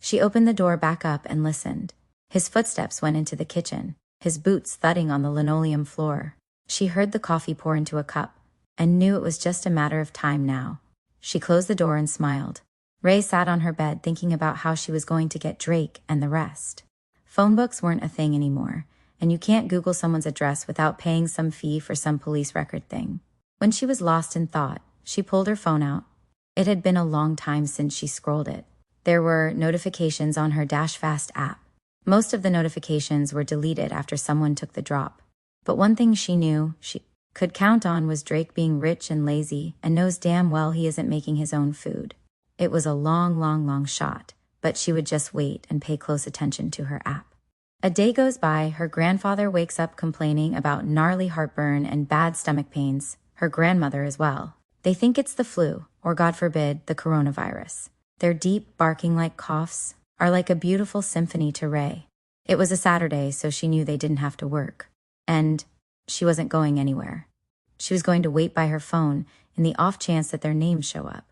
She opened the door back up and listened. His footsteps went into the kitchen, his boots thudding on the linoleum floor. She heard the coffee pour into a cup and knew it was just a matter of time now. She closed the door and smiled. Ray sat on her bed thinking about how she was going to get Drake and the rest. Phone books weren't a thing anymore, and you can't Google someone's address without paying some fee for some police record thing. When she was lost in thought, she pulled her phone out. It had been a long time since she scrolled it. There were notifications on her Dash Fast app. Most of the notifications were deleted after someone took the drop. But one thing she knew she could count on was Drake being rich and lazy and knows damn well he isn't making his own food. It was a long shot, but she would just wait and pay close attention to her app. A day goes by, her grandfather wakes up complaining about gnarly heartburn and bad stomach pains, her grandmother as well. They think it's the flu, or God forbid, the coronavirus. Their deep, barking-like coughs are like a beautiful symphony to Ray. It was a Saturday, so she knew they didn't have to work. And she wasn't going anywhere. She was going to wait by her phone in the off chance that their names show up.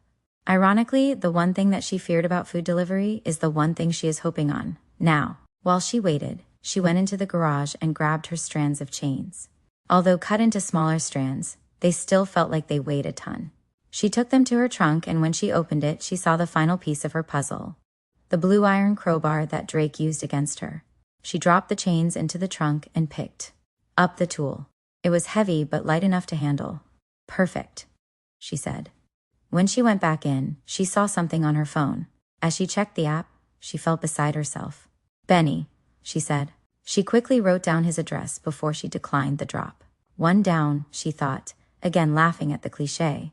Ironically, the one thing that she feared about food delivery is the one thing she is hoping on now. While she waited, she went into the garage and grabbed her strands of chains. Although cut into smaller strands, they still felt like they weighed a ton. She took them to her trunk, and when she opened it, she saw the final piece of her puzzle. The blue iron crowbar that Drake used against her. She dropped the chains into the trunk and picked up the tool. It was heavy but light enough to handle. Perfect, she said. When she went back in, she saw something on her phone. As she checked the app, she felt beside herself. Benny, she said. She quickly wrote down his address before she declined the drop. One down, she thought, again laughing at the cliché.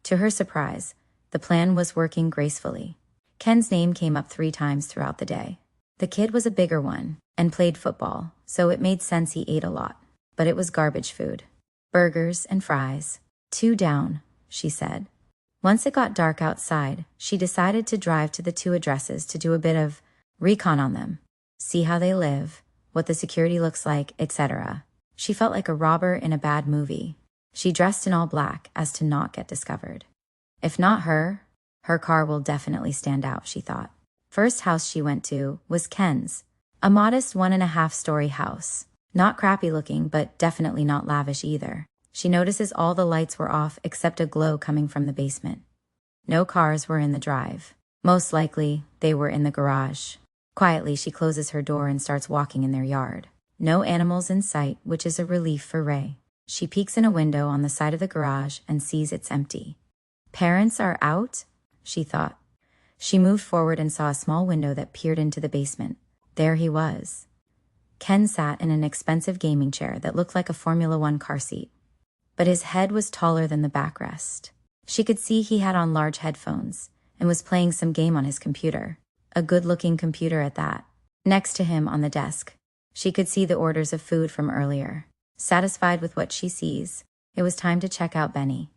To her surprise, the plan was working gracefully. Ken's name came up 3 times throughout the day. The kid was a bigger one and played football, so it made sense he ate a lot. But it was garbage food. Burgers and fries. 2 down, she said. Once it got dark outside, she decided to drive to the 2 addresses to do a bit of recon on them. See how they live, what the security looks like, etc. She felt like a robber in a bad movie. She dressed in all black as to not get discovered. If not her car will definitely stand out, she thought. First house she went to was Ken's, a modest 1.5-story house. Not crappy looking, but definitely not lavish either. She notices all the lights were off except a glow coming from the basement. No cars were in the drive. Most likely, they were in the garage. Quietly, she closes her door and starts walking in their yard. No animals in sight, which is a relief for Ray. She peeks in a window on the side of the garage and sees it's empty. Parents are out? She thought. She moved forward and saw a small window that peered into the basement. There he was. Ken sat in an expensive gaming chair that looked like a Formula One car seat. But his head was taller than the backrest. She could see he had on large headphones and was playing some game on his computer. A good-looking computer at that. Next to him on the desk, she could see the orders of food from earlier. Satisfied with what she sees, it was time to check out Benny.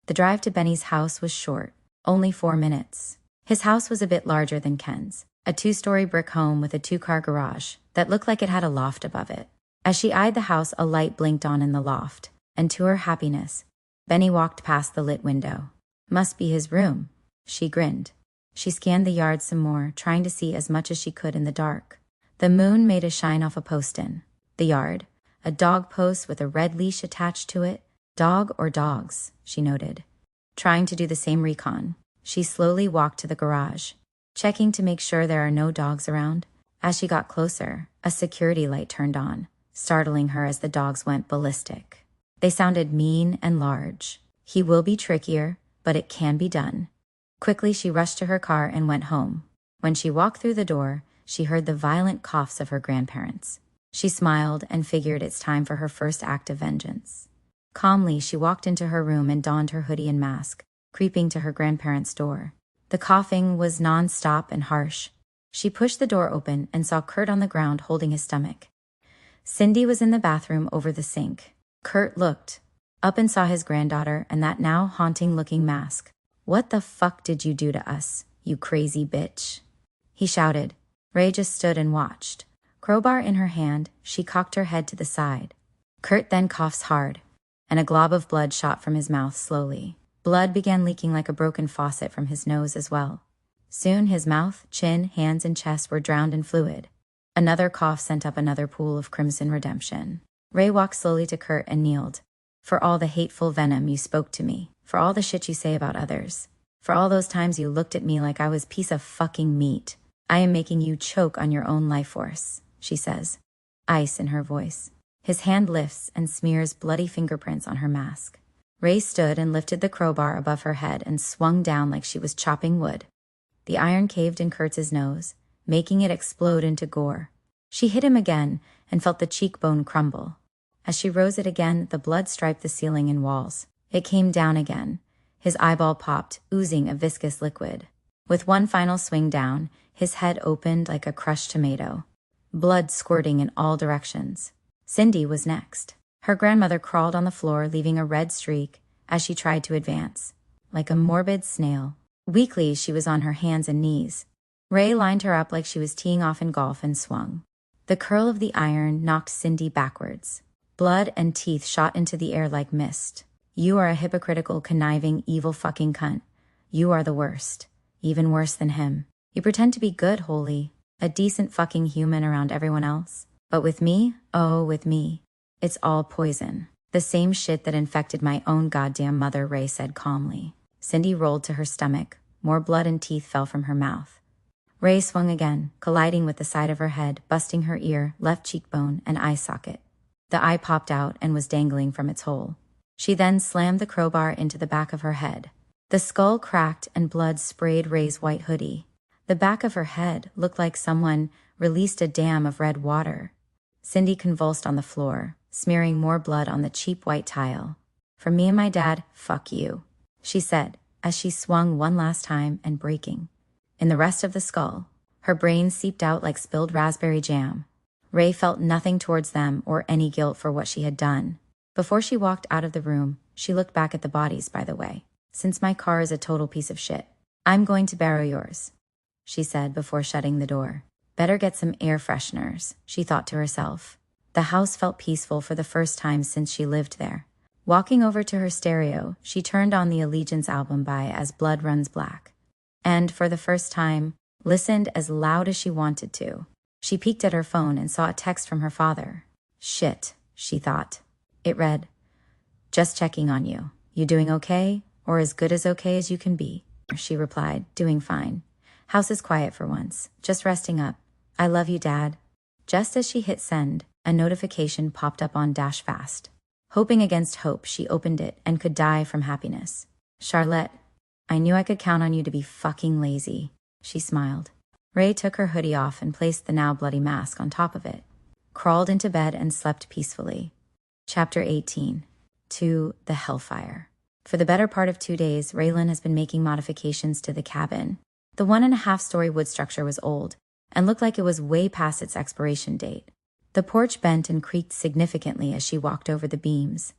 The drive to Benny's house was short, only 4 minutes. His house was a bit larger than Ken's, a 2-story brick home with a 2-car garage that looked like it had a loft above it. As she eyed the house, a light blinked on in the loft, and to her happiness, Benny walked past the lit window. Must be his room. She grinned. She scanned the yard some more, trying to see as much as she could in the dark. The moon made a shine off a post in the yard, A dog post with a red leash attached to it. Dog or dogs, she noted. Trying to do the same recon, she slowly walked to the garage, checking to make sure there are no dogs around. As she got closer, a security light turned on, startling her as the dogs went ballistic. They sounded mean and large. He will be trickier, but it can be done. Quickly, she rushed to her car and went home. When she walked through the door, she heard the violent coughs of her grandparents. She smiled and figured it's time for her first act of vengeance. Calmly, she walked into her room and donned her hoodie and mask, creeping to her grandparents' door. The coughing was non-stop and harsh. She pushed the door open and saw Kurt on the ground holding his stomach. Cindy was in the bathroom over the sink. Kurt looked up and saw his granddaughter and that now haunting-looking mask. "What the fuck did you do to us, you crazy bitch?" he shouted. Ray just stood and watched. Crowbar in her hand, she cocked her head to the side. Kurt then coughs hard, and a glob of blood shot from his mouth slowly. Blood began leaking like a broken faucet from his nose as well. Soon his mouth, chin, hands, and chest were drowned in fluid. Another cough sent up another pool of crimson redemption. Ray walked slowly to Kurt and kneeled. "For all the hateful venom you spoke to me, for all the shit you say about others, for all those times you looked at me like I was piece of fucking meat, I am making you choke on your own life force," she says, ice in her voice. His hand lifts and smears bloody fingerprints on her mask. Ray stood and lifted the crowbar above her head and swung down like she was chopping wood. The iron caved in Kurtz's nose, making it explode into gore. She hit him again and felt the cheekbone crumble. As she rose it again, the blood striped the ceiling and walls. It came down again. His eyeball popped, oozing a viscous liquid. With one final swing down, his head opened like a crushed tomato. Blood squirting in all directions. Cindy was next. Her grandmother crawled on the floor, leaving a red streak as she tried to advance. Like a morbid snail. Weakly, she was on her hands and knees. Ray lined her up like she was teeing off in golf and swung. The curl of the iron knocked Cindy backwards. Blood and teeth shot into the air like mist. "You are a hypocritical, conniving, evil fucking cunt. You are the worst. Even worse than him. You pretend to be good, Holy. A decent fucking human around everyone else. But with me, oh, with me, it's all poison. The same shit that infected my own goddamn mother," Ray said calmly. Cindy rolled to her stomach. More blood and teeth fell from her mouth. Ray swung again, colliding with the side of her head, busting her ear, left cheekbone, and eye socket. The eye popped out and was dangling from its hole. She then slammed the crowbar into the back of her head. The skull cracked and blood sprayed Ray's white hoodie. The back of her head looked like someone released a dam of red water. Cindy convulsed on the floor, smearing more blood on the cheap white tile. "For me and my dad, fuck you," she said, as she swung one last time and breaking. In the rest of the skull, her brain seeped out like spilled raspberry jam. Ray felt nothing towards them or any guilt for what she had done. Before she walked out of the room, she looked back at the bodies, by the way. "Since my car is a total piece of shit, I'm going to borrow yours," she said before shutting the door. Better get some air fresheners, she thought to herself. The house felt peaceful for the first time since she lived there. Walking over to her stereo, she turned on the Allegiance album by As Blood Runs Black. And, for the first time, listened as loud as she wanted to. She peeked at her phone and saw a text from her father. "Shit," she thought. It read, "Just checking on you. You doing okay? Or as good as okay as you can be?" She replied, "Doing fine. House is quiet for once. Just resting up. I love you, Dad." Just as she hit send, a notification popped up on Dash Fast. Hoping against hope, she opened it and could die from happiness. "Charlotte, I knew I could count on you to be fucking lazy," she smiled. Ray took her hoodie off and placed the now bloody mask on top of it, crawled into bed and slept peacefully. Chapter 18. To the Hellfire. For the better part of 2 days, Raylan has been making modifications to the cabin. The 1.5-story wood structure was old and looked like it was way past its expiration date. The porch bent and creaked significantly as she walked over the beams.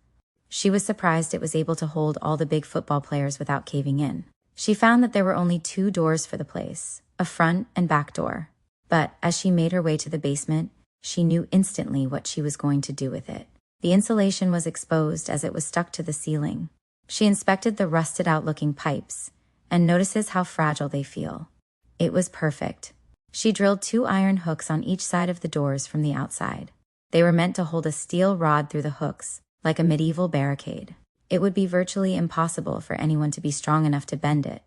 She was surprised it was able to hold all the big football players without caving in. She found that there were only 2 doors for the place, a front and back door. But as she made her way to the basement, she knew instantly what she was going to do with it. The insulation was exposed as it was stuck to the ceiling. She inspected the rusted-out-looking pipes and notices how fragile they feel. It was perfect. She drilled 2 iron hooks on each side of the doors from the outside. They were meant to hold a steel rod through the hooks, like a medieval barricade. It would be virtually impossible for anyone to be strong enough to bend it.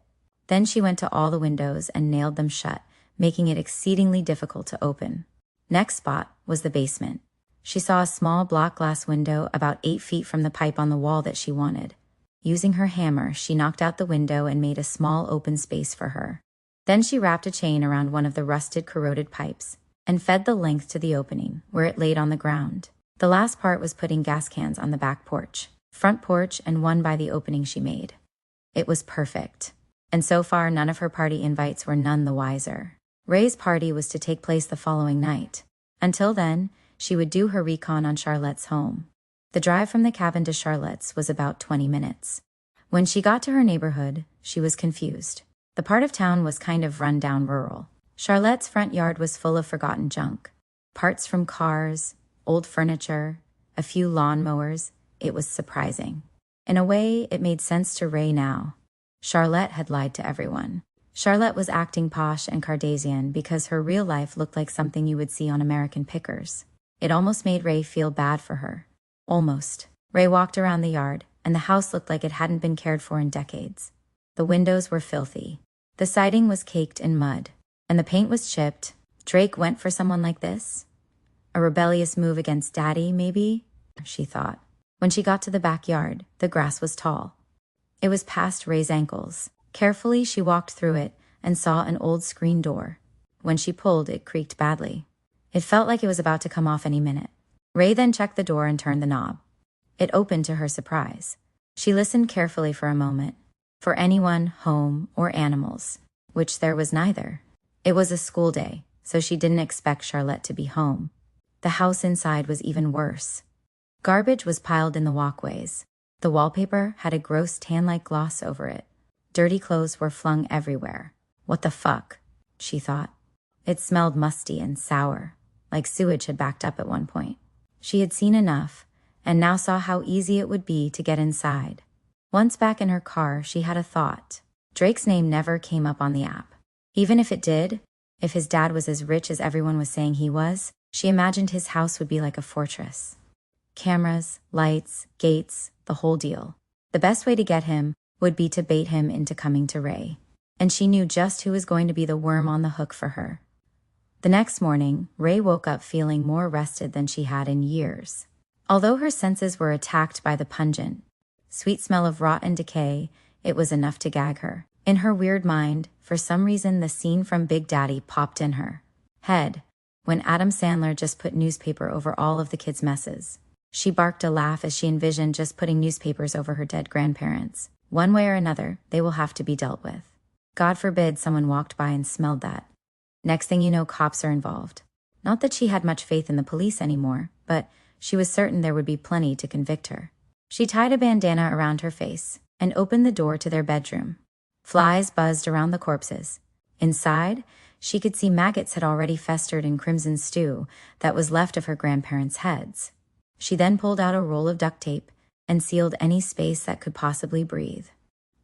Then she went to all the windows and nailed them shut, making it exceedingly difficult to open. Next spot was the basement. She saw a small block glass window about 8 feet from the pipe on the wall that she wanted. Using her hammer, she knocked out the window and made a small open space for her. Then she wrapped a chain around one of the rusted, corroded pipes and fed the length to the opening, where it laid on the ground. The last part was putting gas cans on the back porch, front porch, and one by the opening she made. It was perfect. And so far, none of her party invites were none the wiser. Ray's party was to take place the following night. Until then, she would do her recon on Charlotte's home. The drive from the cabin to Charlotte's was about 20 minutes. When she got to her neighborhood, she was confused. The part of town was kind of run-down rural. Charlotte's front yard was full of forgotten junk. Parts from cars, old furniture, a few lawn mowers. It was surprising. In a way, it made sense to Ray now. Charlotte had lied to everyone. Charlotte was acting posh and Cardassian because her real life looked like something you would see on American Pickers. It almost made Ray feel bad for her. Almost. Ray walked around the yard, and the house looked like it hadn't been cared for in decades. The windows were filthy. The siding was caked in mud, and the paint was chipped. Drake went for someone like this? A rebellious move against Daddy, maybe? She thought. When she got to the backyard, the grass was tall. It was past Ray's ankles. Carefully, she walked through it and saw an old screen door. When she pulled, it creaked badly. It felt like it was about to come off any minute. Ray then checked the door and turned the knob. It opened to her surprise. She listened carefully for a moment. For anyone, home, or animals, which there was neither. It was a school day, so she didn't expect Charlotte to be home. The house inside was even worse. Garbage was piled in the walkways. The wallpaper had a gross tan-like gloss over it. Dirty clothes were flung everywhere. What the fuck? She thought. It smelled musty and sour, like sewage had backed up at one point. She had seen enough, and now saw how easy it would be to get inside. Once back in her car, she had a thought. Drake's name never came up on the app. Even if it did, if his dad was as rich as everyone was saying he was, she imagined his house would be like a fortress. Cameras, lights, gates, the whole deal. The best way to get him would be to bait him into coming to Ray. And she knew just who was going to be the worm on the hook for her. The next morning, Ray woke up feeling more rested than she had in years. Although her senses were attacked by the pungent, sweet smell of rot and decay, it was enough to gag her. In her weird mind, for some reason the scene from Big Daddy popped in her head when Adam Sandler just put newspaper over all of the kids' messes. She barked a laugh as she envisioned just putting newspapers over her dead grandparents. One way or another, they will have to be dealt with. God forbid someone walked by and smelled that. Next thing you know, cops are involved. Not that she had much faith in the police anymore, but she was certain there would be plenty to convict her. She tied a bandana around her face and opened the door to their bedroom. Flies buzzed around the corpses. Inside, she could see maggots had already festered in crimson stew that was left of her grandparents' heads. She then pulled out a roll of duct tape and sealed any space that could possibly breathe.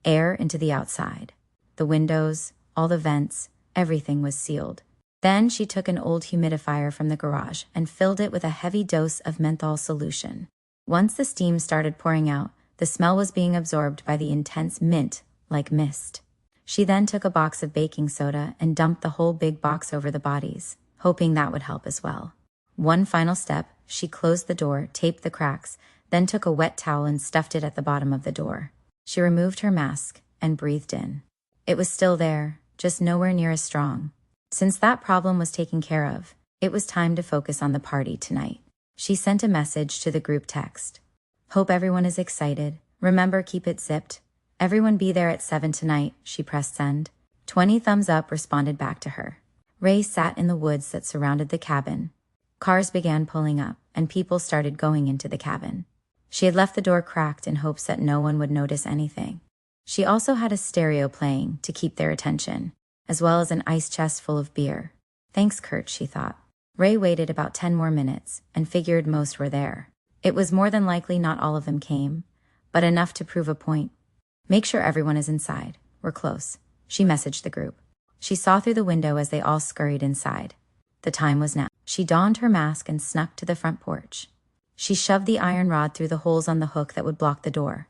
Air into the outside. The windows, all the vents, everything was sealed. Then she took an old humidifier from the garage and filled it with a heavy dose of menthol solution. Once the steam started pouring out, the smell was being absorbed by the intense mint, like mist. She then took a box of baking soda and dumped the whole big box over the bodies, hoping that would help as well. One final step, she closed the door, taped the cracks, then took a wet towel and stuffed it at the bottom of the door. She removed her mask and breathed in. It was still there, just nowhere near as strong. Since that problem was taken care of, it was time to focus on the party tonight. She sent a message to the group text. Hope everyone is excited. Remember, keep it zipped. Everyone be there at 7 tonight, she pressed send. 20 thumbs up responded back to her. Ray sat in the woods that surrounded the cabin. Cars began pulling up, and people started going into the cabin. She had left the door cracked in hopes that no one would notice anything. She also had a stereo playing to keep their attention, as well as an ice chest full of beer. Thanks, Kurt, she thought. Ray waited about 10 more minutes and figured most were there. It was more than likely not all of them came, but enough to prove a point. Make sure everyone is inside. We're close, she messaged the group. She saw through the window as they all scurried inside. The time was now. She donned her mask and snuck to the front porch. She shoved the iron rod through the holes on the hook that would block the door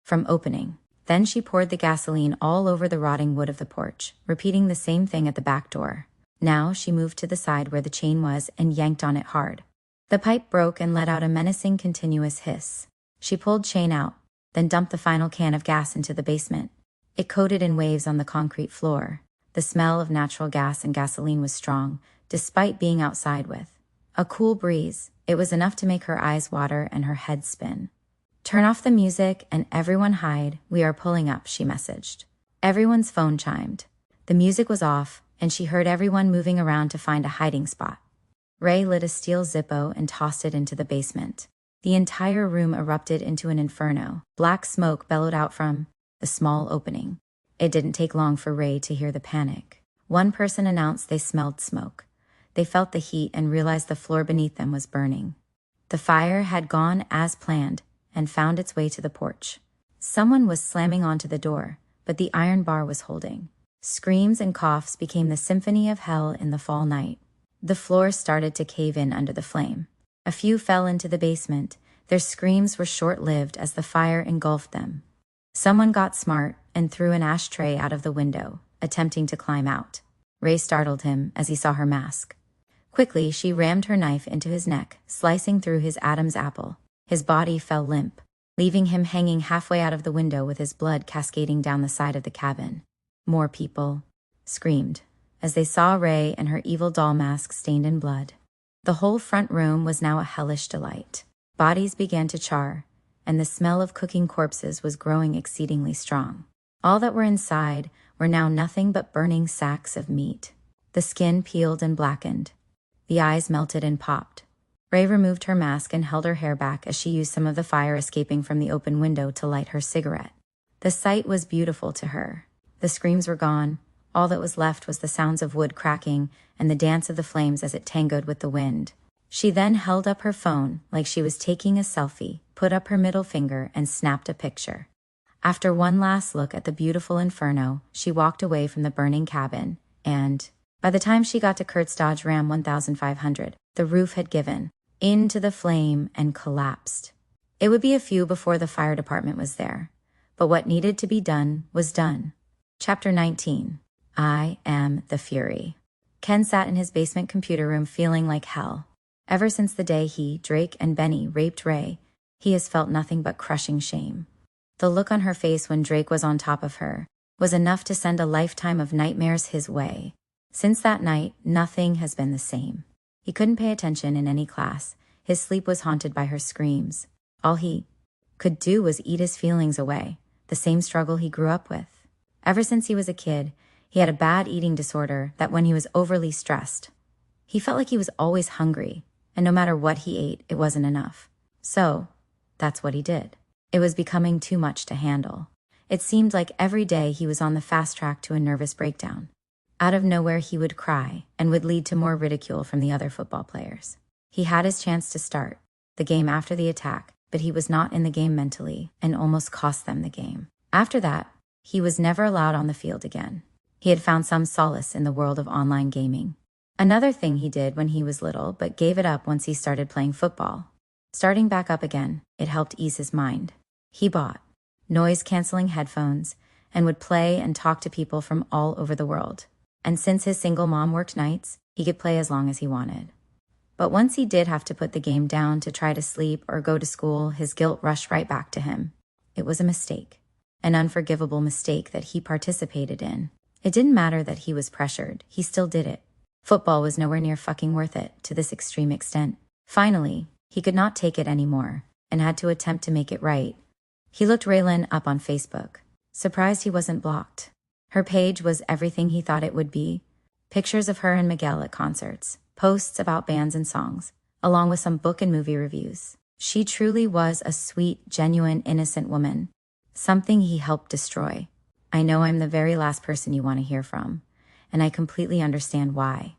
from opening. Then she poured the gasoline all over the rotting wood of the porch, repeating the same thing at the back door. Now she moved to the side where the chain was and yanked on it hard. The pipe broke and let out a menacing continuous hiss. She pulled chain out, then dumped the final can of gas into the basement. It coated in waves on the concrete floor. The smell of natural gas and gasoline was strong, despite being outside with a cool breeze. It was enough to make her eyes water and her head spin. "Turn off the music and everyone hide. We are pulling up," she messaged. Everyone's phone chimed. The music was off, and she heard everyone moving around to find a hiding spot. Ray lit a steel Zippo and tossed it into the basement. The entire room erupted into an inferno. Black smoke bellowed out from the small opening. It didn't take long for Ray to hear the panic. One person announced they smelled smoke. They felt the heat and realized the floor beneath them was burning. The fire had gone as planned and found its way to the porch. Someone was slamming onto the door, but the iron bar was holding. Screams and coughs became the symphony of hell in the fall night. The floor started to cave in under the flame. A few fell into the basement. Their screams were short-lived as the fire engulfed them. Someone got smart and threw an ashtray out of the window, attempting to climb out. Ray startled him as he saw her mask. Quickly, she rammed her knife into his neck, slicing through his Adam's apple. His body fell limp, leaving him hanging halfway out of the window with his blood cascading down the side of the cabin. More people screamed as they saw Ray and her evil doll mask stained in blood. The whole front room was now a hellish delight. Bodies began to char, and the smell of cooking corpses was growing exceedingly strong. All that were inside were now nothing but burning sacks of meat. The skin peeled and blackened. The eyes melted and popped. Ray removed her mask and held her hair back as she used some of the fire escaping from the open window to light her cigarette. The sight was beautiful to her. The screams were gone. All that was left was the sounds of wood cracking and the dance of the flames as it tangoed with the wind. She then held up her phone like she was taking a selfie, put up her middle finger, and snapped a picture. After one last look at the beautiful inferno, she walked away from the burning cabin, and by the time she got to Kurt's Dodge Ram 1500, the roof had given into the flame and collapsed. It would be a few before the fire department was there, but what needed to be done was done. Chapter 19. I Am the Fury. Ken sat in his basement computer room feeling like hell. Ever since the day he, Drake, and Benny raped Ray, he has felt nothing but crushing shame. The look on her face when Drake was on top of her was enough to send a lifetime of nightmares his way. Since that night, nothing has been the same. He couldn't pay attention in any class. His sleep was haunted by her screams. All he could do was eat his feelings away, the same struggle he grew up with. Ever since he was a kid, he had a bad eating disorder that when he was overly stressed, he felt like he was always hungry, and no matter what he ate, it wasn't enough. So, that's what he did. It was becoming too much to handle. It seemed like every day he was on the fast track to a nervous breakdown. Out of nowhere, he would cry and would lead to more ridicule from the other football players. He had his chance to start the game after the attack, but he was not in the game mentally and almost cost them the game. After that, he was never allowed on the field again. He had found some solace in the world of online gaming. Another thing he did when he was little, but gave it up once he started playing football. Starting back up again, it helped ease his mind. He bought noise-canceling headphones and would play and talk to people from all over the world. And since his single mom worked nights, he could play as long as he wanted. But once he did have to put the game down to try to sleep or go to school, his guilt rushed right back to him. It was a mistake, an unforgivable mistake that he participated in. It didn't matter that he was pressured, he still did it. Football was nowhere near fucking worth it to this extreme extent. Finally, he could not take it anymore and had to attempt to make it right. He looked Raylan up on Facebook, surprised he wasn't blocked. Her page was everything he thought it would be. Pictures of her and Miguel at concerts, posts about bands and songs, along with some book and movie reviews. She truly was a sweet, genuine, innocent woman. Something he helped destroy. I know I'm the very last person you want to hear from, and I completely understand why.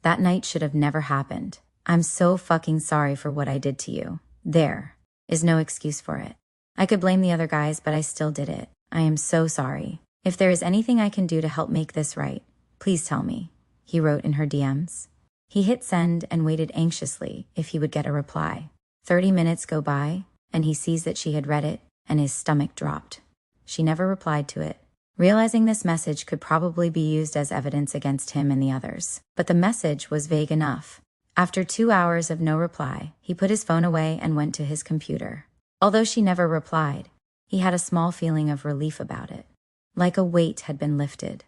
That night should have never happened. I'm so fucking sorry for what I did to you. There is no excuse for it. I could blame the other guys, but I still did it. I am so sorry. If there is anything I can do to help make this right, please tell me, he wrote in her DMs. He hit send and waited anxiously if he would get a reply. 30 minutes go by, and he sees that she had read it, and his stomach dropped. She never replied to it, realizing this message could probably be used as evidence against him and the others. But the message was vague enough. After 2 hours of no reply, he put his phone away and went to his computer. Although she never replied, he had a small feeling of relief about it, like a weight had been lifted.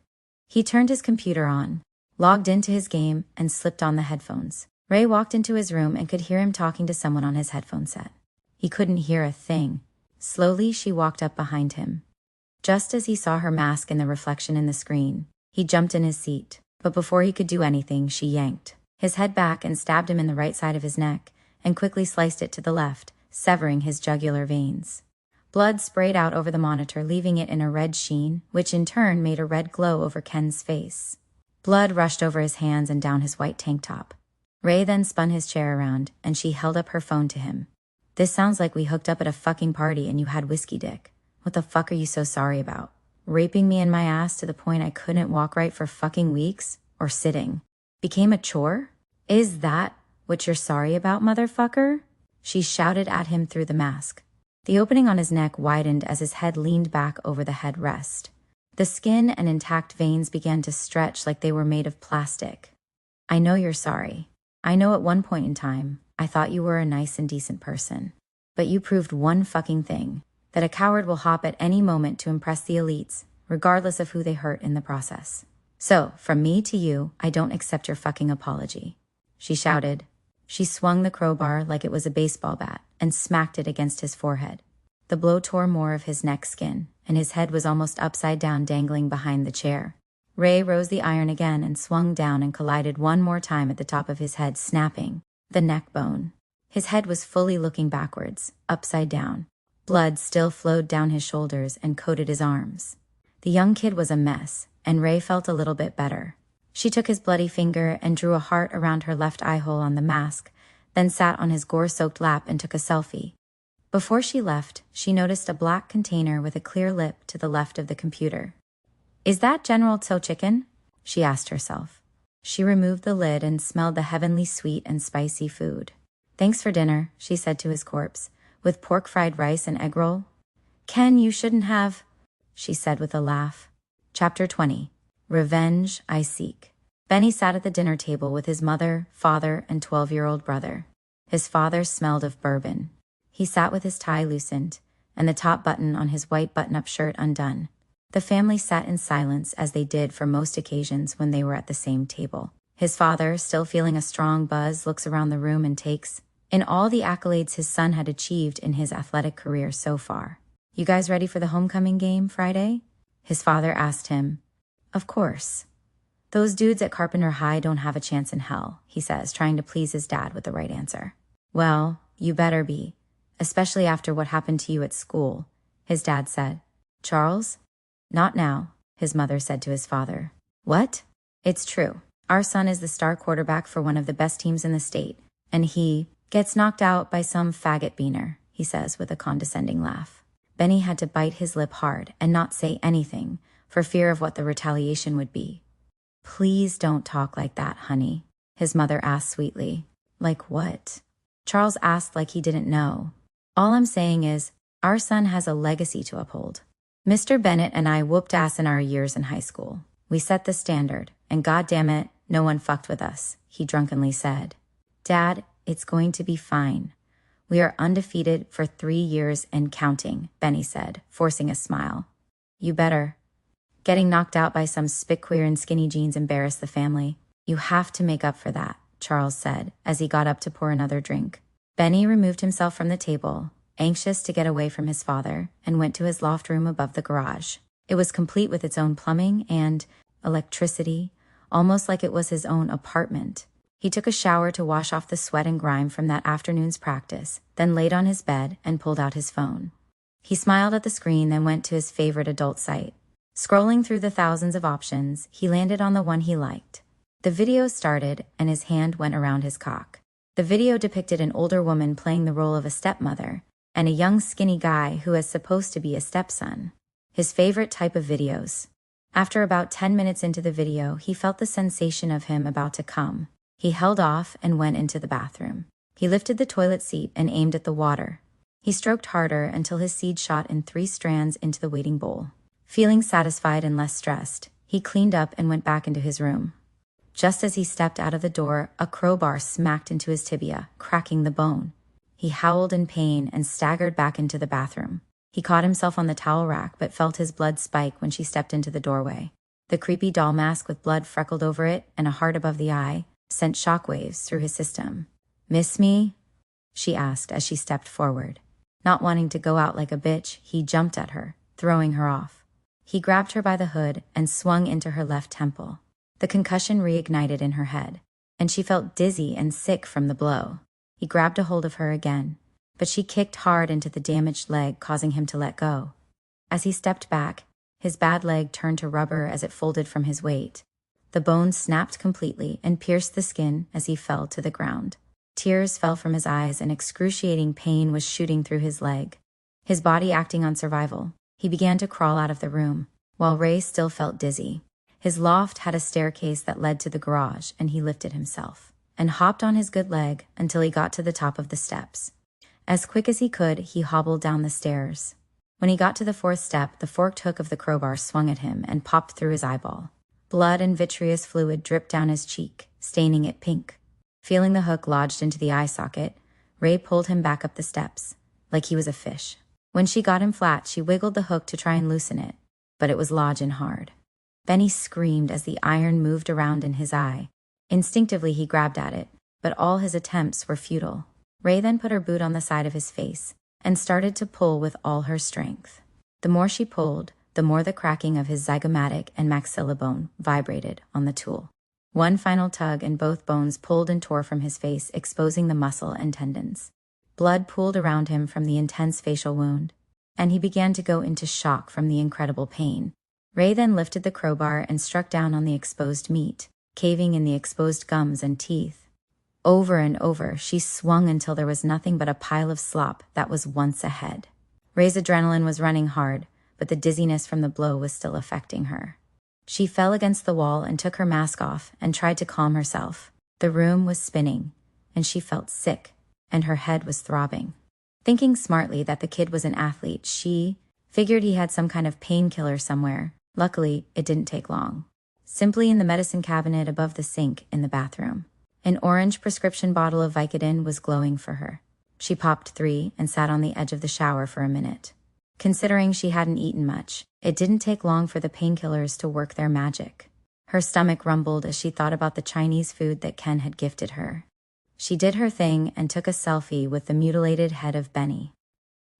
He turned his computer on, logged into his game, and slipped on the headphones. Ray walked into his room and could hear him talking to someone on his headphone set. He couldn't hear a thing. Slowly, she walked up behind him. Just as he saw her mask in the reflection in the screen, he jumped in his seat. But before he could do anything, she yanked his head back and stabbed him in the right side of his neck, and quickly sliced it to the left, severing his jugular veins. Blood sprayed out over the monitor, leaving it in a red sheen, which in turn made a red glow over Ken's face. Blood rushed over his hands and down his white tank top. Ray then spun his chair around, and she held up her phone to him. "This sounds like we hooked up at a fucking party and you had whiskey dick. What the fuck are you so sorry about? Raping me in my ass to the point I couldn't walk right for fucking weeks? Or sitting became a chore? Is that what you're sorry about, motherfucker?" She shouted at him through the mask. The opening on his neck widened as his head leaned back over the headrest. The skin and intact veins began to stretch like they were made of plastic. "I know you're sorry. I know at one point in time, I thought you were a nice and decent person. But you proved one fucking thing, that a coward will hop at any moment to impress the elites, regardless of who they hurt in the process. So, from me to you, I don't accept your fucking apology," she shouted. She swung the crowbar like it was a baseball bat and smacked it against his forehead. The blow tore more of his neck skin, and his head was almost upside down, dangling behind the chair. Ray rose the iron again and swung down and collided one more time at the top of his head, snapping the neck bone. His head was fully looking backwards, upside down. Blood still flowed down his shoulders and coated his arms. The young kid was a mess, and Ray felt a little bit better. She took his bloody finger and drew a heart around her left eye hole on the mask, then sat on his gore-soaked lap and took a selfie. Before she left, she noticed a black container with a clear lip to the left of the computer. "Is that General Tso chicken?" she asked herself. She removed the lid and smelled the heavenly sweet and spicy food. "Thanks for dinner," she said to his corpse, "with pork fried rice and egg roll." "Ken, you shouldn't have," she said with a laugh. Chapter 20. Revenge I Seek. Benny sat at the dinner table with his mother, father, and 12-year-old brother. His father smelled of bourbon. He sat with his tie loosened, and the top button on his white button-up shirt undone. The family sat in silence as they did for most occasions when they were at the same table. His father, still feeling a strong buzz, looks around the room and takes in all the accolades his son had achieved in his athletic career so far. "You guys ready for the homecoming game Friday?" his father asked him. "Of course. Those dudes at Carpenter High don't have a chance in hell," he says, trying to please his dad with the right answer. "Well, you better be, especially after what happened to you at school," his dad said. "Charles?" "Not now," his mother said to his father. "What?" "It's true. Our son is the star quarterback for one of the best teams in the state, and he gets knocked out by some faggot beaner," he says with a condescending laugh. Benny had to bite his lip hard and not say anything for fear of what the retaliation would be. "Please don't talk like that, honey," his mother asked sweetly. "Like what?" Charles asked like he didn't know. "All I'm saying is, our son has a legacy to uphold. Mr. Bennett and I whooped ass in our years in high school. We set the standard, and goddammit, no one fucked with us," he drunkenly said. "Dad, it's going to be fine. We are undefeated for 3 years and counting," Benny said, forcing a smile. "You better. Getting knocked out by some spitqueer in skinny jeans embarrassed the family. You have to make up for that," Charles said, as he got up to pour another drink. Benny removed himself from the table, anxious to get away from his father, and went to his loft room above the garage. It was complete with its own plumbing and electricity, almost like it was his own apartment. He took a shower to wash off the sweat and grime from that afternoon's practice, then laid on his bed and pulled out his phone. He smiled at the screen, then went to his favorite adult site. Scrolling through the thousands of options, he landed on the one he liked. The video started, and his hand went around his cock. The video depicted an older woman playing the role of a stepmother, and a young skinny guy who is supposed to be a stepson. His favorite type of videos. After about 10 minutes into the video, he felt the sensation of him about to come. He held off and went into the bathroom. He lifted the toilet seat and aimed at the water. He stroked harder until his seed shot in 3 strands into the waiting bowl. Feeling satisfied and less stressed, he cleaned up and went back into his room. Just as he stepped out of the door, a crowbar smacked into his tibia, cracking the bone. He howled in pain and staggered back into the bathroom. He caught himself on the towel rack but felt his blood spike when she stepped into the doorway. The creepy doll mask with blood freckled over it and a heart above the eye sent shockwaves through his system. "Miss me?" she asked as she stepped forward. Not wanting to go out like a bitch, he jumped at her, throwing her off. He grabbed her by the hood and swung into her left temple. The concussion reignited in her head, and she felt dizzy and sick from the blow. He grabbed a hold of her again, but she kicked hard into the damaged leg, causing him to let go. As he stepped back, his bad leg turned to rubber as it folded from his weight. The bone snapped completely and pierced the skin as he fell to the ground. Tears fell from his eyes and excruciating pain was shooting through his leg. His body acting on survival, he began to crawl out of the room, while Ray still felt dizzy. His loft had a staircase that led to the garage, and he lifted himself and hopped on his good leg until he got to the top of the steps. As quick as he could, he hobbled down the stairs. When he got to the 4th step, the forked hook of the crowbar swung at him and popped through his eyeball. Blood and vitreous fluid dripped down his cheek, staining it pink. Feeling the hook lodged into the eye socket, Ray pulled him back up the steps, like he was a fish. When she got him flat, she wiggled the hook to try and loosen it, but it was lodging hard. Benny screamed as the iron moved around in his eye. Instinctively, he grabbed at it, but all his attempts were futile. Ray then put her boot on the side of his face and started to pull with all her strength. The more she pulled, the more the cracking of his zygomatic and maxilla bone vibrated on the tool. One final tug and both bones pulled and tore from his face, exposing the muscle and tendons. Blood pooled around him from the intense facial wound, and he began to go into shock from the incredible pain. Ray then lifted the crowbar and struck down on the exposed meat, caving in the exposed gums and teeth. Over and over, she swung until there was nothing but a pile of slop that was once a head. Ray's adrenaline was running hard, but the dizziness from the blow was still affecting her. She fell against the wall and took her mask off and tried to calm herself. The room was spinning, and she felt sick, and her head was throbbing. Thinking smartly that the kid was an athlete, she figured he had some kind of painkiller somewhere. Luckily, it didn't take long. Simply in the medicine cabinet above the sink in the bathroom, an orange prescription bottle of Vicodin was glowing for her. She popped 3 and sat on the edge of the shower for a minute. Considering she hadn't eaten much, it didn't take long for the painkillers to work their magic. Her stomach rumbled as she thought about the Chinese food that Ken had gifted her. She did her thing and took a selfie with the mutilated head of Benny,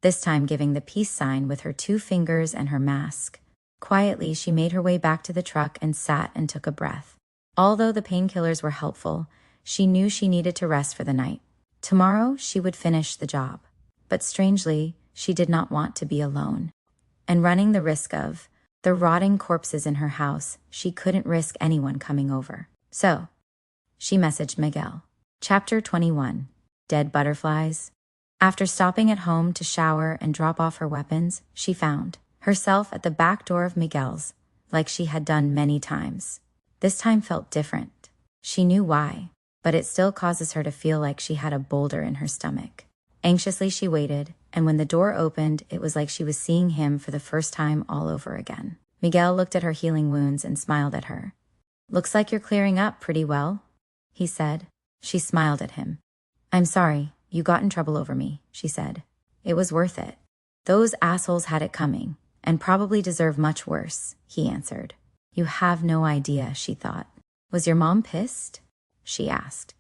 this time giving the peace sign with her 2 fingers and her mask. Quietly, she made her way back to the truck and sat and took a breath. Although the painkillers were helpful, she knew she needed to rest for the night. Tomorrow, she would finish the job. But strangely, she did not want to be alone. And running the risk of the rotting corpses in her house, she couldn't risk anyone coming over. So, she messaged Miguel. Chapter 21. Dead Butterflies. After stopping at home to shower and drop off her weapons, she found herself at the back door of Miguel's, like she had done many times. This time felt different. She knew why, but it still causes her to feel like she had a boulder in her stomach. Anxiously, she waited, and when the door opened, it was like she was seeing him for the first time all over again. Miguel looked at her healing wounds and smiled at her. "Looks like you're clearing up pretty well," he said. She smiled at him. "I'm sorry, you got in trouble over me," she said. "It was worth it." "Those assholes had it coming, and probably deserve much worse," he answered. "You have no idea," she thought. "Was your mom pissed?" she asked.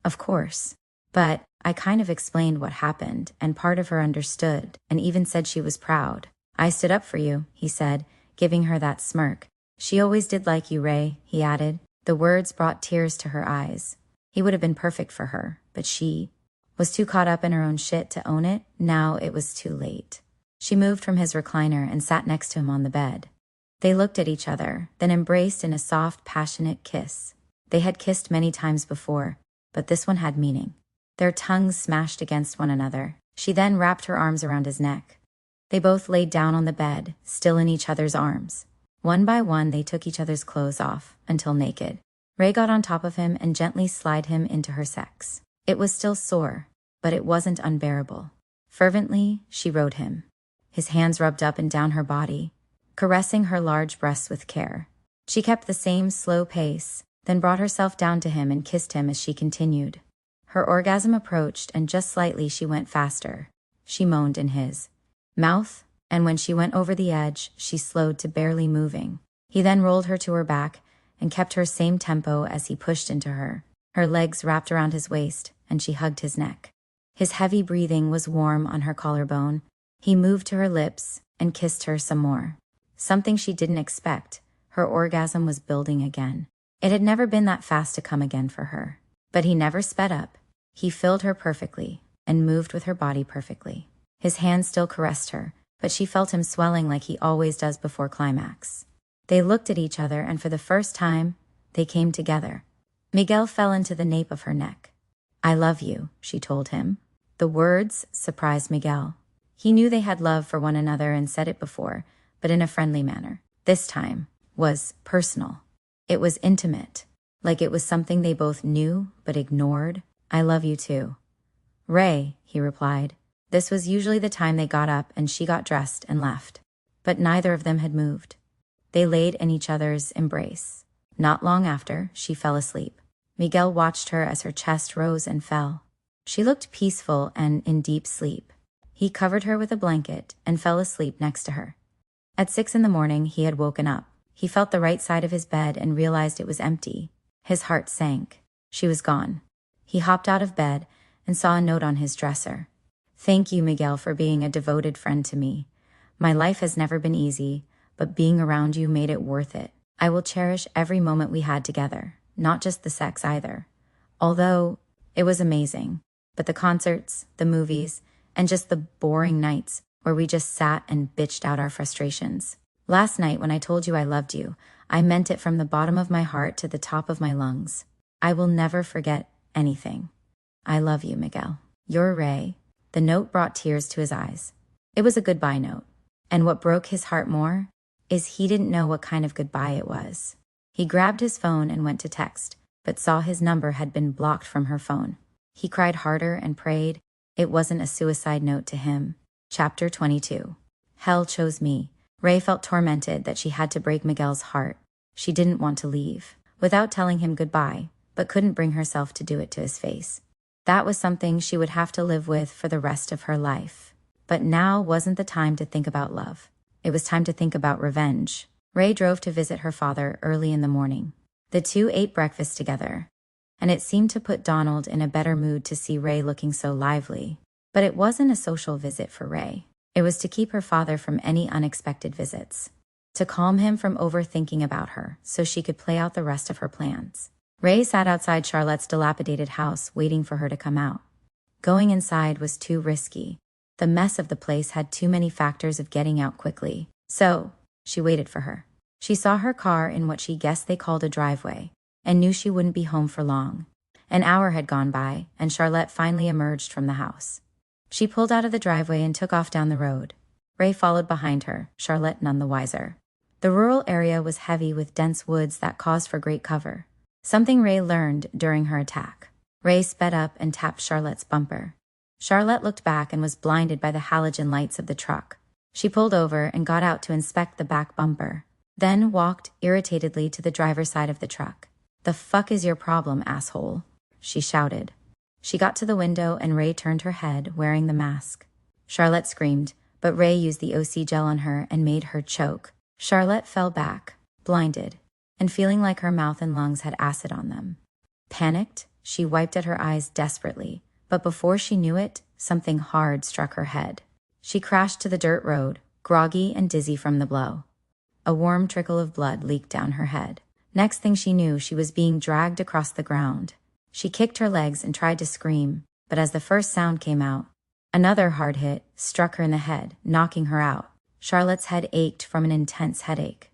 "Of course. But I kind of explained what happened, and part of her understood, and even said she was proud. I stood up for you," he said, giving her that smirk. "She always did like you, Ray," he added. The words brought tears to her eyes. He would have been perfect for her, but she was too caught up in her own shit to own it. Now it was too late. She moved from his recliner and sat next to him on the bed. They looked at each other, then embraced in a soft, passionate kiss. They had kissed many times before, but this one had meaning. Their tongues smashed against one another. She then wrapped her arms around his neck. They both laid down on the bed, still in each other's arms. One by one, they took each other's clothes off, until naked. Ray got on top of him and gently slid him into her sex. It was still sore, but it wasn't unbearable. Fervently, she rode him. His hands rubbed up and down her body, caressing her large breasts with care. She kept the same slow pace, then brought herself down to him and kissed him as she continued. Her orgasm approached, and just slightly she went faster. She moaned in his mouth, and when she went over the edge, she slowed to barely moving. He then rolled her to her back and kept her same tempo as he pushed into her. Her legs wrapped around his waist, and she hugged his neck. His heavy breathing was warm on her collarbone. He moved to her lips and kissed her some more. Something she didn't expect. Her orgasm was building again. It had never been that fast to come again for her. But he never sped up. He filled her perfectly and moved with her body perfectly. His hands still caressed her, but she felt him swelling like he always does before climax. They looked at each other, and for the first time, they came together. Miguel fell into the nape of her neck. "I love you," she told him. The words surprised Miguel. He knew they had love for one another and said it before, but in a friendly manner. This time was personal. It was intimate, like it was something they both knew but ignored. "I love you too." "Ray," he replied. This was usually the time they got up and she got dressed and left. But neither of them had moved. They laid in each other's embrace. Not long after, she fell asleep. Miguel watched her as her chest rose and fell. She looked peaceful and in deep sleep. He covered her with a blanket and fell asleep next to her. At 6 a.m, he had woken up. He felt the right side of his bed and realized it was empty. His heart sank. She was gone. He hopped out of bed and saw a note on his dresser. "Thank you, Miguel, for being a devoted friend to me. My life has never been easy, but being around you made it worth it. I will cherish every moment we had together, not just the sex either. Although it was amazing, but the concerts, the movies, and just the boring nights where we just sat and bitched out our frustrations. Last night when I told you I loved you, I meant it from the bottom of my heart to the top of my lungs. I will never forget anything. I love you, Miguel. You're Ray." The note brought tears to his eyes. It was a goodbye note. And what broke his heart more is he didn't know what kind of goodbye it was. He grabbed his phone and went to text, but saw his number had been blocked from her phone. He cried harder and prayed. It wasn't a suicide note to him. Chapter 22. Hell chose me. Ray felt tormented that she had to break Miguel's heart. She didn't want to leave without telling him goodbye, but couldn't bring herself to do it to his face. That was something she would have to live with for the rest of her life. But now wasn't the time to think about love. It was time to think about revenge. Ray drove to visit her father early in the morning. The two ate breakfast together, and it seemed to put Donald in a better mood to see Ray looking so lively. But it wasn't a social visit for Ray. It was to keep her father from any unexpected visits, to calm him from overthinking about her so she could play out the rest of her plans. Ray sat outside Charlotte's dilapidated house waiting for her to come out. Going inside was too risky. The mess of the place had too many factors of getting out quickly. So, she waited for her. She saw her car in what she guessed they called a driveway, and knew she wouldn't be home for long. An hour had gone by, and Charlotte finally emerged from the house. She pulled out of the driveway and took off down the road. Ray followed behind her, Charlotte none the wiser. The rural area was heavy with dense woods that caused for great cover. Something Ray learned during her attack. Ray sped up and tapped Charlotte's bumper. Charlotte looked back and was blinded by the halogen lights of the truck. She pulled over and got out to inspect the back bumper, then walked irritatedly to the driver's side of the truck. "The fuck is your problem, asshole?" she shouted. She got to the window and Ray turned her head, wearing the mask. Charlotte screamed, but Ray used the OC gel on her and made her choke. Charlotte fell back, blinded, and feeling like her mouth and lungs had acid on them. Panicked, she wiped at her eyes desperately, but before she knew it, something hard struck her head. She crashed to the dirt road, groggy and dizzy from the blow. A warm trickle of blood leaked down her head. Next thing she knew, she was being dragged across the ground. She kicked her legs and tried to scream, but as the first sound came out, another hard hit struck her in the head, knocking her out. Charlotte's head ached from an intense headache.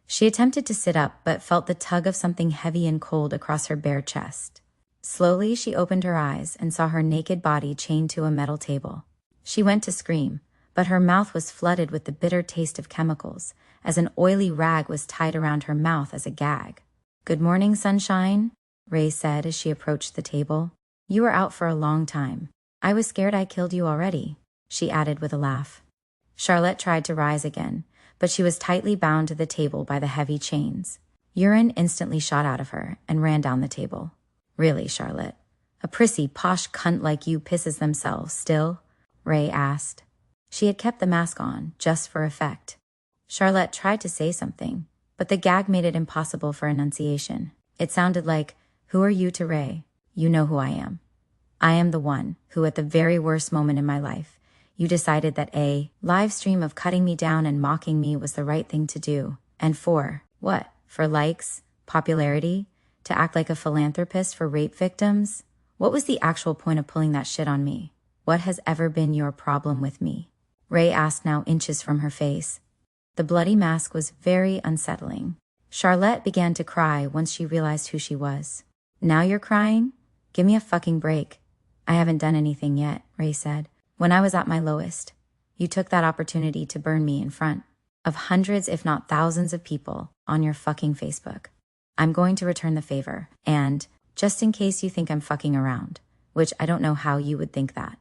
She attempted to sit up, but felt the tug of something heavy and cold across her bare chest. Slowly, she opened her eyes and saw her naked body chained to a metal table. She went to scream, but her mouth was flooded with the bitter taste of chemicals, as an oily rag was tied around her mouth as a gag. Good morning, sunshine, Ray said as she approached the table. You were out for a long time. I was scared I killed you already, she added with a laugh. Charlotte tried to rise again, but she was tightly bound to the table by the heavy chains. Urine instantly shot out of her and ran down the table. Really, Charlotte? A prissy, posh cunt like you pisses themselves still? Ray asked. She had kept the mask on, just for effect. Charlotte tried to say something, but the gag made it impossible for enunciation. It sounded like, "Who are you to Ray? You know who I am. I am the one who, at the very worst moment in my life, you decided that a live stream of cutting me down and mocking me was the right thing to do. And for what? For likes? Popularity? To act like a philanthropist for rape victims? What was the actual point of pulling that shit on me? What has ever been your problem with me?" Ray asked, now inches from her face. The bloody mask was very unsettling. Charlotte began to cry once she realized who she was. "Now you're crying? Give me a fucking break." "I haven't done anything yet," Ray said. "When I was at my lowest, you took that opportunity to burn me in front of hundreds, if not thousands of people on your fucking Facebook. I'm going to return the favor, and just in case you think I'm fucking around, which I don't know how you would think that.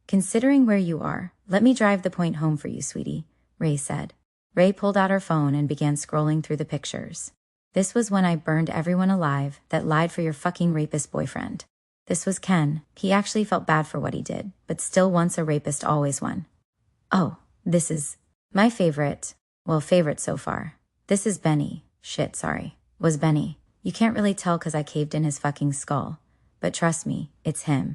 Considering where you are, let me drive the point home for you, sweetie," Ray said. Ray pulled out her phone and began scrolling through the pictures. "This was when I burned everyone alive that lied for your fucking rapist boyfriend. This was Ken. He actually felt bad for what he did, but still once a rapist, always one. Oh, this is my favorite. Well, favorite so far. This is Benny. Shit, sorry. Was Benny. You can't really tell because I caved in his fucking skull. But trust me, it's him.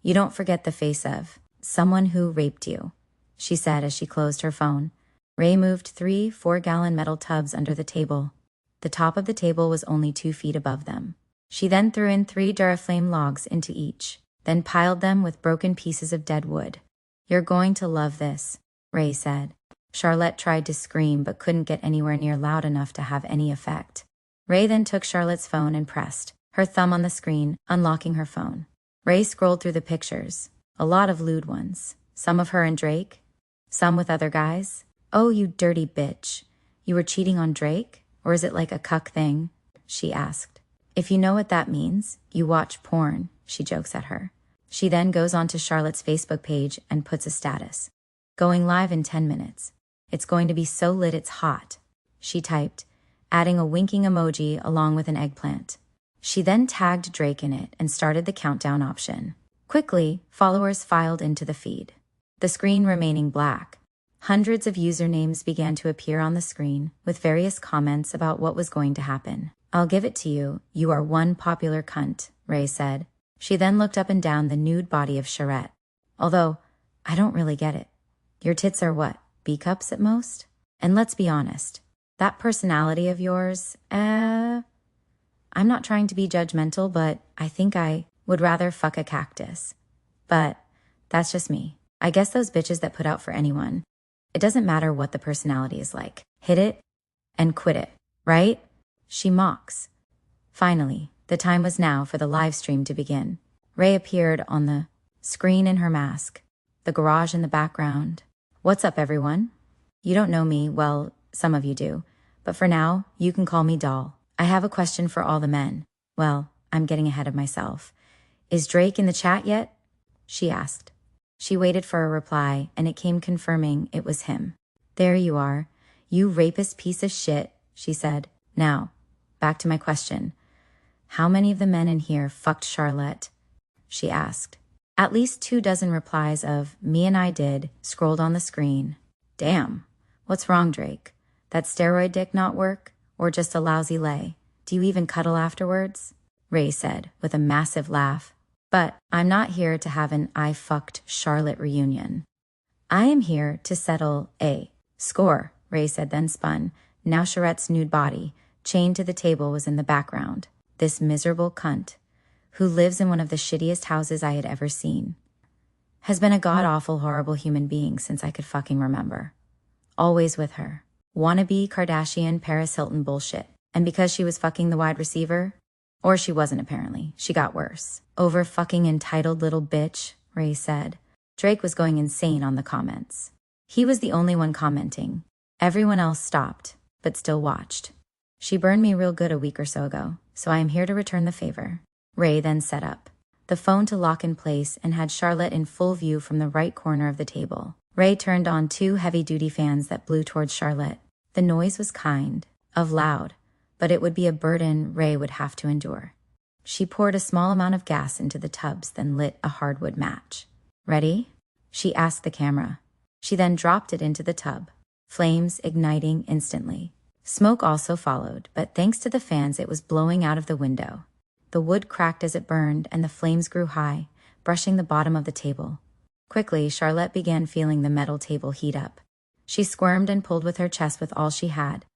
You don't forget the face of someone who raped you," she said as she closed her phone. Ray moved 3 4-gallon metal tubs under the table. The top of the table was only 2 feet above them. She then threw in 3 Duraflame logs into each, then piled them with broken pieces of dead wood. "You're going to love this," Ray said. Charlotte tried to scream but couldn't get anywhere near loud enough to have any effect. Ray then took Charlotte's phone and pressed her thumb on the screen, unlocking her phone. Ray scrolled through the pictures. A lot of lewd ones. Some of her and Drake. Some with other guys. "Oh, you dirty bitch. You were cheating on Drake? Or is it like a cuck thing?" she asked. "If you know what that means, you watch porn," she jokes at her. She then goes onto Charlotte's Facebook page and puts a status. "Going live in 10 minutes. It's going to be so lit it's hot," she typed, adding a winking emoji along with an eggplant. She then tagged Drake in it and started the countdown option. Quickly, followers filed into the feed, the screen remaining black. Hundreds of usernames began to appear on the screen with various comments about what was going to happen. "I'll give it to you. You are one popular cunt," Ray said. She then looked up and down the nude body of Charette. "Although, I don't really get it. Your tits are what, B cups at most? And let's be honest, that personality of yours, I'm not trying to be judgmental, but I think I would rather fuck a cactus. But that's just me. I guess those bitches that put out for anyone. It doesn't matter what the personality is like. Hit it and quit it, right?" she mocks. Finally, the time was now for the live stream to begin. Ray appeared on the screen in her mask, the garage in the background. "What's up, everyone? You don't know me, well, some of you do, but for now, you can call me Doll. I have a question for all the men. Well, I'm getting ahead of myself. Is Drake in the chat yet?" she asked. She waited for a reply, and it came confirming it was him. "There you are. You rapist piece of shit," she said. "Now, back to my question. How many of the men in here fucked Charlotte?" she asked. At least 24 replies of "me and I did" scrolled on the screen. Damn. What's wrong, Drake? That steroid dick not work? Or just a lousy lay? Do you even cuddle afterwards? Ray said, with a massive laugh. But I'm not here to have an I fucked Charlotte reunion. I am here to settle a score, Ray said, then spun. Now Charette's nude body, chained to the table, was in the background. This miserable cunt, who lives in one of the shittiest houses I had ever seen, has been a god-awful, horrible human being since I could fucking remember. Always with her. Wannabe Kardashian Paris Hilton bullshit. And because she was fucking the wide receiver, or she wasn't apparently, she got worse. Over fucking entitled little bitch, Ray said. Drake was going insane on the comments. He was the only one commenting. Everyone else stopped, but still watched. She burned me real good a week or so ago, so I am here to return the favor. Ray then set up the phone to lock in place and had Charlotte in full view from the right corner of the table. Ray turned on 2 heavy-duty fans that blew towards Charlotte. The noise was kind of loud, but it would be a burden Ray would have to endure. She poured a small amount of gas into the tubs, then lit a hardwood match. "Ready?" she asked the camera. She then dropped it into the tub, flames igniting instantly. Smoke also followed, but thanks to the fans it was blowing out of the window. The wood cracked as it burned, and the flames grew high, brushing the bottom of the table. Quickly, Charlotte began feeling the metal table heat up. She squirmed and pulled with her chest with all she had,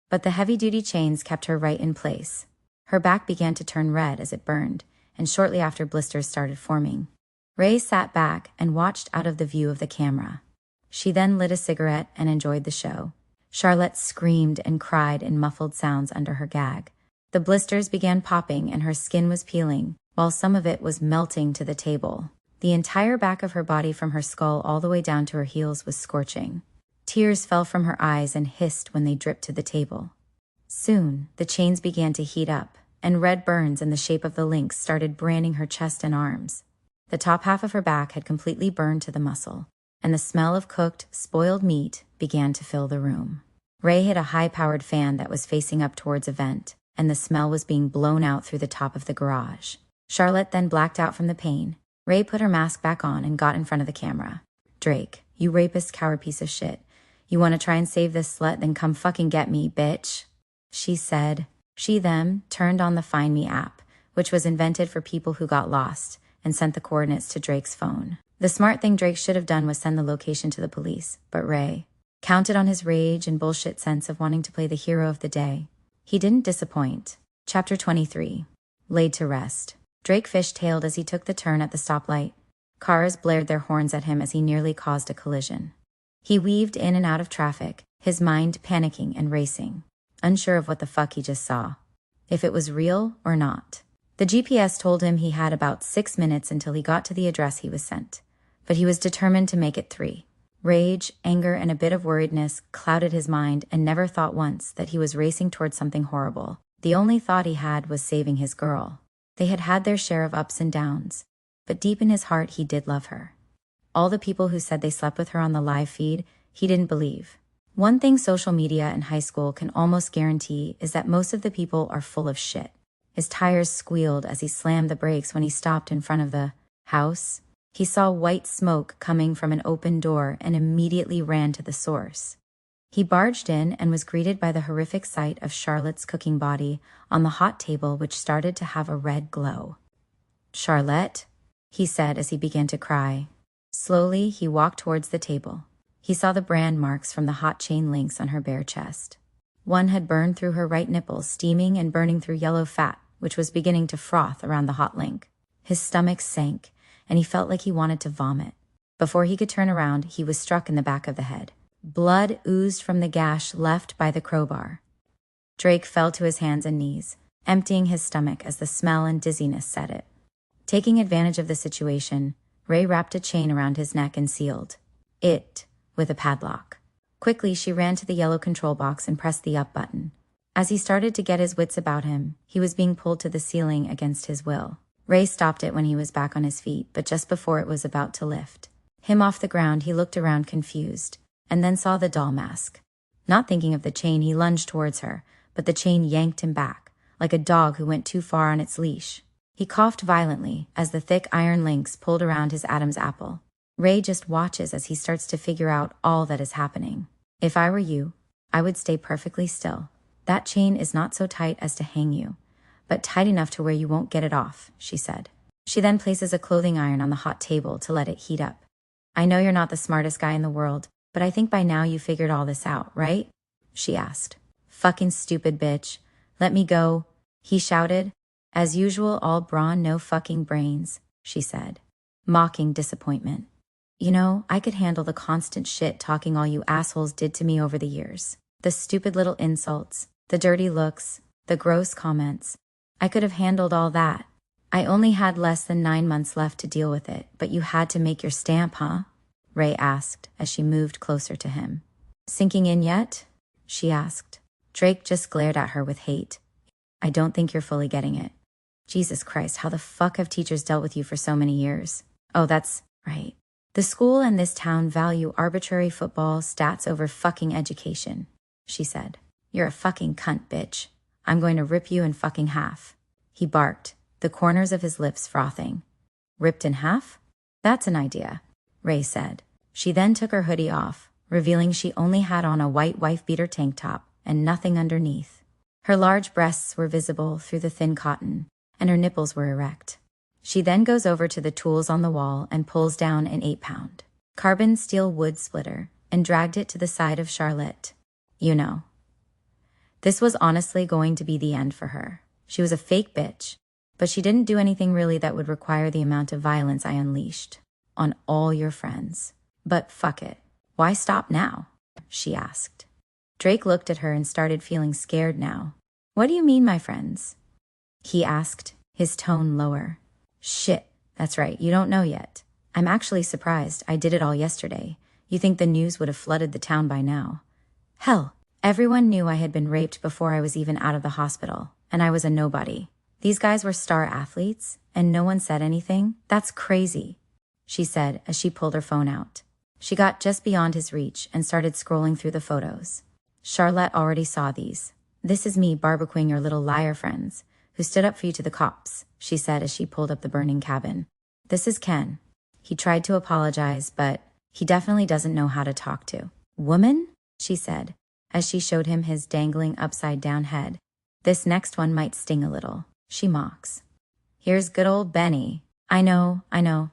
but the heavy-duty chains kept her right in place. Her back began to turn red as it burned, and shortly after blisters started forming. Ray sat back and watched out of the view of the camera. She then lit a cigarette and enjoyed the show. Charlotte screamed and cried in muffled sounds under her gag. The blisters began popping and her skin was peeling, while some of it was melting to the table. The entire back of her body from her skull all the way down to her heels was scorching. Tears fell from her eyes and hissed when they dripped to the table. Soon, the chains began to heat up, and red burns in the shape of the links started branding her chest and arms. The top half of her back had completely burned to the muscle, and the smell of cooked, spoiled meat began to fill the room. Ray hit a high-powered fan that was facing up towards a vent, and the smell was being blown out through the top of the garage. Charlotte then blacked out from the pain. Ray put her mask back on and got in front of the camera. "Drake, you rapist coward piece of shit. You want to try and save this slut, then come fucking get me, bitch," she said. She then turned on the Find Me app, which was invented for people who got lost, and sent the coordinates to Drake's phone. The smart thing Drake should have done was send the location to the police, but Ray counted on his rage and bullshit sense of wanting to play the hero of the day. He didn't disappoint. Chapter 23. Laid to rest. Drake fishtailed as he took the turn at the stoplight. Cars blared their horns at him as he nearly caused a collision. He weaved in and out of traffic, his mind panicking and racing, unsure of what the fuck he just saw, if it was real or not. The GPS told him he had about 6 minutes until he got to the address he was sent, but he was determined to make it 3. Rage, anger, and a bit of worriedness clouded his mind and never thought once that he was racing towards something horrible. The only thought he had was saving his girl. They had had their share of ups and downs, but deep in his heart he did love her. All the people who said they slept with her on the live feed, he didn't believe. One thing social media in high school can almost guarantee is that most of the people are full of shit. His tires squealed as he slammed the brakes when he stopped in front of the house. He saw white smoke coming from an open door and immediately ran to the source. He barged in and was greeted by the horrific sight of Charlotte's cooking body on the hot table, which started to have a red glow. "Charlotte," he said as he began to cry. Slowly, he walked towards the table. He saw the brand marks from the hot chain links on her bare chest. One had burned through her right nipple, steaming and burning through yellow fat, which was beginning to froth around the hot link. His stomach sank, and he felt like he wanted to vomit. Before he could turn around, he was struck in the back of the head. Blood oozed from the gash left by the crowbar. Drake fell to his hands and knees, emptying his stomach as the smell and dizziness set it. Taking advantage of the situation, Ray wrapped a chain around his neck and sealed it with a padlock. Quickly, she ran to the yellow control box and pressed the up button. As he started to get his wits about him, he was being pulled to the ceiling against his will. Ray stopped it when he was back on his feet, but just before it was about to lift him off the ground, he looked around confused, and then saw the doll mask. Not thinking of the chain, he lunged towards her, but the chain yanked him back, like a dog who went too far on its leash. He coughed violently as the thick iron links pulled around his Adam's apple. Ray just watches as he starts to figure out all that is happening. "If I were you, I would stay perfectly still. That chain is not so tight as to hang you, but tight enough to where you won't get it off," she said. She then places a clothing iron on the hot table to let it heat up. "I know you're not the smartest guy in the world, but I think by now you figured all this out, right?" she asked. "Fucking stupid bitch. Let me go," he shouted. "As usual, all brawn, no fucking brains," she said, mocking disappointment. "You know, I could handle the constant shit talking all you assholes did to me over the years. The stupid little insults, the dirty looks, the gross comments. I could have handled all that. I only had less than 9 months left to deal with it, but you had to make your stamp, huh?" Ray asked as she moved closer to him. "Sinking in yet?" she asked. Drake just glared at her with hate. I don't think you're fully getting it. Jesus Christ, how the fuck have teachers dealt with you for so many years? Oh, that's right. The school and this town value arbitrary football stats over fucking education, she said. You're a fucking cunt, bitch. I'm going to rip you in fucking half. He barked, the corners of his lips frothing. Ripped in half? That's an idea, Ray said. She then took her hoodie off, revealing she only had on a white wife-beater tank top and nothing underneath. Her large breasts were visible through the thin cotton, and her nipples were erect. She then goes over to the tools on the wall and pulls down an 8-pound carbon steel wood splitter and dragged it to the side of Charlotte. You know. This was honestly going to be the end for her. She was a fake bitch, but she didn't do anything really that would require the amount of violence I unleashed on all your friends. But fuck it. Why stop now? She asked. Drake looked at her and started feeling scared now. What do you mean, my friends? He asked, his tone lower. Shit, that's right, you don't know yet. I'm actually surprised. I did it all yesterday. You think the news would have flooded the town by now. Hell, everyone knew I had been raped before I was even out of the hospital, and I was a nobody. These guys were star athletes, and no one said anything? That's crazy, she said as she pulled her phone out. She got just beyond his reach and started scrolling through the photos. Charlotte already saw these. This is me barbecuing your little liar friends, who stood up for you to the cops, she said as she pulled up the burning cabin. This is Ken. He tried to apologize, but he definitely doesn't know how to talk to. Woman? She said, as she showed him his dangling upside-down head. This next one might sting a little, she mocks. Here's good old Benny. I know,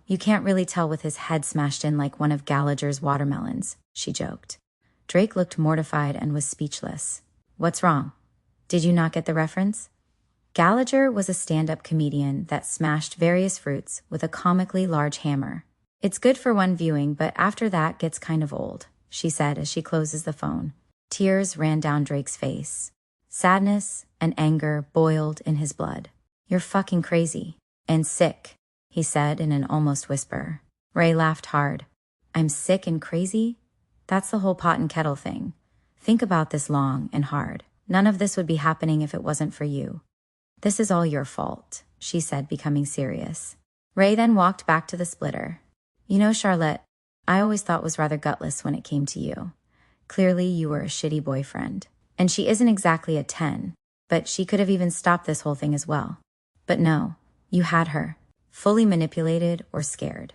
you can't really tell with his head smashed in like one of Gallagher's watermelons, she joked. Drake looked mortified and was speechless. What's wrong? Did you not get the reference? Gallagher was a stand-up comedian that smashed various fruits with a comically large hammer. It's good for one viewing, but after that gets kind of old, she said as she closes the phone. Tears ran down Drake's face. Sadness and anger boiled in his blood. You're fucking crazy. And sick, he said in an almost whisper. Ray laughed hard. I'm sick and crazy? That's the whole pot and kettle thing. Think about this long and hard. None of this would be happening if it wasn't for you. This is all your fault, she said, becoming serious. Ray then walked back to the splitter. You know, Charlotte, I always thought was rather gutless when it came to you. Clearly, you were a shitty boyfriend. And she isn't exactly a 10, but she could have even stopped this whole thing as well. But no, you had her, fully manipulated or scared.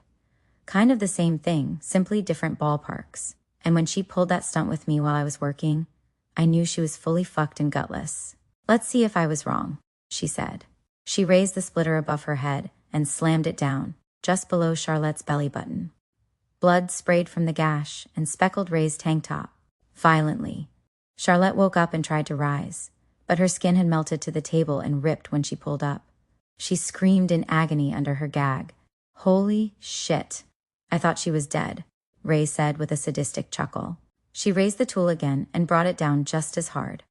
Kind of the same thing, simply different ballparks. And when she pulled that stunt with me while I was working, I knew she was fully fucked and gutless. Let's see if I was wrong, she said. She raised the splitter above her head and slammed it down, just below Charlotte's belly button. Blood sprayed from the gash and speckled Ray's tank top, violently. Charlotte woke up and tried to rise, but her skin had melted to the table and ripped when she pulled up. She screamed in agony under her gag. Holy shit. I thought she was dead, Ray said with a sadistic chuckle. She raised the tool again and brought it down just as hard,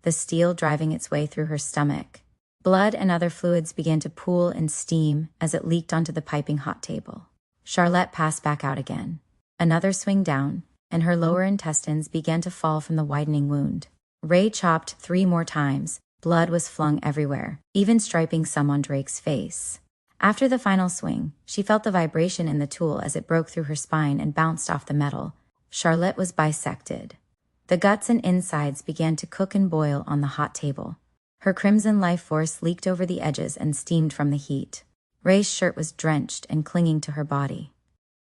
the steel driving its way through her stomach. Blood and other fluids began to pool and steam as it leaked onto the piping hot table. Charlotte passed back out again. Another swing down, and her lower intestines began to fall from the widening wound. Ray chopped 3 more times. Blood was flung everywhere, even striping some on Drake's face. After the final swing, she felt the vibration in the tool as it broke through her spine and bounced off the metal. Charlotte was bisected. The guts and insides began to cook and boil on the hot table. Her crimson life force leaked over the edges and steamed from the heat. Ray's shirt was drenched and clinging to her body.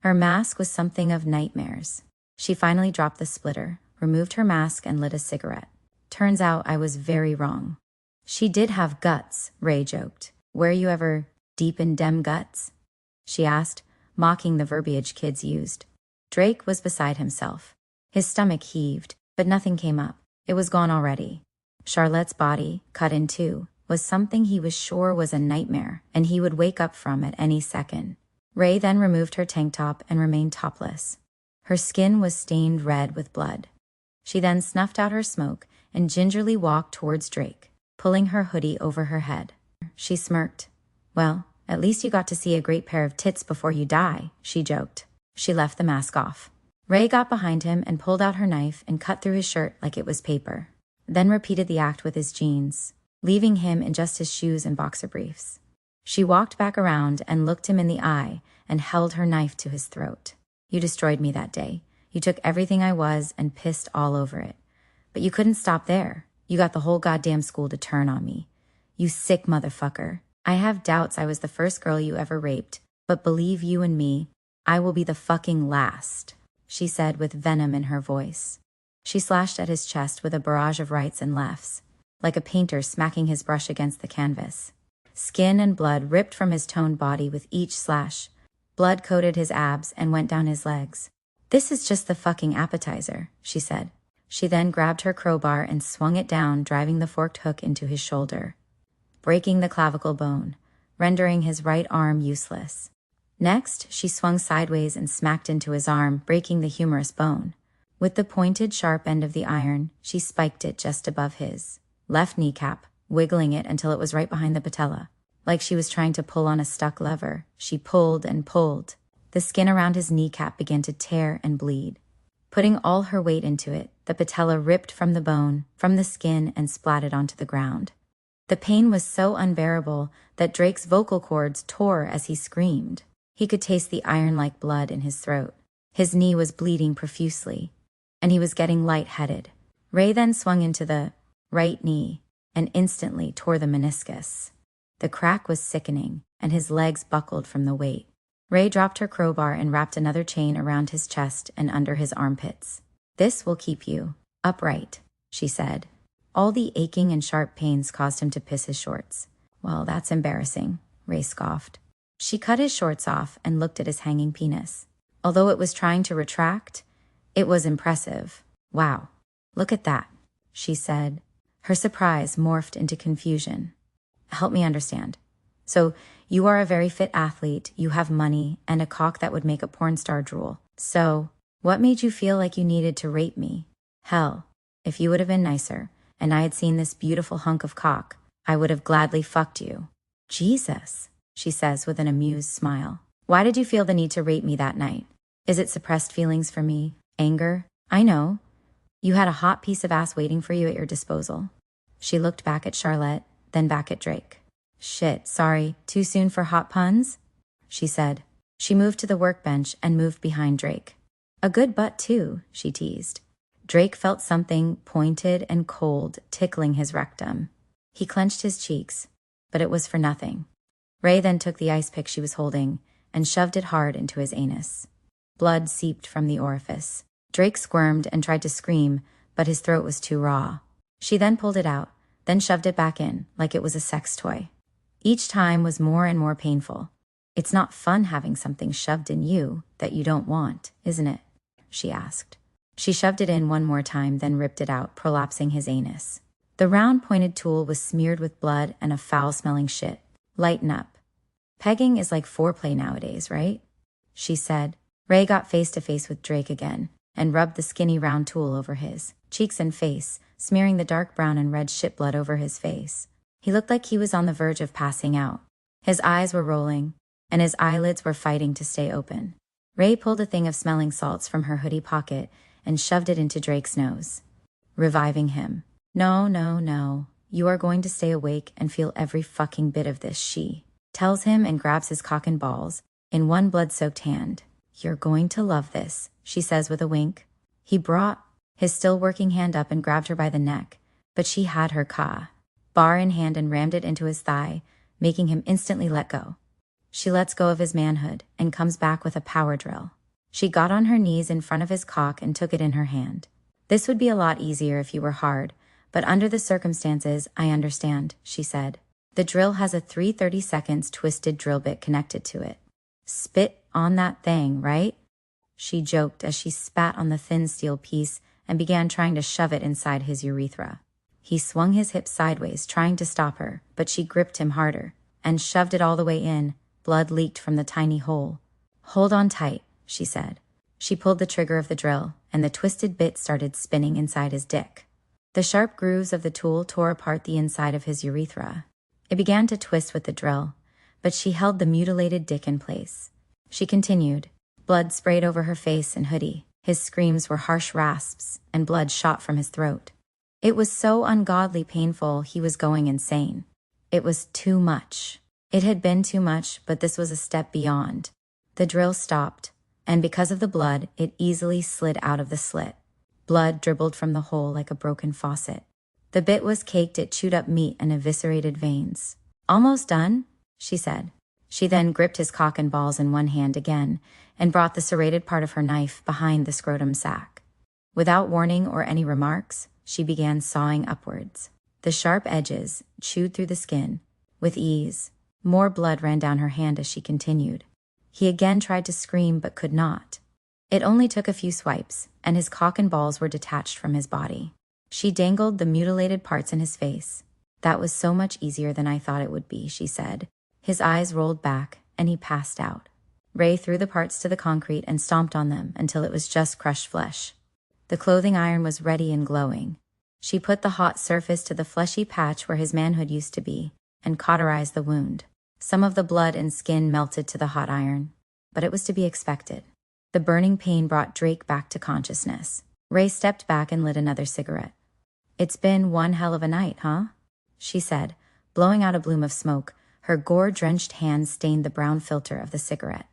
Her mask was something of nightmares. She finally dropped the splitter, removed her mask, and lit a cigarette. Turns out I was very wrong. She did have guts, Ray joked. Were you ever deep in dem guts? She asked, mocking the verbiage kids used. Drake was beside himself. His stomach heaved, but nothing came up. It was gone already. Charlotte's body, cut in 2, was something he was sure was a nightmare, and he would wake up from at any second. Ray then removed her tank top and remained topless. Her skin was stained red with blood. She then snuffed out her smoke and gingerly walked towards Drake, pulling her hoodie over her head. She smirked. Well, at least you got to see a great pair of tits before you die, she joked. She left the mask off. Ray got behind him and pulled out her knife and cut through his shirt like it was paper. then repeated the act with his jeans, leaving him in just his shoes and boxer briefs. She walked back around and looked him in the eye and held her knife to his throat. You destroyed me that day. You took everything I was and pissed all over it. But you couldn't stop there. You got the whole goddamn school to turn on me. You sick motherfucker. I have doubts I was the first girl you ever raped, but believe you and me, I will be the fucking last, she said with venom in her voice. She slashed at his chest with a barrage of rights and lefts, like a painter smacking his brush against the canvas. Skin and blood ripped from his toned body with each slash. Blood coated his abs and went down his legs. This is just the fucking appetizer, she said. She then grabbed her crowbar and swung it down, driving the forked hook into his shoulder, breaking the clavicle bone, rendering his right arm useless. Next, she swung sideways and smacked into his arm, breaking the humerus bone. With the pointed, sharp end of the iron, she spiked it just above his left kneecap, wiggling it until it was right behind the patella. Like she was trying to pull on a stuck lever, she pulled and pulled. The skin around his kneecap began to tear and bleed. Putting all her weight into it, the patella ripped from the bone, from the skin, and splatted onto the ground. The pain was so unbearable that Drake's vocal cords tore as he screamed. He could taste the iron-like blood in his throat. His knee was bleeding profusely, and he was getting lightheaded. Ray then swung into the right knee and instantly tore the meniscus. The crack was sickening, and his legs buckled from the weight. Ray dropped her crowbar and wrapped another chain around his chest and under his armpits. This will keep you upright, she said. All the aching and sharp pains caused him to piss his shorts. Well, that's embarrassing, Ray scoffed. She cut his shorts off and looked at his hanging penis. Although it was trying to retract, it was impressive. Wow, look at that, she said. Her surprise morphed into confusion. Help me understand. So, you are a very fit athlete, you have money, and a cock that would make a porn star drool. So, what made you feel like you needed to rape me? Hell, if you would have been nicer, and I had seen this beautiful hunk of cock, I would have gladly fucked you. Jesus, she says with an amused smile. Why did you feel the need to rape me that night? Is it suppressed feelings for me? Anger? I know. You had a hot piece of ass waiting for you at your disposal. She looked back at Charlotte, then back at Drake. Shit, sorry, too soon for hot puns? She said. She moved to the workbench and moved behind Drake. A good butt too, she teased. Drake felt something pointed and cold tickling his rectum. He clenched his cheeks, but it was for nothing. Ray then took the ice pick she was holding and shoved it hard into his anus. Blood seeped from the orifice. Drake squirmed and tried to scream, but his throat was too raw. She then pulled it out, then shoved it back in like it was a sex toy. Each time was more and more painful. It's not fun having something shoved in you that you don't want, isn't it? She asked. She shoved it in one more time, then ripped it out, prolapsing his anus. The round pointed tool was smeared with blood and a foul-smelling shit. Lighten up. Pegging is like foreplay nowadays, right? She said. Ray got face to face with Drake again and rubbed the skinny round tool over his cheeks and face, smearing the dark brown and red shit blood over his face. He looked like he was on the verge of passing out. His eyes were rolling, and his eyelids were fighting to stay open. Ray pulled a thing of smelling salts from her hoodie pocket and shoved it into Drake's nose, reviving him. No, no, no. You are going to stay awake and feel every fucking bit of this, she tells him and grabs his cock and balls in one blood-soaked hand. You're going to love this, she says with a wink. He brought his still working hand up and grabbed her by the neck, but she had her bar in hand and rammed it into his thigh, making him instantly let go. She lets go of his manhood and comes back with a power drill. She got on her knees in front of his cock and took it in her hand. This would be a lot easier if you were hard, but under the circumstances, I understand, she said. The drill has a 3/30 seconds twisted drill bit connected to it. Spit on that thing, right? She joked as she spat on the thin steel piece and began trying to shove it inside his urethra. He swung his hips sideways, trying to stop her, but she gripped him harder and shoved it all the way in. Blood leaked from the tiny hole. Hold on tight, she said. She pulled the trigger of the drill, and the twisted bit started spinning inside his dick. The sharp grooves of the tool tore apart the inside of his urethra. It began to twist with the drill, but she held the mutilated dick in place. She continued. Blood sprayed over her face and hoodie. His screams were harsh rasps, and blood shot from his throat. It was so ungodly painful he was going insane. It was too much. It had been too much, but this was a step beyond. The drill stopped, and because of the blood, it easily slid out of the slit. Blood dribbled from the hole like a broken faucet. The bit was caked, it chewed up meat and eviscerated veins. "Almost done?" she said. She then gripped his cock and balls in one hand again and brought the serrated part of her knife behind the scrotum sac. Without warning or any remarks, she began sawing upwards. The sharp edges chewed through the skin. With ease, more blood ran down her hand as she continued. He again tried to scream but could not. It only took a few swipes, and his cock and balls were detached from his body. She dangled the mutilated parts in his face. "That was so much easier than I thought it would be," she said. His eyes rolled back, and he passed out. Ray threw the parts to the concrete and stomped on them until it was just crushed flesh. The clothing iron was ready and glowing. She put the hot surface to the fleshy patch where his manhood used to be and cauterized the wound. Some of the blood and skin melted to the hot iron, but it was to be expected. The burning pain brought Drake back to consciousness. Ray stepped back and lit another cigarette. "It's been one hell of a night, huh?" she said, blowing out a bloom of smoke. Her gore-drenched hands stained the brown filter of the cigarette.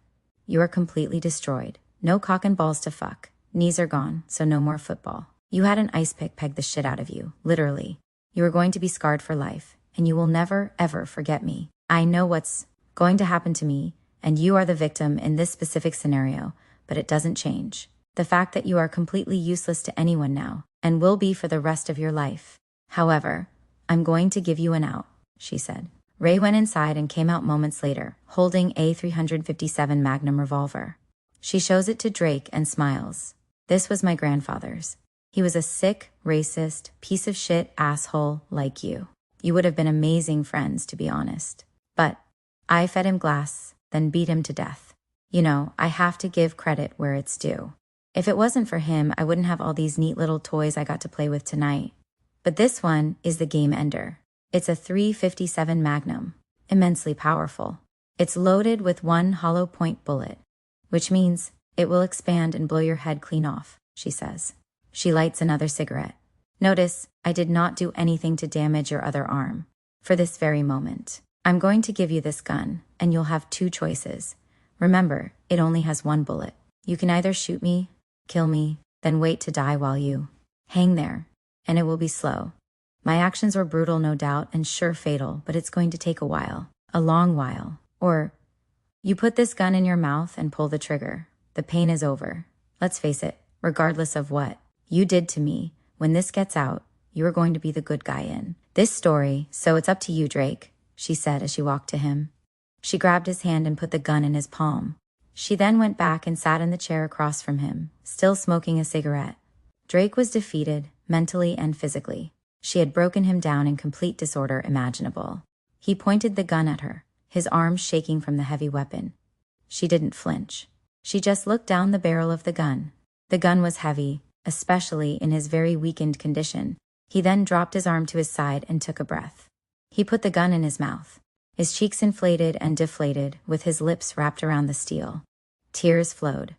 "You are completely destroyed. No cock and balls to fuck. Knees are gone, so no more football. You had an ice pick peg the shit out of you, literally. You are going to be scarred for life, and you will never, ever forget me. I know what's going to happen to me, and you are the victim in this specific scenario, but it doesn't change the fact that you are completely useless to anyone now, and will be for the rest of your life. However, I'm going to give you an out," she said. Ray went inside and came out moments later, holding a .357 Magnum revolver. She shows it to Drake and smiles. "This was my grandfather's. He was a sick, racist, piece of shit asshole like you. You would have been amazing friends, to be honest. But I fed him glass, then beat him to death. You know, I have to give credit where it's due. If it wasn't for him, I wouldn't have all these neat little toys I got to play with tonight. But this one is the game ender. It's a .357 Magnum, immensely powerful. It's loaded with one hollow point bullet, which means it will expand and blow your head clean off," she says. She lights another cigarette. "Notice, I did not do anything to damage your other arm. For this very moment, I'm going to give you this gun, and you'll have two choices. Remember, it only has one bullet. You can either shoot me, kill me, then wait to die while you hang there, and it will be slow. My actions were brutal, no doubt, and sure fatal, but it's going to take a while, a long while. Or you put this gun in your mouth and pull the trigger. The pain is over. Let's face it, regardless of what you did to me, when this gets out, you are going to be the good guy in this story, so it's up to you, Drake," she said as she walked to him. She grabbed his hand and put the gun in his palm. She then went back and sat in the chair across from him, still smoking a cigarette. Drake was defeated, mentally and physically. She had broken him down in complete disorder imaginable. He pointed the gun at her, his arms shaking from the heavy weapon. She didn't flinch. She just looked down the barrel of the gun. The gun was heavy, especially in his very weakened condition. He then dropped his arm to his side and took a breath. He put the gun in his mouth, his cheeks inflated and deflated, with his lips wrapped around the steel. Tears flowed,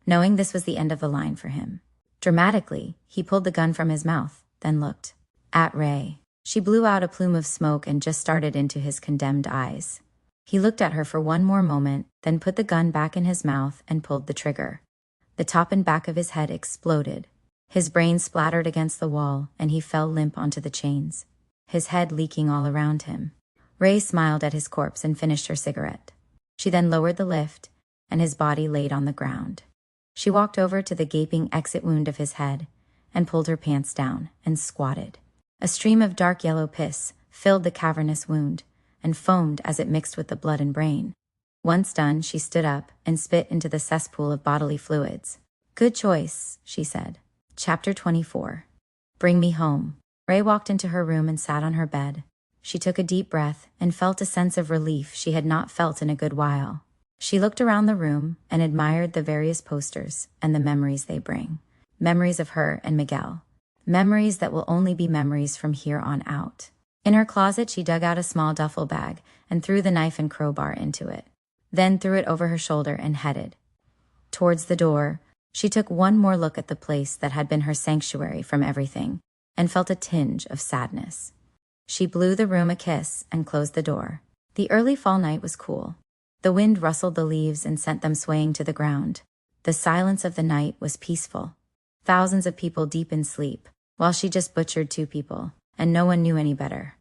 knowing this was the end of the line for him. Dramatically, he pulled the gun from his mouth, then looked at Ray. She blew out a plume of smoke and just started into his condemned eyes. He looked at her for one more moment, then put the gun back in his mouth and pulled the trigger. The top and back of his head exploded. His brain splattered against the wall, and he fell limp onto the chains, his head leaking all around him. Ray smiled at his corpse and finished her cigarette. She then lowered the lift, and his body laid on the ground. She walked over to the gaping exit wound of his head and pulled her pants down and squatted. A stream of dark yellow piss filled the cavernous wound and foamed as it mixed with the blood and brain. Once done, she stood up and spit into the cesspool of bodily fluids. "Good choice," she said. Chapter 24. Bring me home. Ray walked into her room and sat on her bed. She took a deep breath and felt a sense of relief she had not felt in a good while. She looked around the room and admired the various posters and the memories they bring. Memories of her and Miguel. Memories that will only be memories from here on out. In her closet, she dug out a small duffel bag and threw the knife and crowbar into it, then threw it over her shoulder and headed towards the door. She took one more look at the place that had been her sanctuary from everything, and felt a tinge of sadness. She blew the room a kiss and closed the door. The early fall night was cool. The wind rustled the leaves and sent them swaying to the ground. The silence of the night was peaceful. Thousands of people deep in sleep, while she just butchered 2 people, and no one knew any better.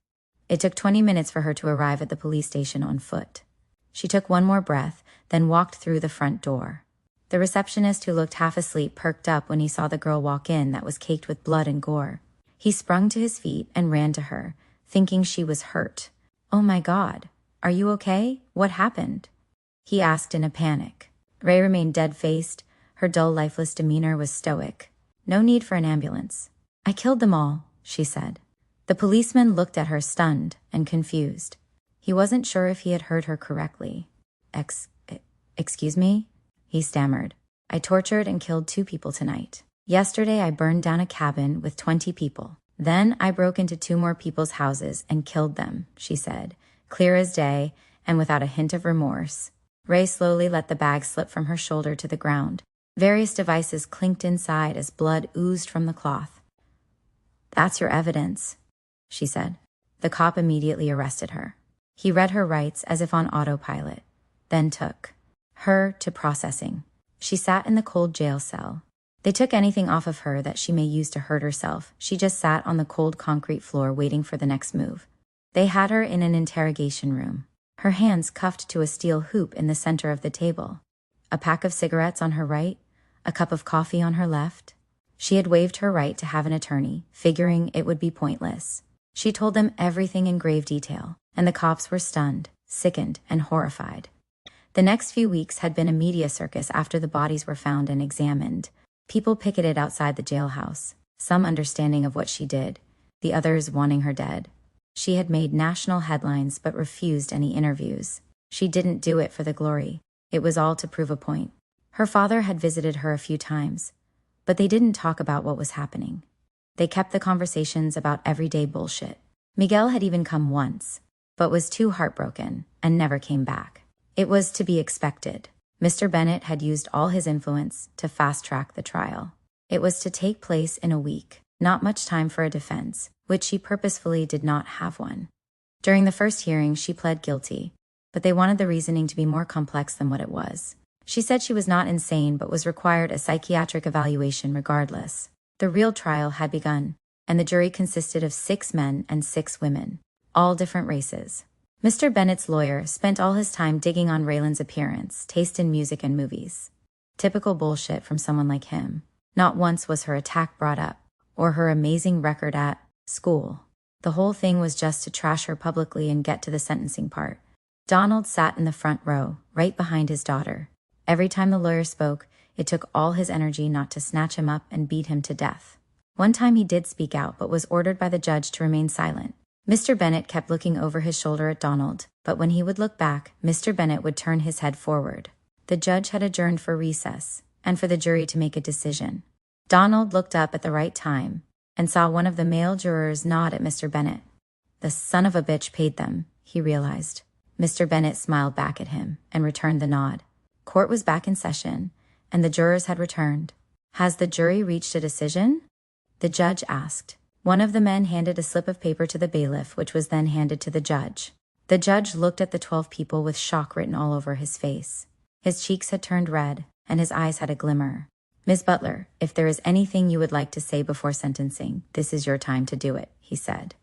It took 20 minutes for her to arrive at the police station on foot. She took one more breath, then walked through the front door. The receptionist, who looked half asleep, perked up when he saw the girl walk in that was caked with blood and gore. He sprung to his feet and ran to her, thinking she was hurt. "Oh my God, are you okay? What happened?" he asked in a panic. Ray remained dead-faced. Her dull, lifeless demeanor was stoic. "No need for an ambulance. I killed them all," she said. The policeman looked at her, stunned and confused. He wasn't sure if he had heard her correctly. Excuse me?" he stammered. "I tortured and killed 2 people tonight. Yesterday I burned down a cabin with 20 people. Then I broke into 2 more people's houses and killed them," she said, clear as day and without a hint of remorse. Ray slowly let the bag slip from her shoulder to the ground. Various devices clinked inside as blood oozed from the cloth. "That's your evidence," she said. The cop immediately arrested her. He read her rights as if on autopilot, then took her to processing. She sat in the cold jail cell. They took anything off of her that she may use to hurt herself. She just sat on the cold concrete floor waiting for the next move. They had her in an interrogation room, her hands cuffed to a steel hoop in the center of the table, a pack of cigarettes on her right, a cup of coffee on her left. She had waived her right to have an attorney, figuring it would be pointless. She told them everything in grave detail, and the cops were stunned, sickened, and horrified. The next few weeks had been a media circus after the bodies were found and examined. People picketed outside the jailhouse, some understanding of what she did, the others wanting her dead. She had made national headlines but refused any interviews. She didn't do it for the glory. It was all to prove a point. Her father had visited her a few times, but they didn't talk about what was happening. They kept the conversations about everyday bullshit. Miguel had even come once, but was too heartbroken and never came back. It was to be expected. Mr. Bennett had used all his influence to fast-track the trial. It was to take place in a week, not much time for a defense, which she purposefully did not have one. During the first hearing, she pled guilty, but they wanted the reasoning to be more complex than what it was. She said she was not insane but was required a psychiatric evaluation regardless. The real trial had begun, and the jury consisted of 6 men and 6 women, all different races. Mr. Bennett's lawyer spent all his time digging on Raylan's appearance, taste in music and movies. Typical bullshit from someone like him. Not once was her attack brought up, or her amazing record at school. The whole thing was just to trash her publicly and get to the sentencing part. Donald sat in the front row, right behind his daughter. Every time the lawyer spoke, it took all his energy not to snatch him up and beat him to death. One time he did speak out but was ordered by the judge to remain silent. Mr. Bennett kept looking over his shoulder at Donald, but when he would look back, Mr. Bennett would turn his head forward. The judge had adjourned for recess, and for the jury to make a decision. Donald looked up at the right time, and saw one of the male jurors nod at Mr. Bennett. The son of a bitch paid them, he realized. Mr. Bennett smiled back at him, and returned the nod. Court was back in session, and the jurors had returned. "Has the jury reached a decision?" the judge asked. One of the men handed a slip of paper to the bailiff, which was then handed to the judge. The judge looked at the 12 people with shock written all over his face. His cheeks had turned red, and his eyes had a glimmer. "Ms. Butler, if there is anything you would like to say before sentencing, this is your time to do it," he said.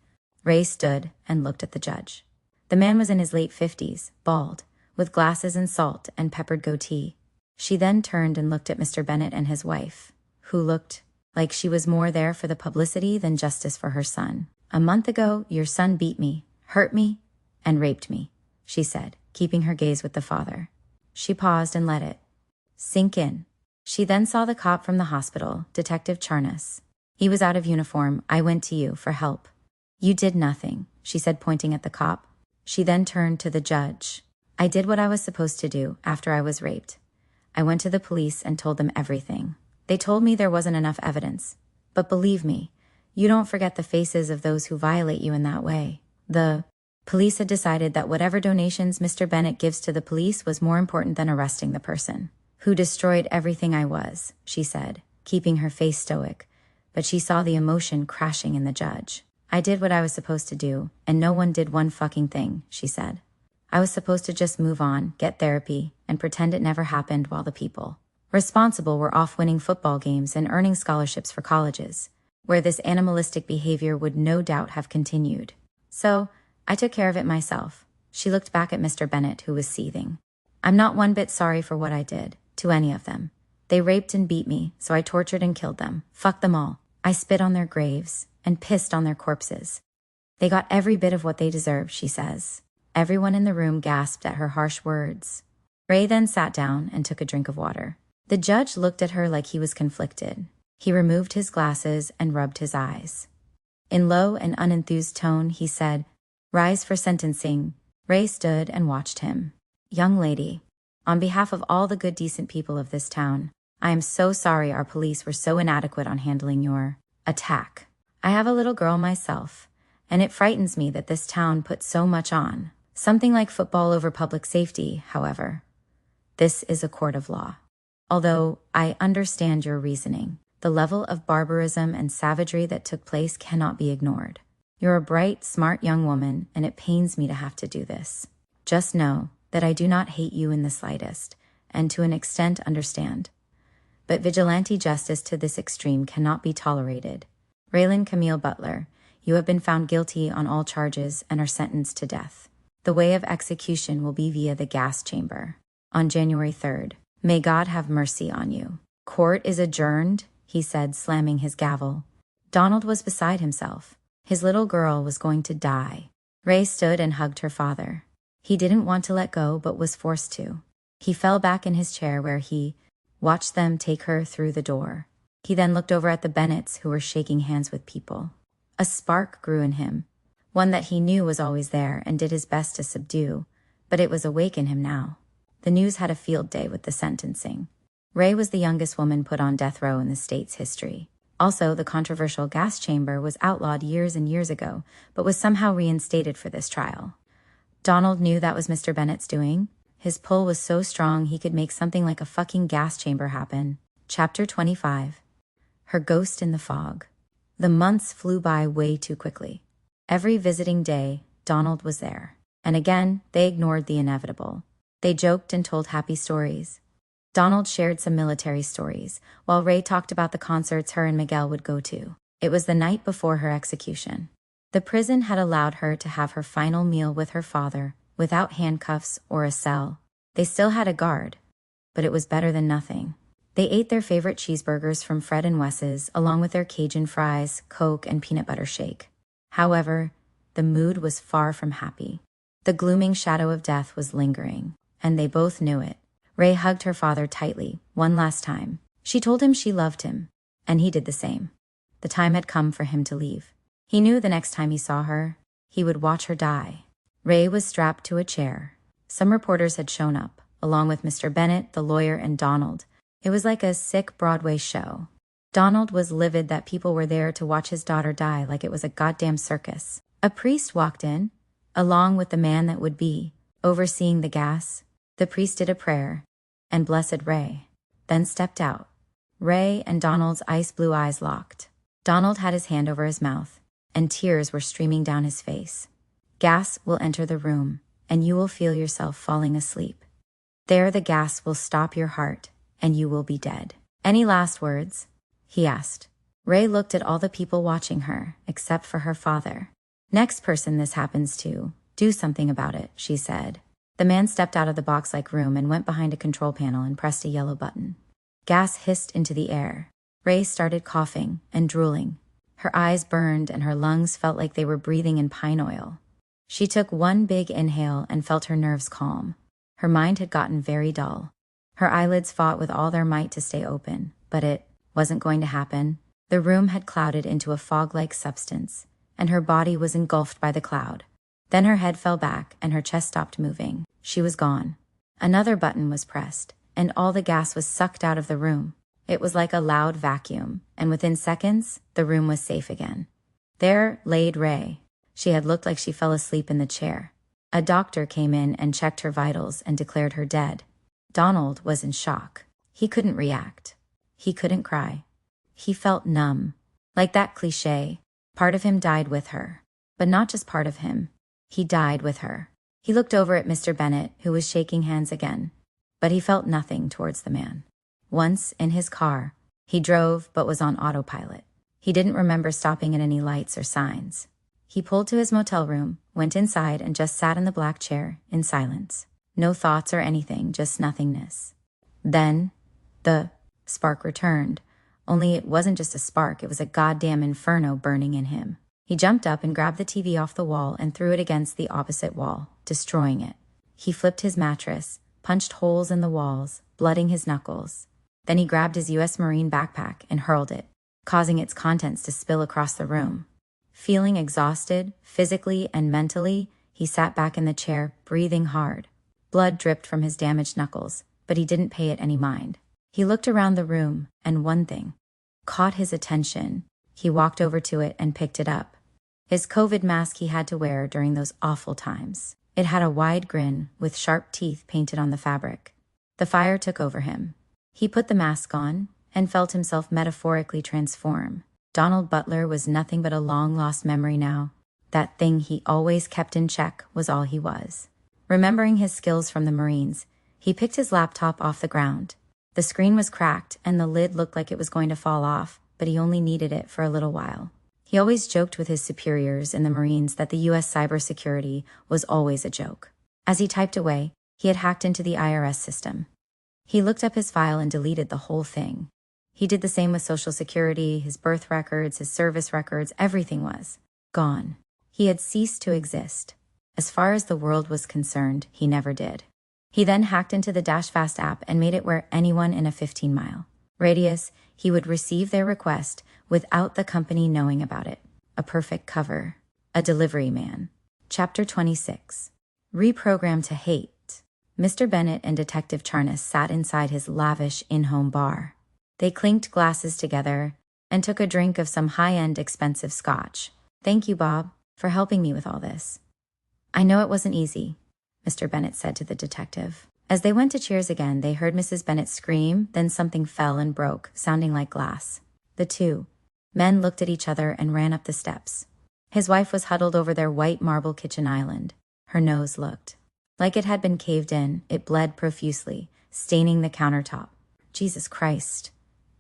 Ray stood and looked at the judge. The man was in his late 50s, bald, with glasses and salt and peppered goatee. She then turned and looked at Mr. Bennett and his wife, who looked like she was more there for the publicity than justice for her son. "A month ago, your son beat me, hurt me, and raped me," she said, keeping her gaze with the father. She paused and let it sink in. She then saw the cop from the hospital, Detective Charnas. "He was out of uniform. I went to you for help." "You did nothing," she said, pointing at the cop. She then turned to the judge. "I did what I was supposed to do after I was raped. I went to the police and told them everything. They told me there wasn't enough evidence. But believe me, you don't forget the faces of those who violate you in that way. The police had decided that whatever donations Mr. Bennett gives to the police was more important than arresting the person who destroyed everything I was," she said, keeping her face stoic. but she saw the emotion crashing in the judge. "I did what I was supposed to do, and no one did one fucking thing," she said. "I was supposed to just move on, get therapy, and pretend it never happened while the people responsible were off winning football games and earning scholarships for colleges, where this animalistic behavior would no doubt have continued. So, I took care of it myself." She looked back at Mr. Bennett, who was seething. "I'm not one bit sorry for what I did, to any of them. They raped and beat me, so I tortured and killed them. Fuck them all. I spit on their graves and pissed on their corpses. They got every bit of what they deserved," she says. Everyone in the room gasped at her harsh words. Ray then sat down and took a drink of water. The judge looked at her like he was conflicted. He removed his glasses and rubbed his eyes. In low and unenthused tone, he said, "Rise for sentencing." Ray stood and watched him. "Young lady, on behalf of all the good decent people of this town, I am so sorry our police were so inadequate on handling your attack. I have a little girl myself, and it frightens me that this town put so much on. Something like football over public safety, however. This is a court of law. Although I understand your reasoning, the level of barbarism and savagery that took place cannot be ignored. You're a bright, smart young woman, and it pains me to have to do this. Just know that I do not hate you in the slightest, and to an extent understand. But vigilante justice to this extreme cannot be tolerated. Raylan Camille Butler, you have been found guilty on all charges and are sentenced to death. The way of execution will be via the gas chamber on January 3rd. May God have mercy on you." "Court is adjourned," he said, slamming his gavel. Donald was beside himself. His little girl was going to die. Ray stood and hugged her father. He didn't want to let go, but was forced to. He fell back in his chair where he watched them take her through the door. He then looked over at the Bennetts, who were shaking hands with people. A spark grew in him, one that he knew was always there and did his best to subdue, but it was awake in him now. The news had a field day with the sentencing. Ray was the youngest woman put on death row in the state's history. Also, the controversial gas chamber was outlawed years and years ago, but was somehow reinstated for this trial. Donald knew that was Mr. Bennett's doing. His pull was so strong he could make something like a fucking gas chamber happen. Chapter 25. Her ghost in the fog. The months flew by way too quickly. Every visiting day, Donald was there. And again, they ignored the inevitable. They joked and told happy stories. Donald shared some military stories, while Ray talked about the concerts her and Miguel would go to. It was the night before her execution. The prison had allowed her to have her final meal with her father, without handcuffs or a cell. They still had a guard, but it was better than nothing. They ate their favorite cheeseburgers from Fred and Wes's, along with their Cajun fries, Coke, and peanut butter shake. However, the mood was far from happy. The glooming shadow of death was lingering, and they both knew it. Ray hugged her father tightly, one last time. She told him she loved him, and he did the same. The time had come for him to leave. He knew the next time he saw her, he would watch her die. Ray was strapped to a chair. Some reporters had shown up, along with Mr. Bennett, the lawyer, and Donald. It was like a sick Broadway show. Donald was livid that people were there to watch his daughter die like it was a goddamn circus. A priest walked in, along with the man that would be, overseeing the gas. The priest did a prayer, and blessed Ray, then stepped out. Ray and Donald's ice-blue eyes locked. Donald had his hand over his mouth, and tears were streaming down his face. Gas will enter the room, and you will feel yourself falling asleep. There the gas will stop your heart, and you will be dead. Any last words? He asked. Ray looked at all the people watching her, except for her father. Next person this happens to, do something about it, she said. The man stepped out of the box-like room and went behind a control panel and pressed a yellow button. Gas hissed into the air. Ray started coughing and drooling. Her eyes burned and her lungs felt like they were breathing in pine oil. She took one big inhale and felt her nerves calm. Her mind had gotten very dull. Her eyelids fought with all their might to stay open, but it wasn't going to happen. The room had clouded into a fog-like substance, and her body was engulfed by the cloud. Then her head fell back and her chest stopped moving. She was gone. Another button was pressed, and all the gas was sucked out of the room. It was like a loud vacuum, and within seconds, the room was safe again. There laid Ray. She had looked like she fell asleep in the chair. A doctor came in and checked her vitals and declared her dead. Donald was in shock. He couldn't react. He couldn't cry. He felt numb. Like that cliché, part of him died with her. But not just part of him. He died with her. He looked over at Mr. Bennet, who was shaking hands again. But he felt nothing towards the man. Once, in his car, he drove but was on autopilot. He didn't remember stopping at any lights or signs. He pulled to his motel room, went inside, and just sat in the black chair, in silence. No thoughts or anything, just nothingness. Then, the spark returned. Only it wasn't just a spark, it was a goddamn inferno burning in him. He jumped up and grabbed the TV off the wall and threw it against the opposite wall, destroying it. He flipped his mattress, punched holes in the walls, blooding his knuckles. Then he grabbed his U.S. Marine backpack and hurled it, causing its contents to spill across the room. Feeling exhausted, physically and mentally, he sat back in the chair, breathing hard. Blood dripped from his damaged knuckles, but he didn't pay it any mind. He looked around the room, and one thing caught his attention. He walked over to it and picked it up. His COVID mask he had to wear during those awful times. It had a wide grin with sharp teeth painted on the fabric. The fire took over him. He put the mask on and felt himself metaphorically transform. Donald Butler was nothing but a long-lost memory now. That thing he always kept in check was all he was. Remembering his skills from the Marines, he picked his laptop off the ground. The screen was cracked and the lid looked like it was going to fall off, but he only needed it for a little while. He always joked with his superiors in the Marines that the U.S. cybersecurity was always a joke. As he typed away, he had hacked into the IRS system. He looked up his file and deleted the whole thing. He did the same with Social Security, his birth records, his service records, everything was gone. He had ceased to exist. As far as the world was concerned, he never did. He then hacked into the DashFast app and made it where anyone in a 15-mile radius, he would receive their request without the company knowing about it. A perfect cover. A delivery man. Chapter 26. Reprogrammed to hate. Mr. Bennet and Detective Charnas sat inside his lavish in-home bar. They clinked glasses together and took a drink of some high-end expensive scotch. "Thank you, Bob, for helping me with all this." "I know it wasn't easy," Mr. Bennet said to the detective. As they went to cheers again, they heard Mrs. Bennet scream, then something fell and broke, sounding like glass. The two men looked at each other and ran up the steps. His wife was huddled over their white marble kitchen island. Her nose looked like it had been caved in. It bled profusely, staining the countertop. "Jesus Christ.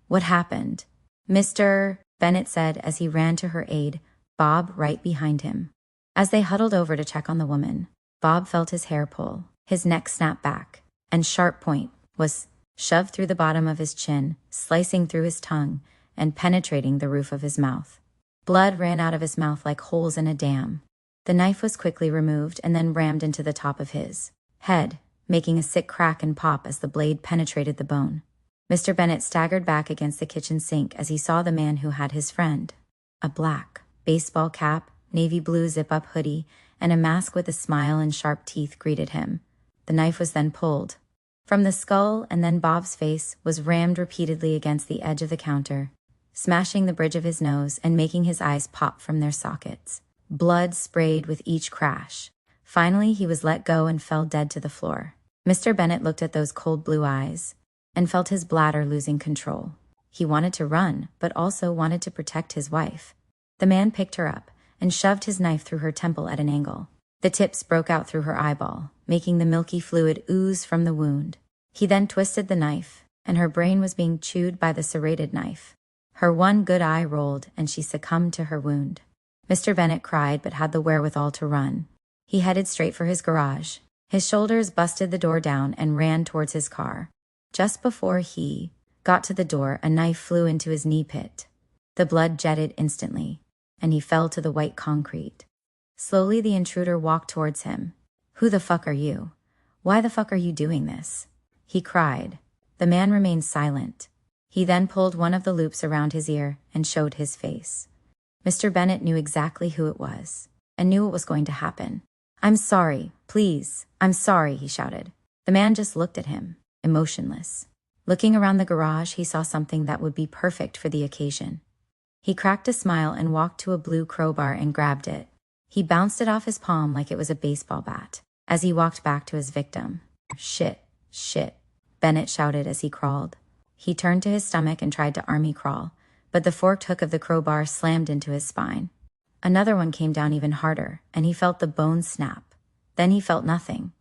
What happened?" Mr. Bennet said as he ran to her aid, Bob right behind him. As they huddled over to check on the woman, Bob felt his hair pull, his neck snap back, and sharp point was shoved through the bottom of his chin, slicing through his tongue and penetrating the roof of his mouth. Blood ran out of his mouth like holes in a dam. The knife was quickly removed and then rammed into the top of his head, making a sick crack and pop as the blade penetrated the bone. Mr. Bennet staggered back against the kitchen sink as he saw the man who had his friend. A black baseball cap, navy blue zip-up hoodie, and a mask with a smile and sharp teeth greeted him. The knife was then pulled from the skull, and then Bob's face was rammed repeatedly against the edge of the counter, smashing the bridge of his nose and making his eyes pop from their sockets. Blood sprayed with each crash. Finally, he was let go and fell dead to the floor. Mr. Bennet looked at those cold blue eyes and felt his bladder losing control. He wanted to run, but also wanted to protect his wife. The man picked her up and shoved his knife through her temple at an angle. The tips broke out through her eyeball, making the milky fluid ooze from the wound. He then twisted the knife, and her brain was being chewed by the serrated knife. Her one good eye rolled, and she succumbed to her wound. Mr. Bennet cried but had the wherewithal to run. He headed straight for his garage. His shoulders busted the door down and ran towards his car. Just before he got to the door, a knife flew into his knee pit. The blood jetted instantly, and he fell to the white concrete. Slowly, the intruder walked towards him. "Who the fuck are you? Why the fuck are you doing this?" he cried. The man remained silent. He then pulled one of the loops around his ear and showed his face. Mr. Bennet knew exactly who it was, and knew what was going to happen. "I'm sorry, please, I'm sorry," he shouted. The man just looked at him, emotionless. Looking around the garage, he saw something that would be perfect for the occasion. He cracked a smile and walked to a blue crowbar and grabbed it. He bounced it off his palm like it was a baseball bat as he walked back to his victim. "Shit, shit," Bennet shouted as he crawled. He turned to his stomach and tried to army crawl, but the forked hook of the crowbar slammed into his spine. Another one came down even harder, and he felt the bones snap. Then he felt nothing.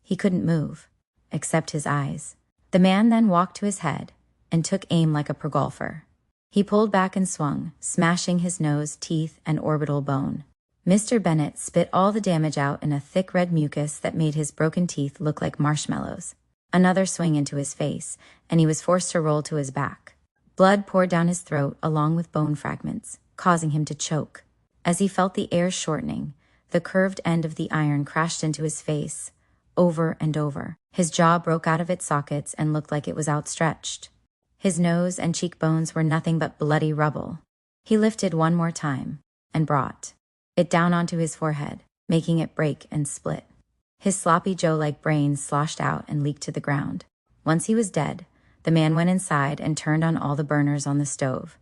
He couldn't move, except his eyes. The man then walked to his head and took aim like a pro golfer. He pulled back and swung, smashing his nose, teeth, and orbital bone. Mr. Bennett spit all the damage out in a thick red mucus that made his broken teeth look like marshmallows. Another swing into his face, and he was forced to roll to his back. Blood poured down his throat along with bone fragments, causing him to choke. As he felt the air shortening, the curved end of the iron crashed into his face, over and over. His jaw broke out of its sockets and looked like it was outstretched. His nose and cheekbones were nothing but bloody rubble. He lifted one more time and brought it down onto his forehead, making it break and split. His sloppy Joe-like brains sloshed out and leaked to the ground. Once he was dead, the man went inside and turned on all the burners on the stove.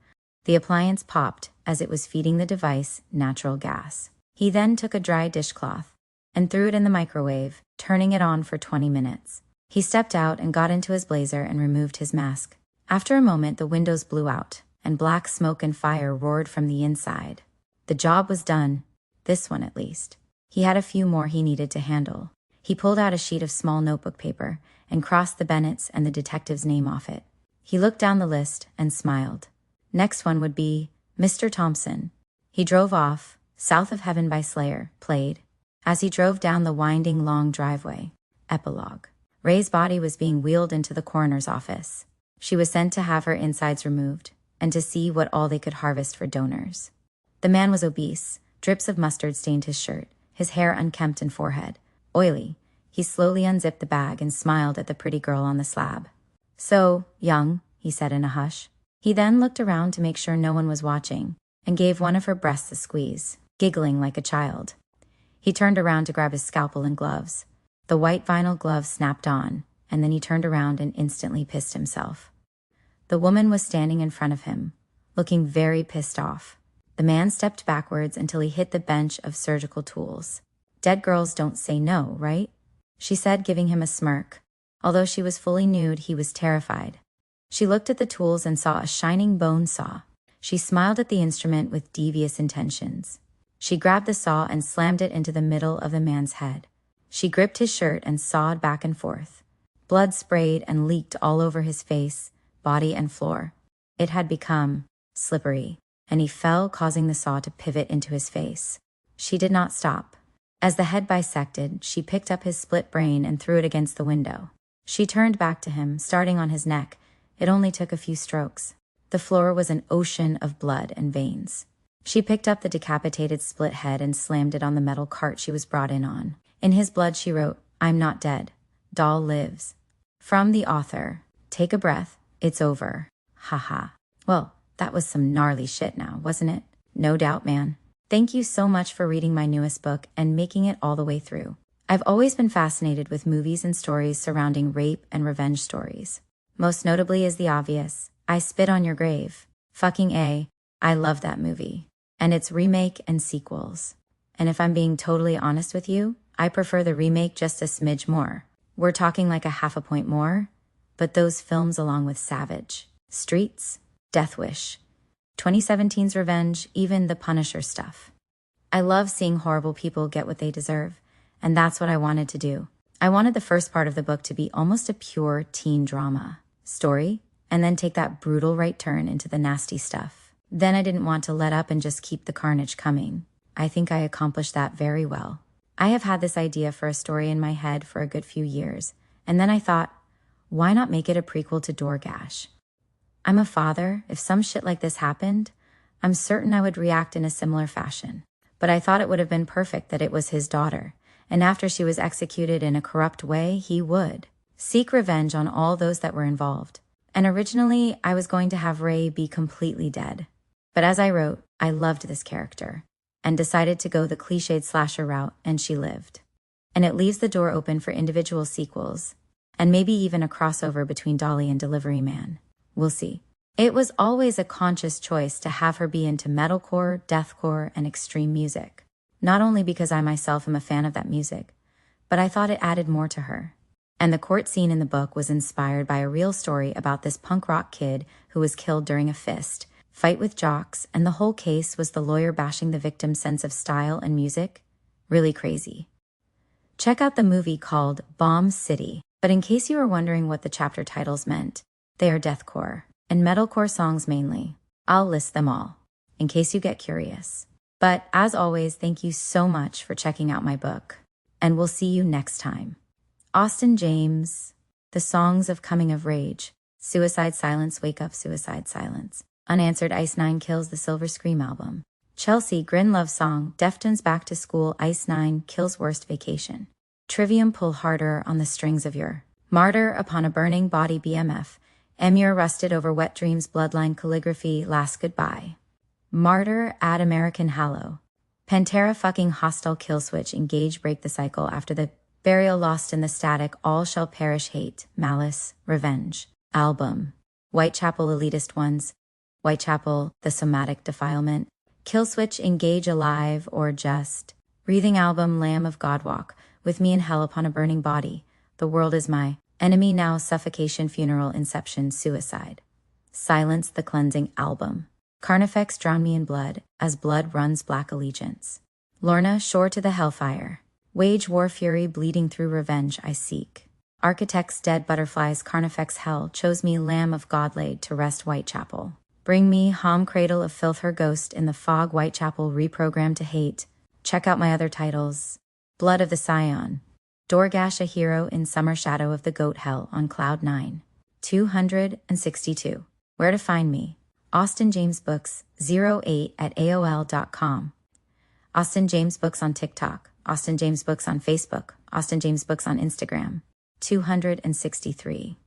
The appliance popped as it was feeding the device natural gas. He then took a dry dishcloth and threw it in the microwave, turning it on for 20 minutes. He stepped out and got into his blazer and removed his mask. After a moment, the windows blew out, and black smoke and fire roared from the inside. The job was done, this one at least. He had a few more he needed to handle. He pulled out a sheet of small notebook paper and crossed the Bennett's and the detective's name off it. He looked down the list and smiled. Next one would be Mr. Thompson. He drove off. South of Heaven by Slayer played. As he drove down the winding long driveway. Epilogue. Ray's body was being wheeled into the coroner's office. She was sent to have her insides removed and to see what all they could harvest for donors. The man was obese. Drips of mustard stained his shirt, his hair unkempt and forehead oily. He slowly unzipped the bag and smiled at the pretty girl on the slab. "So, young," he said in a hush. He then looked around to make sure no one was watching and gave one of her breasts a squeeze, giggling like a child. He turned around to grab his scalpel and gloves. The white vinyl gloves snapped on, and then he turned around and instantly pissed himself. The woman was standing in front of him, looking very pissed off. The man stepped backwards until he hit the bench of surgical tools. "Dead girls don't say no, right?" she said, giving him a smirk. Although she was fully nude, he was terrified. She looked at the tools and saw a shining bone saw. She smiled at the instrument with devious intentions. She grabbed the saw and slammed it into the middle of the man's head. She gripped his shirt and sawed back and forth. Blood sprayed and leaked all over his face, body, and floor. It had become slippery, and he fell, causing the saw to pivot into his face. She did not stop. As the head bisected, she picked up his split brain and threw it against the window. She turned back to him, starting on his neck. It only took a few strokes. The floor was an ocean of blood and veins. She picked up the decapitated split head and slammed it on the metal cart she was brought in on. In his blood she wrote, "I'm not dead. Doll lives." From the author, take a breath, it's over. Haha. Well, that was some gnarly shit now, wasn't it? No doubt, man. Thank you so much for reading my newest book and making it all the way through. I've always been fascinated with movies and stories surrounding rape and revenge stories. Most notably is the obvious, I Spit on Your Grave. Fucking A, I love that movie. And its remake and sequels. And if I'm being totally honest with you, I prefer the remake just a smidge more. We're talking like a half a point more, but those films along with Savage, Streets, Death Wish, 2017's Revenge, even the Punisher stuff. I love seeing horrible people get what they deserve, and that's what I wanted to do. I wanted the first part of the book to be almost a pure teen drama story, and then take that brutal right turn into the nasty stuff. Then I didn't want to let up and just keep the carnage coming. I think I accomplished that very well. I have had this idea for a story in my head for a good few years, and then I thought, why not make it a prequel to Gash? I'm a father. If some shit like this happened, I'm certain I would react in a similar fashion. But I thought it would have been perfect that it was his daughter, and after she was executed in a corrupt way, he would seek revenge on all those that were involved. And originally, I was going to have Ray be completely dead. But as I wrote, I loved this character, and decided to go the cliched slasher route, and she lived. And it leaves the door open for individual sequels, and maybe even a crossover between Dolly and Delivery Man. We'll see. It was always a conscious choice to have her be into metalcore, deathcore, and extreme music. Not only because I myself am a fan of that music, but I thought it added more to her. And the court scene in the book was inspired by a real story about this punk rock kid who was killed during a fight with jocks, and the whole case was the lawyer bashing the victim's sense of style and music. Really crazy. Check out the movie called Bomb City. But in case you were wondering what the chapter titles meant, they are deathcore and metalcore songs mainly. I'll list them all, in case you get curious. But as always, thank you so much for checking out my book, and we'll see you next time. Austin James, The Songs of Coming of Rage, Suicide Silence, Wake Up, Suicide Silence, Unanswered, Ice Nine Kills, the Silver Scream album, Chelsea, Grin Love Song, Deftones, Back to School, Ice Nine Kills, Worst Vacation, Trivium, Pull Harder on the Strings of Your, Martyr, Upon a Burning Body, BMF, Emure, Rusted Over Wet Dreams, Bloodline, Calligraphy, Last Goodbye, Martyr, Add American Hallow, Pantera, Fucking Hostile, Killswitch, Engage, Break the Cycle, After the Burial, Lost in the Static, All Shall Perish, Hate, Malice, Revenge, Album, Whitechapel, Elitist Ones, Whitechapel, The Somatic Defilement, Killswitch, Engage, Alive, or Just, Breathing Album, Lamb of God, Walk With Me in Hell, Upon a Burning Body, The World Is My Enemy Now, Suffocation, Funeral, Inception, Suicide, Silence, The Cleansing Album, Carnifex, Drown Me in Blood, As Blood Runs, Black Allegiance, Lorna, Shore to the Hellfire, Wage War, Fury, Bleeding Through, Revenge I Seek, Architects, Dead Butterflies, Carnifex, Hell, Chose Me, Lamb of God, Laid to Rest, Whitechapel, Bring Me, Hom, Cradle of Filth, Her Ghost in the Fog, Whitechapel, Reprogrammed to Hate. Check out my other titles, Blood of the Scion, Gash, A Hero in Summer Shadow of the Goat, Hell on Cloud 9, 262. Where to find me? Austin James Books 08@aol.com. Austin James Books on TikTok, Austin James Books on Facebook, Austin James Books on Instagram, 263.